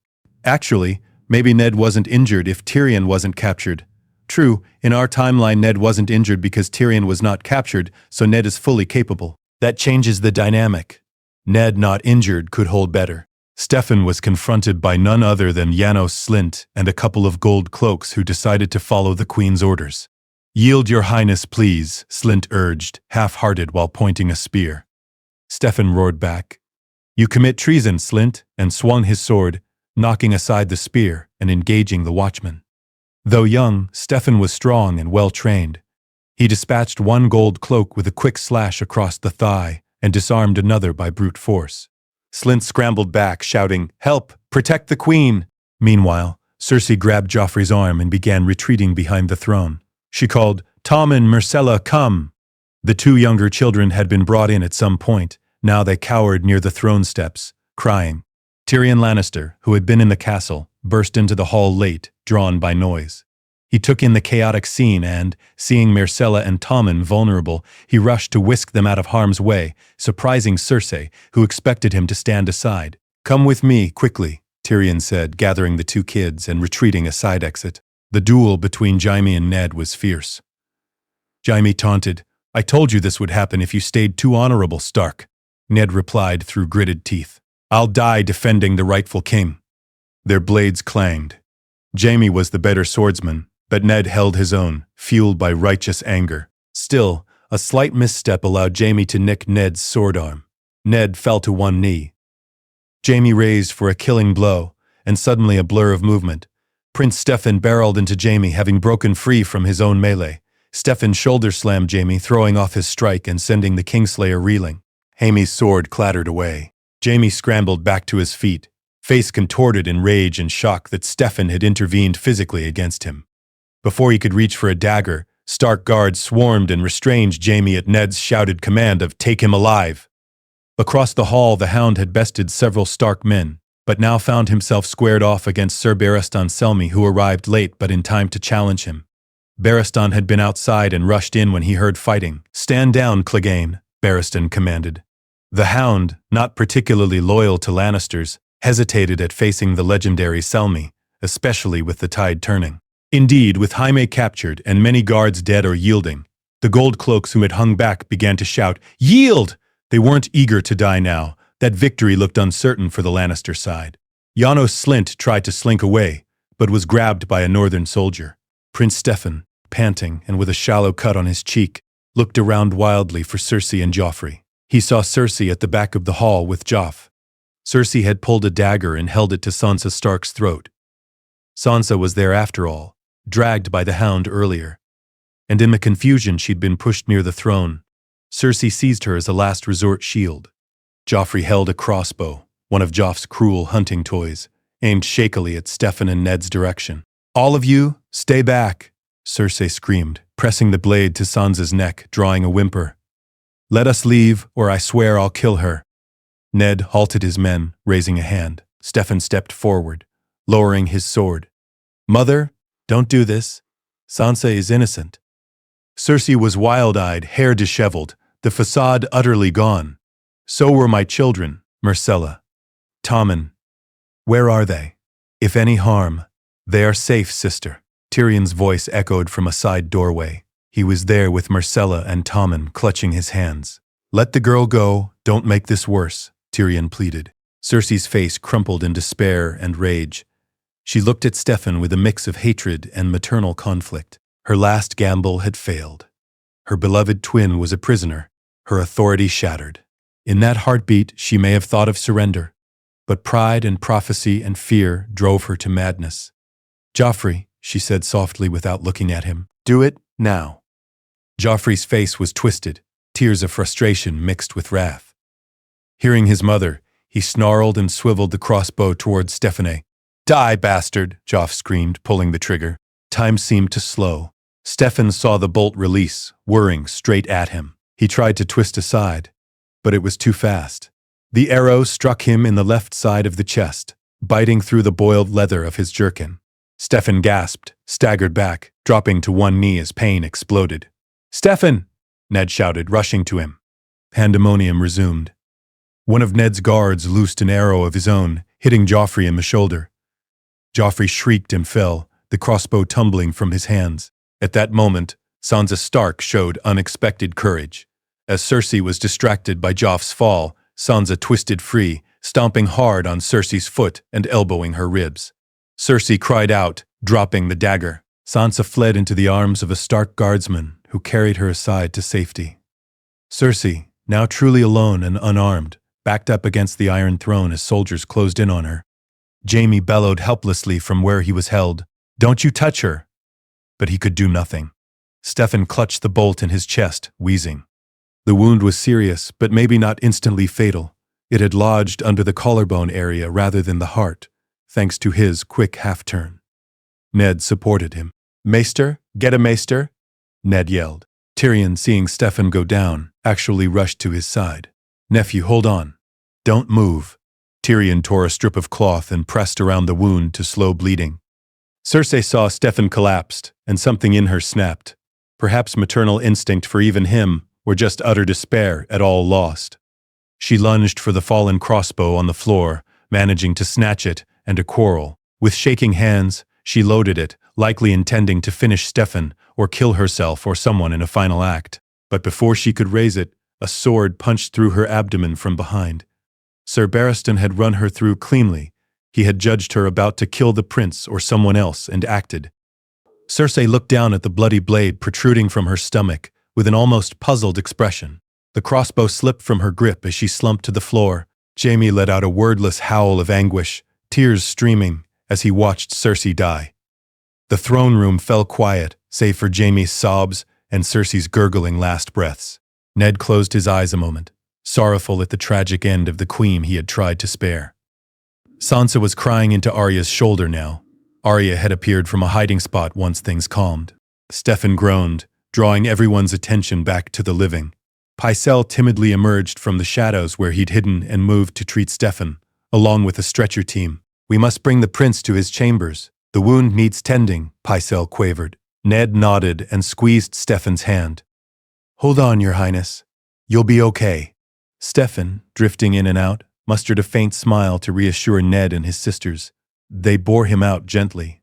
Actually, Maybe Ned wasn't injured if Tyrion wasn't captured. True, in our timeline Ned wasn't injured because Tyrion was not captured, so Ned is fully capable. That changes the dynamic. Ned, not injured, could hold better. Steffon was confronted by none other than Janos Slynt and a couple of gold cloaks who decided to follow the Queen's orders. "Yield, your highness, please," Slynt urged, half-hearted while pointing a spear. Steffon roared back, "You commit treason, Slynt," and swung his sword, knocking aside the spear and engaging the watchman. Though young, Steffon was strong and well-trained. He dispatched one gold cloak with a quick slash across the thigh and disarmed another by brute force. Slynt scrambled back, shouting, "Help! Protect the Queen!" Meanwhile, Cersei grabbed Joffrey's arm and began retreating behind the throne. She called, "Tommen, Myrcella, come!" The two younger children had been brought in at some point. Now they cowered near the throne steps, crying. Tyrion Lannister, who had been in the castle, burst into the hall late, drawn by noise. He took in the chaotic scene and, seeing Myrcella and Tommen vulnerable, he rushed to whisk them out of harm's way, surprising Cersei, who expected him to stand aside. "Come with me, quickly," Tyrion said, gathering the two kids and retreating a side exit. The duel between Jaime and Ned was fierce. Jaime taunted, "I told you this would happen if you stayed too honorable, Stark." Ned replied through gritted teeth, "I'll die defending the rightful king." Their blades clanged. Jaime was the better swordsman, but Ned held his own, fueled by righteous anger. Still, a slight misstep allowed Jaime to nick Ned's sword arm. Ned fell to one knee. Jaime raised for a killing blow, and suddenly a blur of movement. Prince Steffon barreled into Jaime, having broken free from his own melee. Steffon shoulder-slammed Jaime, throwing off his strike and sending the Kingslayer reeling. Jaime's sword clattered away. Jaime scrambled back to his feet, face contorted in rage and shock that Steffon had intervened physically against him. Before he could reach for a dagger, Stark guards swarmed and restrained Jaime at Ned's shouted command of "Take him alive." Across the hall, the Hound had bested several Stark men, but now found himself squared off against Sir Barristan Selmy, who arrived late but in time to challenge him. Barristan had been outside and rushed in when he heard fighting. "Stand down, Clegane," Barristan commanded. The Hound, not particularly loyal to Lannisters, hesitated at facing the legendary Selmy, especially with the tide turning. Indeed, with Jaime captured and many guards dead or yielding, the gold cloaks who had hung back began to shout, "Yield!" They weren't eager to die now. That victory looked uncertain for the Lannister side. Janos Slynt tried to slink away, but was grabbed by a northern soldier. Prince Steffon, panting and with a shallow cut on his cheek, looked around wildly for Cersei and Joffrey. He saw Cersei at the back of the hall with Joff. Cersei had pulled a dagger and held it to Sansa Stark's throat. Sansa was there after all, dragged by the Hound earlier. And in the confusion she'd been pushed near the throne. Cersei seized her as a last resort shield. Joffrey held a crossbow, one of Joff's cruel hunting toys, aimed shakily at Steffon and Ned's direction. "All of you, stay back," Cersei screamed, pressing the blade to Sansa's neck, drawing a whimper. "Let us leave, or I swear I'll kill her." Ned halted his men, raising a hand. Steffon stepped forward, lowering his sword. "Mother, don't do this. Sansa is innocent." Cersei was wild-eyed, hair disheveled, the facade utterly gone. "So were my children, Myrcella. Tommen. Where are they? If any harm, they are safe, sister." Tyrion's voice echoed from a side doorway. He was there with Myrcella and Tommen clutching his hands. "Let the girl go, don't make this worse," Tyrion pleaded. Cersei's face crumpled in despair and rage. She looked at Steffon with a mix of hatred and maternal conflict. Her last gamble had failed. Her beloved twin was a prisoner, her authority shattered. In that heartbeat, she may have thought of surrender, but pride and prophecy and fear drove her to madness. "Joffrey," she said softly without looking at him, "do it now." Joffrey's face was twisted, tears of frustration mixed with wrath. Hearing his mother, he snarled and swiveled the crossbow towards Steffon. "Die, bastard!" Joff screamed, pulling the trigger. Time seemed to slow. Steffon saw the bolt release, whirring straight at him. He tried to twist aside, but it was too fast. The arrow struck him in the left side of the chest, biting through the boiled leather of his jerkin. Steffon gasped, staggered back, dropping to one knee as pain exploded. "Steffon!" Ned shouted, rushing to him. Pandemonium resumed. One of Ned's guards loosed an arrow of his own, hitting Joffrey in the shoulder. Joffrey shrieked and fell, the crossbow tumbling from his hands. At that moment, Sansa Stark showed unexpected courage. As Cersei was distracted by Joff's fall, Sansa twisted free, stomping hard on Cersei's foot and elbowing her ribs. Cersei cried out, dropping the dagger. Sansa fled into the arms of a Stark guardsman who carried her aside to safety. Cersei, now truly alone and unarmed, backed up against the Iron Throne as soldiers closed in on her. Jaime bellowed helplessly from where he was held, "Don't you touch her!" But he could do nothing. Steffon clutched the bolt in his chest, wheezing. The wound was serious, but maybe not instantly fatal. It had lodged under the collarbone area rather than the heart, thanks to his quick half-turn. Ned supported him. "Maester, get a maester!" Ned yelled. Tyrion, seeing Steffon go down, actually rushed to his side. "Nephew, hold on. Don't move." Tyrion tore a strip of cloth and pressed around the wound to slow bleeding. Cersei saw Steffon collapsed, and something in her snapped. Perhaps maternal instinct for even him, or just utter despair at all lost. She lunged for the fallen crossbow on the floor, managing to snatch it and to quarrel. With shaking hands, she loaded it, likely intending to finish Steffon or kill herself or someone in a final act. But before she could raise it, a sword punched through her abdomen from behind. Sir Barristan had run her through cleanly. He had judged her about to kill the prince or someone else and acted. Cersei looked down at the bloody blade protruding from her stomach with an almost puzzled expression. The crossbow slipped from her grip as she slumped to the floor. Jaime let out a wordless howl of anguish, tears streaming as he watched Cersei die. The throne room fell quiet, save for Jaime's sobs and Cersei's gurgling last breaths. Ned closed his eyes a moment, sorrowful at the tragic end of the queen he had tried to spare. Sansa was crying into Arya's shoulder now. Arya had appeared from a hiding spot once things calmed. Steffon groaned, drawing everyone's attention back to the living. Pycelle timidly emerged from the shadows where he'd hidden and moved to treat Steffon, along with a stretcher team. "We must bring the prince to his chambers. The wound needs tending," Pycelle quavered. Ned nodded and squeezed Steffon's hand. "Hold on, Your Highness. You'll be okay." Steffon, drifting in and out, mustered a faint smile to reassure Ned and his sisters. They bore him out gently.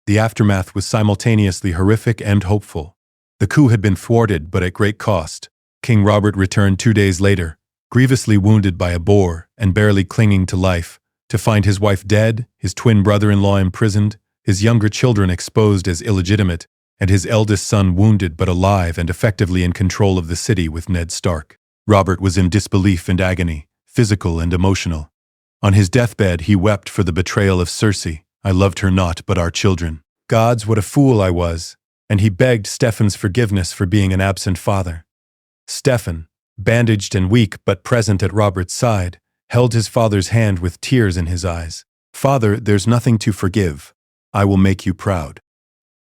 The aftermath was simultaneously horrific and hopeful. The coup had been thwarted, but at great cost. King Robert returned 2 days later, grievously wounded by a boar and barely clinging to life, to find his wife dead, his twin brother-in-law imprisoned, his younger children exposed as illegitimate, and his eldest son wounded but alive and effectively in control of the city with Ned Stark. Robert was in disbelief and agony, physical and emotional. On his deathbed he wept for the betrayal of Cersei. "I loved her not, but our children. Gods, what a fool I was." And he begged Steffon's forgiveness for being an absent father. Steffon, bandaged and weak but present at Robert's side, held his father's hand with tears in his eyes. "Father, there's nothing to forgive. I will make you proud.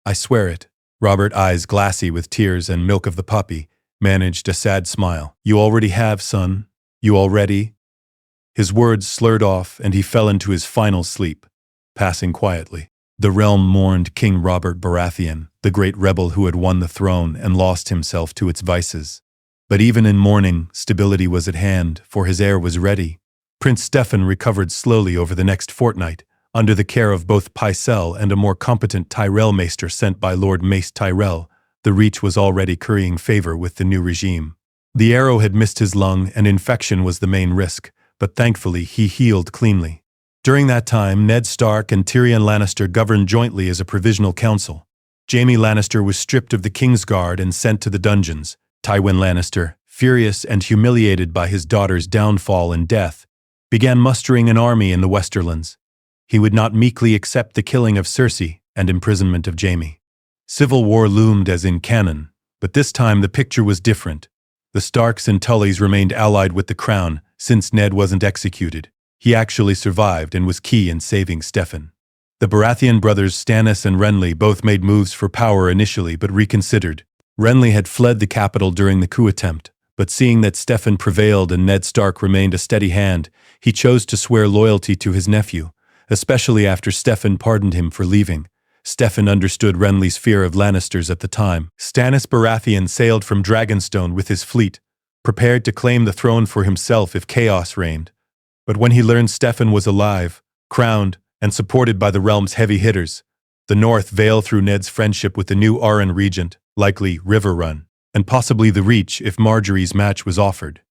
I swear it." Robert, eyes glassy with tears and milk of the puppy, managed a sad smile. "You already have, son. You already?" His words slurred off and he fell into his final sleep, passing quietly. The realm mourned King Robert Baratheon, the great rebel who had won the throne and lost himself to its vices. But even in mourning, stability was at hand, for his heir was ready. Prince Steffon recovered slowly over the next fortnight, under the care of both Pycelle and a more competent Tyrell maester sent by Lord Mace Tyrell. The Reach was already currying favor with the new regime. The arrow had missed his lung and infection was the main risk, but thankfully he healed cleanly. During that time, Ned Stark and Tyrion Lannister governed jointly as a provisional council. Jaime Lannister was stripped of the Kingsguard and sent to the dungeons. Tywin Lannister, furious and humiliated by his daughter's downfall and death, began mustering an army in the Westerlands. He would not meekly accept the killing of Cersei and imprisonment of Jaime. Civil war loomed as in canon, but this time the picture was different. The Starks and Tullys remained allied with the crown since Ned wasn't executed. He actually survived and was key in saving Steffon. The Baratheon brothers Stannis and Renly both made moves for power initially but reconsidered. Renly had fled the capital during the coup attempt, but seeing that Steffon prevailed and Ned Stark remained a steady hand, he chose to swear loyalty to his nephew, especially after Steffon pardoned him for leaving. Steffon understood Renly's fear of Lannisters at the time. Stannis Baratheon sailed from Dragonstone with his fleet, prepared to claim the throne for himself if chaos reigned. But when he learned Steffon was alive, crowned, and supported by the realm's heavy hitters. The North veiled through Ned's friendship with the new Arryn regent, likely River Run, and possibly the Reach if Marjorie's match was offered.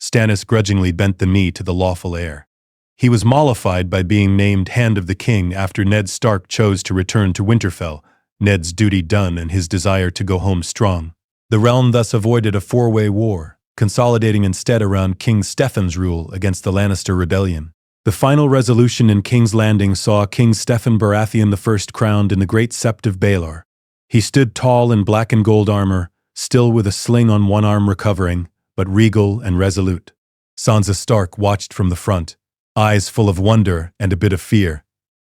Stannis grudgingly bent the knee to the lawful heir. He was mollified by being named Hand of the King after Ned Stark chose to return to Winterfell, Ned's duty done and his desire to go home strong. The realm thus avoided a four-way war, consolidating instead around King Steffon's rule against the Lannister rebellion. The final resolution in King's Landing saw King Steffon Baratheon I crowned in the Great Sept of Baelor. He stood tall in black and gold armor, still with a sling on one arm recovering, but regal and resolute. Sansa Stark watched from the front, eyes full of wonder and a bit of fear.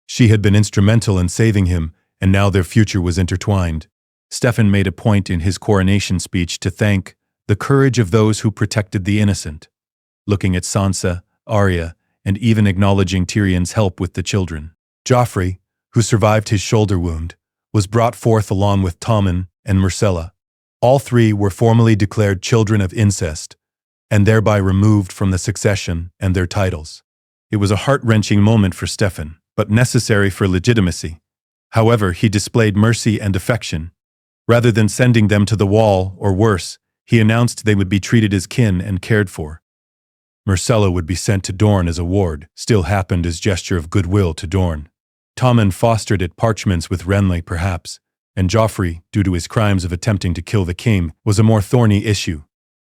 She had been instrumental in saving him, and now their future was intertwined. Steffon made a point in his coronation speech to thank the courage of those who protected the innocent, looking at Sansa, Arya, and even acknowledging Tyrion's help with the children. Joffrey, who survived his shoulder wound, was brought forth along with Tommen and Myrcella. All three were formally declared children of incest, and thereby removed from the succession and their titles. It was a heart-wrenching moment for Steffon, but necessary for legitimacy. However, he displayed mercy and affection. Rather than sending them to the wall, or worse, he announced they would be treated as kin and cared for. Myrcella would be sent to Dorne as a ward, still happened as gesture of goodwill to Dorne. Tommen fostered at Parchments with Renly perhaps, and Joffrey, due to his crimes of attempting to kill the king, was a more thorny issue.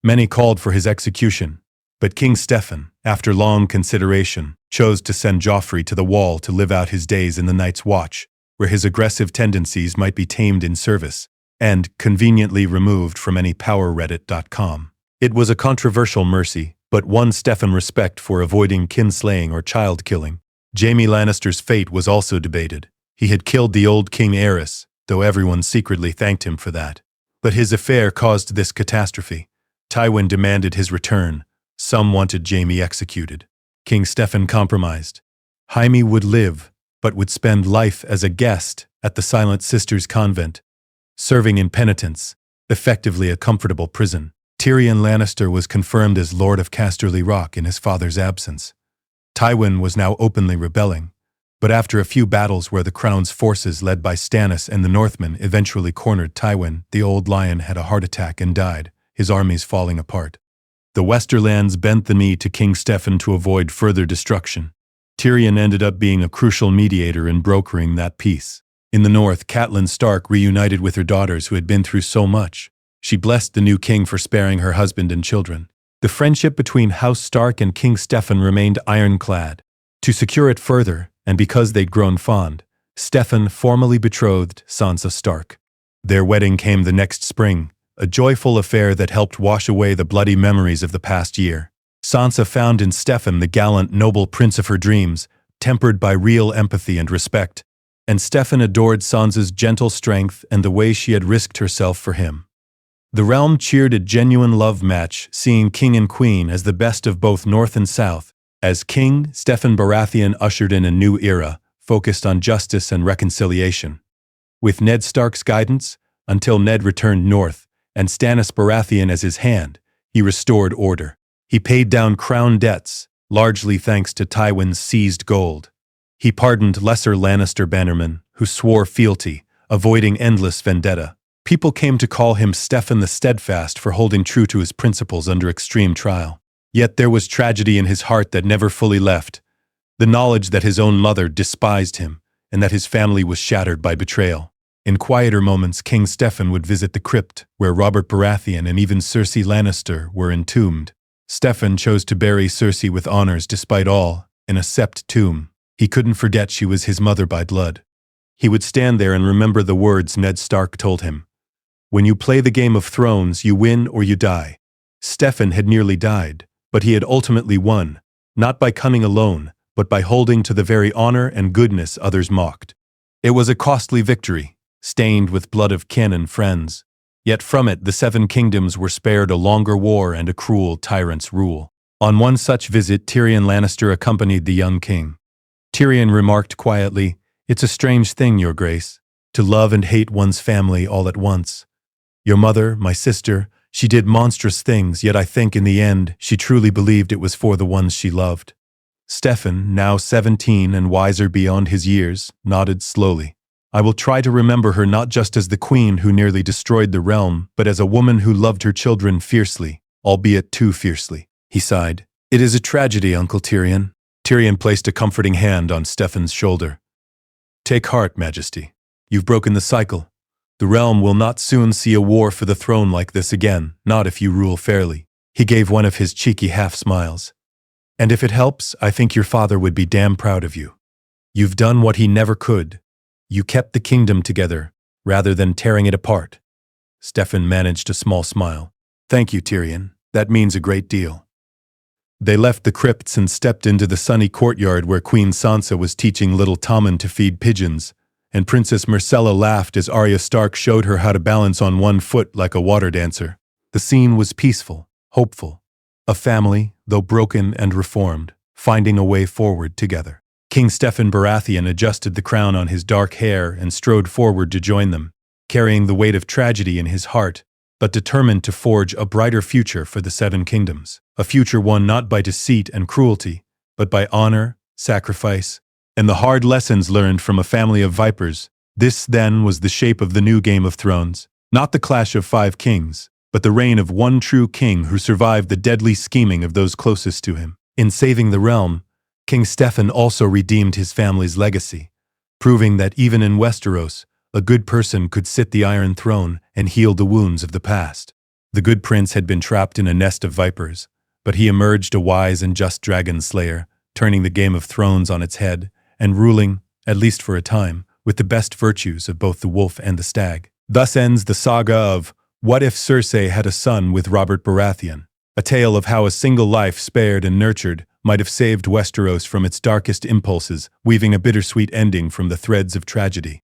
Many called for his execution, but King Steffon, after long consideration, chose to send Joffrey to the wall to live out his days in the Night's Watch, where his aggressive tendencies might be tamed in service, and conveniently removed from any powerreddit.com. It was a controversial mercy, but won Steffon respect for avoiding kinslaying or child-killing. Jaime Lannister's fate was also debated. He had killed the old King Aerys, though everyone secretly thanked him for that. But his affair caused this catastrophe. Tywin demanded his return. Some wanted Jaime executed. King Steffon compromised. Jaime would live, but would spend life as a guest at the Silent Sisters convent, serving in penitence, effectively a comfortable prison. Tyrion Lannister was confirmed as Lord of Casterly Rock in his father's absence. Tywin was now openly rebelling, but after a few battles where the Crown's forces led by Stannis and the Northmen eventually cornered Tywin, the old lion had a heart attack and died, his armies falling apart. The Westerlands bent the knee to King Steffon to avoid further destruction. Tyrion ended up being a crucial mediator in brokering that peace. In the north, Catelyn Stark reunited with her daughters who had been through so much. She blessed the new king for sparing her husband and children. The friendship between House Stark and King Steffon remained ironclad. To secure it further, and because they'd grown fond, Steffon formally betrothed Sansa Stark. Their wedding came the next spring, a joyful affair that helped wash away the bloody memories of the past year. Sansa found in Steffon the gallant, noble prince of her dreams, tempered by real empathy and respect, and Steffon adored Sansa's gentle strength and the way she had risked herself for him. The realm cheered a genuine love match, seeing king and queen as the best of both north and south, as King Steffon Baratheon ushered in a new era, focused on justice and reconciliation. With Ned Stark's guidance, until Ned returned north, and Stannis Baratheon as his hand, he restored order. He paid down crown debts, largely thanks to Tywin's seized gold. He pardoned lesser Lannister bannermen, who swore fealty, avoiding endless vendetta. People came to call him Steffon the Steadfast for holding true to his principles under extreme trial. Yet there was tragedy in his heart that never fully left. The knowledge that his own mother despised him, and that his family was shattered by betrayal. In quieter moments, King Steffon would visit the crypt, where Robert Baratheon and even Cersei Lannister were entombed. Steffon chose to bury Cersei with honors despite all, in a sept tomb. He couldn't forget she was his mother by blood. He would stand there and remember the words Ned Stark told him. When you play the Game of Thrones, you win or you die. Steffon had nearly died, but he had ultimately won, not by cunning alone, but by holding to the very honor and goodness others mocked. It was a costly victory, stained with blood of kin and friends. Yet from it the Seven Kingdoms were spared a longer war and a cruel tyrant's rule. On one such visit, Tyrion Lannister accompanied the young king. Tyrion remarked quietly, "It's a strange thing, Your Grace, to love and hate one's family all at once. Your mother, my sister, she did monstrous things, yet I think in the end she truly believed it was for the ones she loved." Steffon, now 17 and wiser beyond his years, nodded slowly. I will try to remember her not just as the queen who nearly destroyed the realm, but as a woman who loved her children fiercely, albeit too fiercely. He sighed. It is a tragedy, Uncle Tyrion. Tyrion placed a comforting hand on Steffon's shoulder. Take heart, Majesty. You've broken the cycle. The realm will not soon see a war for the throne like this again, not if you rule fairly. He gave one of his cheeky half-smiles. And if it helps, I think your father would be damn proud of you. You've done what he never could. You kept the kingdom together, rather than tearing it apart. Steffon managed a small smile. Thank you, Tyrion. That means a great deal. They left the crypts and stepped into the sunny courtyard where Queen Sansa was teaching little Tommen to feed pigeons, and Princess Myrcella laughed as Arya Stark showed her how to balance on one foot like a water dancer. The scene was peaceful, hopeful. A family, though broken and reformed, finding a way forward together. King Steffon Baratheon adjusted the crown on his dark hair and strode forward to join them, carrying the weight of tragedy in his heart, but determined to forge a brighter future for the Seven Kingdoms. A future won not by deceit and cruelty, but by honor, sacrifice, and the hard lessons learned from a family of vipers. This, then, was the shape of the new Game of Thrones, not the clash of 5 kings, but the reign of one true king who survived the deadly scheming of those closest to him. In saving the realm, King Steffon also redeemed his family's legacy, proving that even in Westeros, a good person could sit the Iron Throne and heal the wounds of the past. The good prince had been trapped in a nest of vipers, but he emerged a wise and just dragon slayer, turning the Game of Thrones on its head and ruling, at least for a time, with the best virtues of both the wolf and the stag. Thus ends the saga of What If Cersei Had a Son with Robert Baratheon, a tale of how a single life spared and nurtured might have saved Westeros from its darkest impulses, weaving a bittersweet ending from the threads of tragedy.